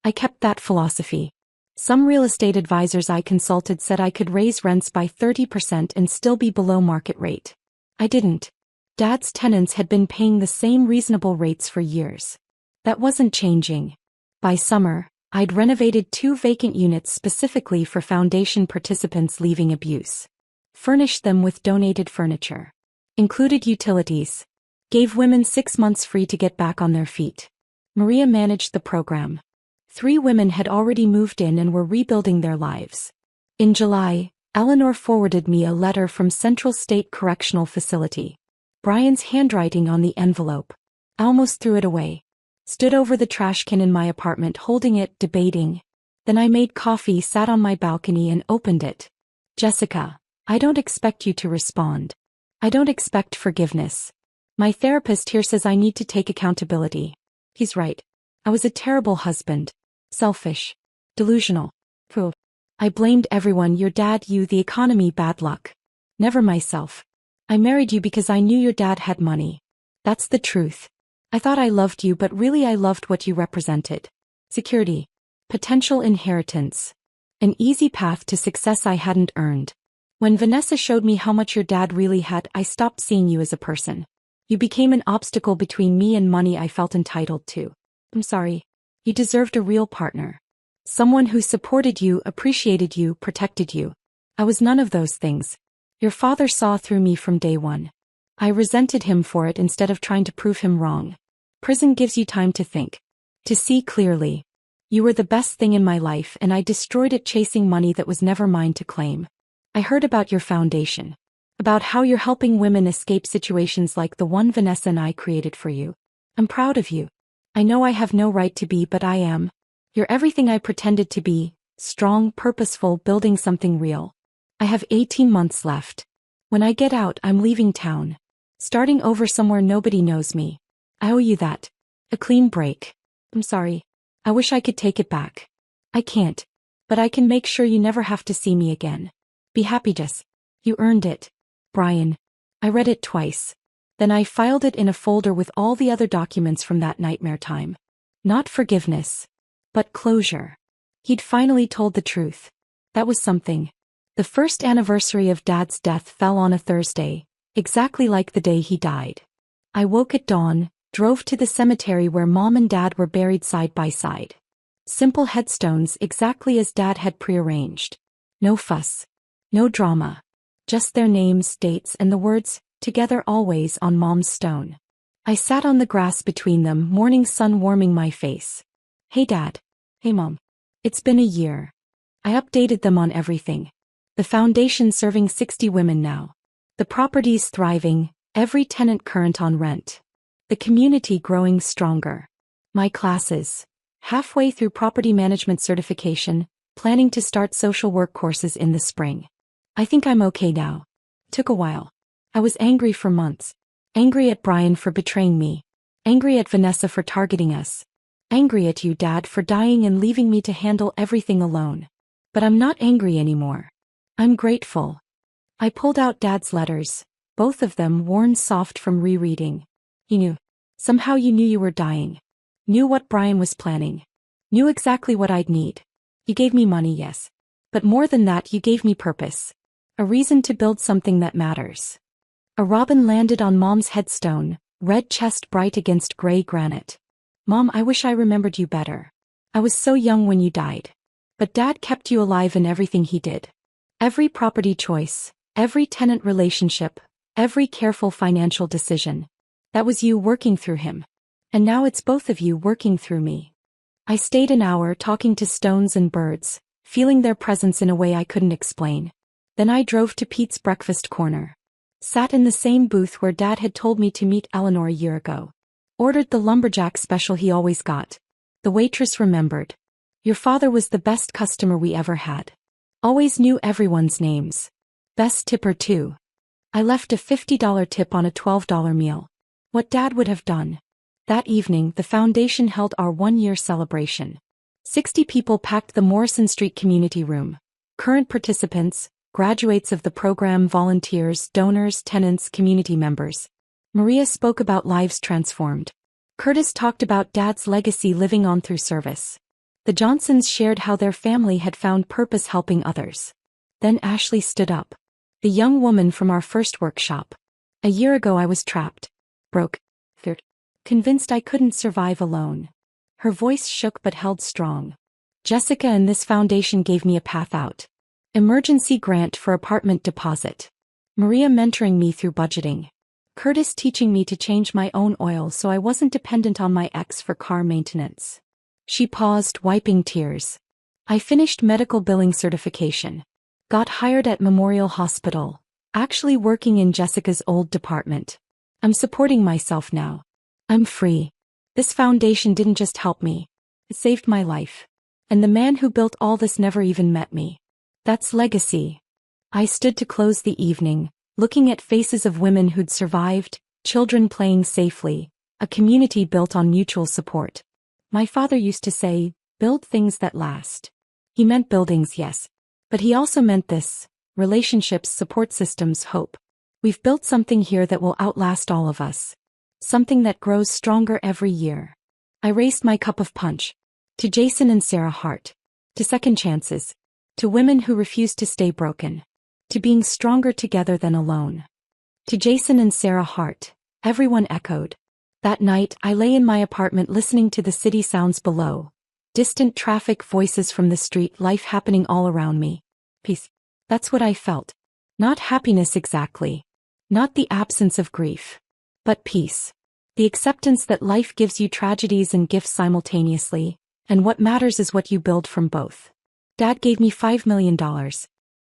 I kept that philosophy. Some real estate advisors I consulted said I could raise rents by 30% and still be below market rate. I didn't. Dad's tenants had been paying the same reasonable rates for years. That wasn't changing. By summer, I'd renovated 2 vacant units specifically for foundation participants leaving abuse. Furnished them with donated furniture. Included utilities. Gave women 6 months free to get back on their feet. Maria managed the program. 3 women had already moved in and were rebuilding their lives. In July, Eleanor forwarded me a letter from Central State Correctional Facility. Brian's handwriting on the envelope. I almost threw it away. Stood over the trash can in my apartment holding it, debating. Then I made coffee, sat on my balcony and opened it. Jessica, I don't expect you to respond. I don't expect forgiveness. My therapist here says I need to take accountability. He's right. I was a terrible husband. Selfish. Delusional. Pooh. I blamed everyone, your dad, you, the economy, bad luck. Never myself. I married you because I knew your dad had money. That's the truth. I thought I loved you but really I loved what you represented. Security. Potential inheritance. An easy path to success I hadn't earned. When Vanessa showed me how much your dad really had, I stopped seeing you as a person. You became an obstacle between me and money I felt entitled to. I'm sorry. You deserved a real partner. Someone who supported you, appreciated you, protected you. I was none of those things. Your father saw through me from day one. I resented him for it instead of trying to prove him wrong. Prison gives you time to think. To see clearly. You were the best thing in my life and I destroyed it chasing money that was never mine to claim. I heard about your foundation. About how you're helping women escape situations like the one Vanessa and I created for you. I'm proud of you. I know I have no right to be, but I am. You're everything I pretended to be, strong, purposeful, building something real. I have 18 months left. When I get out, I'm leaving town. Starting over somewhere nobody knows me. I owe you that. A clean break. I'm sorry. I wish I could take it back. I can't. But I can make sure you never have to see me again. Be happy, Jess. You earned it. Brian. I read it twice. Then I filed it in a folder with all the other documents from that nightmare time. Not forgiveness. But closure. He'd finally told the truth. That was something. The first anniversary of Dad's death fell on a Thursday, exactly like the day he died. I woke at dawn, drove to the cemetery where Mom and Dad were buried side by side. Simple headstones exactly as Dad had prearranged. No fuss. No drama. Just their names, dates, and the words, "Together always," on Mom's stone. I sat on the grass between them, morning sun warming my face. "Hey Dad." "Hey Mom." It's been a year. I updated them on everything. The foundation serving 60 women now. The property's thriving, every tenant current on rent. The community growing stronger. My classes. Halfway through property management certification, planning to start social work courses in the spring. I think I'm okay now. Took a while. I was angry for months. Angry at Brian for betraying me. Angry at Vanessa for targeting us. Angry at you, Dad, for dying and leaving me to handle everything alone. But I'm not angry anymore. I'm grateful. I pulled out Dad's letters, both of them worn soft from rereading. You knew. Somehow you knew you were dying. Knew what Brian was planning. Knew exactly what I'd need. You gave me money, yes. But more than that, you gave me purpose. A reason to build something that matters. A robin landed on Mom's headstone, red chest bright against gray granite. Mom, I wish I remembered you better. I was so young when you died. But Dad kept you alive in everything he did. Every property choice, every tenant relationship, every careful financial decision. That was you working through him. And now it's both of you working through me. I stayed an hour talking to stones and birds, feeling their presence in a way I couldn't explain. Then I drove to Pete's Breakfast Corner. Sat in the same booth where Dad had told me to meet Eleanor a year ago. Ordered the lumberjack special he always got. The waitress remembered. "Your father was the best customer we ever had. Always knew everyone's names. Best tipper too." I left a $50 tip on a $12 meal. What Dad would have done. That evening, the foundation held our one-year celebration. 60 people packed the Morrison Street community room. Current participants, graduates of the program, volunteers, donors, tenants, community members. Maria spoke about lives transformed. Curtis talked about Dad's legacy living on through service. The Johnsons shared how their family had found purpose helping others. Then Ashley stood up. The young woman from our first workshop. A year ago I was trapped. Broke. Convinced I couldn't survive alone. Her voice shook but held strong. Jessica and this foundation gave me a path out. Emergency grant for apartment deposit. Maria mentoring me through budgeting. Curtis teaching me to change my own oil so I wasn't dependent on my ex for car maintenance. She paused, wiping tears. I finished medical billing certification. Got hired at Memorial Hospital. Actually working in Jessica's old department. I'm supporting myself now. I'm free. This foundation didn't just help me. It saved my life. And the man who built all this never even met me. That's legacy. I stood to close the evening, looking at faces of women who'd survived, children playing safely, a community built on mutual support. My father used to say, "Build things that last." He meant buildings, yes. But he also meant this: relationships, support systems, hope. We've built something here that will outlast all of us. Something that grows stronger every year. I raised my cup of punch. To Jason and Sarah Hart. To second chances. To women who refuse to stay broken. To being stronger together than alone. To Jason and Sarah Hart. Everyone echoed. That night, I lay in my apartment listening to the city sounds below. Distant traffic, voices from the street, life happening all around me. Peace. That's what I felt. Not happiness exactly. Not the absence of grief. But peace. The acceptance that life gives you tragedies and gifts simultaneously, and what matters is what you build from both. Dad gave me $5 million.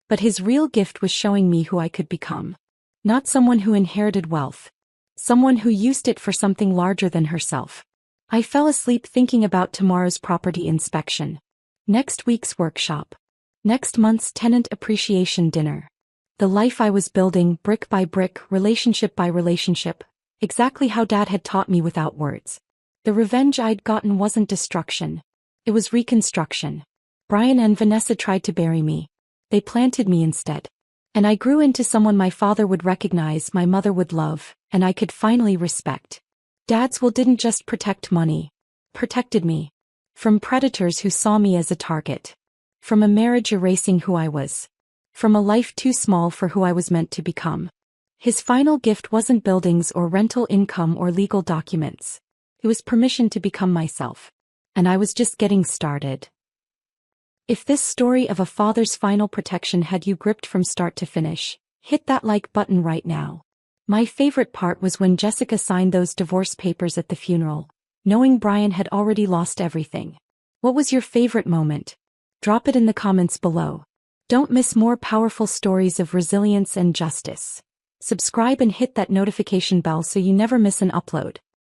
But his real gift was showing me who I could become. Not someone who inherited wealth. Someone who used it for something larger than herself. I fell asleep thinking about tomorrow's property inspection. Next week's workshop. Next month's tenant appreciation dinner. The life I was building, brick by brick, relationship by relationship. Exactly how Dad had taught me without words. The revenge I'd gotten wasn't destruction. It was reconstruction. Brian and Vanessa tried to bury me. They planted me instead. And I grew into someone my father would recognize, my mother would love, and I could finally respect. Dad's will didn't just protect money. Protected me. From predators who saw me as a target. From a marriage erasing who I was. from a life too small for who I was meant to become. His final gift wasn't buildings or rental income or legal documents. It was permission to become myself. And I was just getting started. If this story of a father's final protection had you gripped from start to finish, hit that like button right now. My favorite part was when Jessica signed those divorce papers at the funeral, knowing Brian had already lost everything. What was your favorite moment? Drop it in the comments below. Don't miss more powerful stories of resilience and justice. Subscribe and hit that notification bell so you never miss an upload.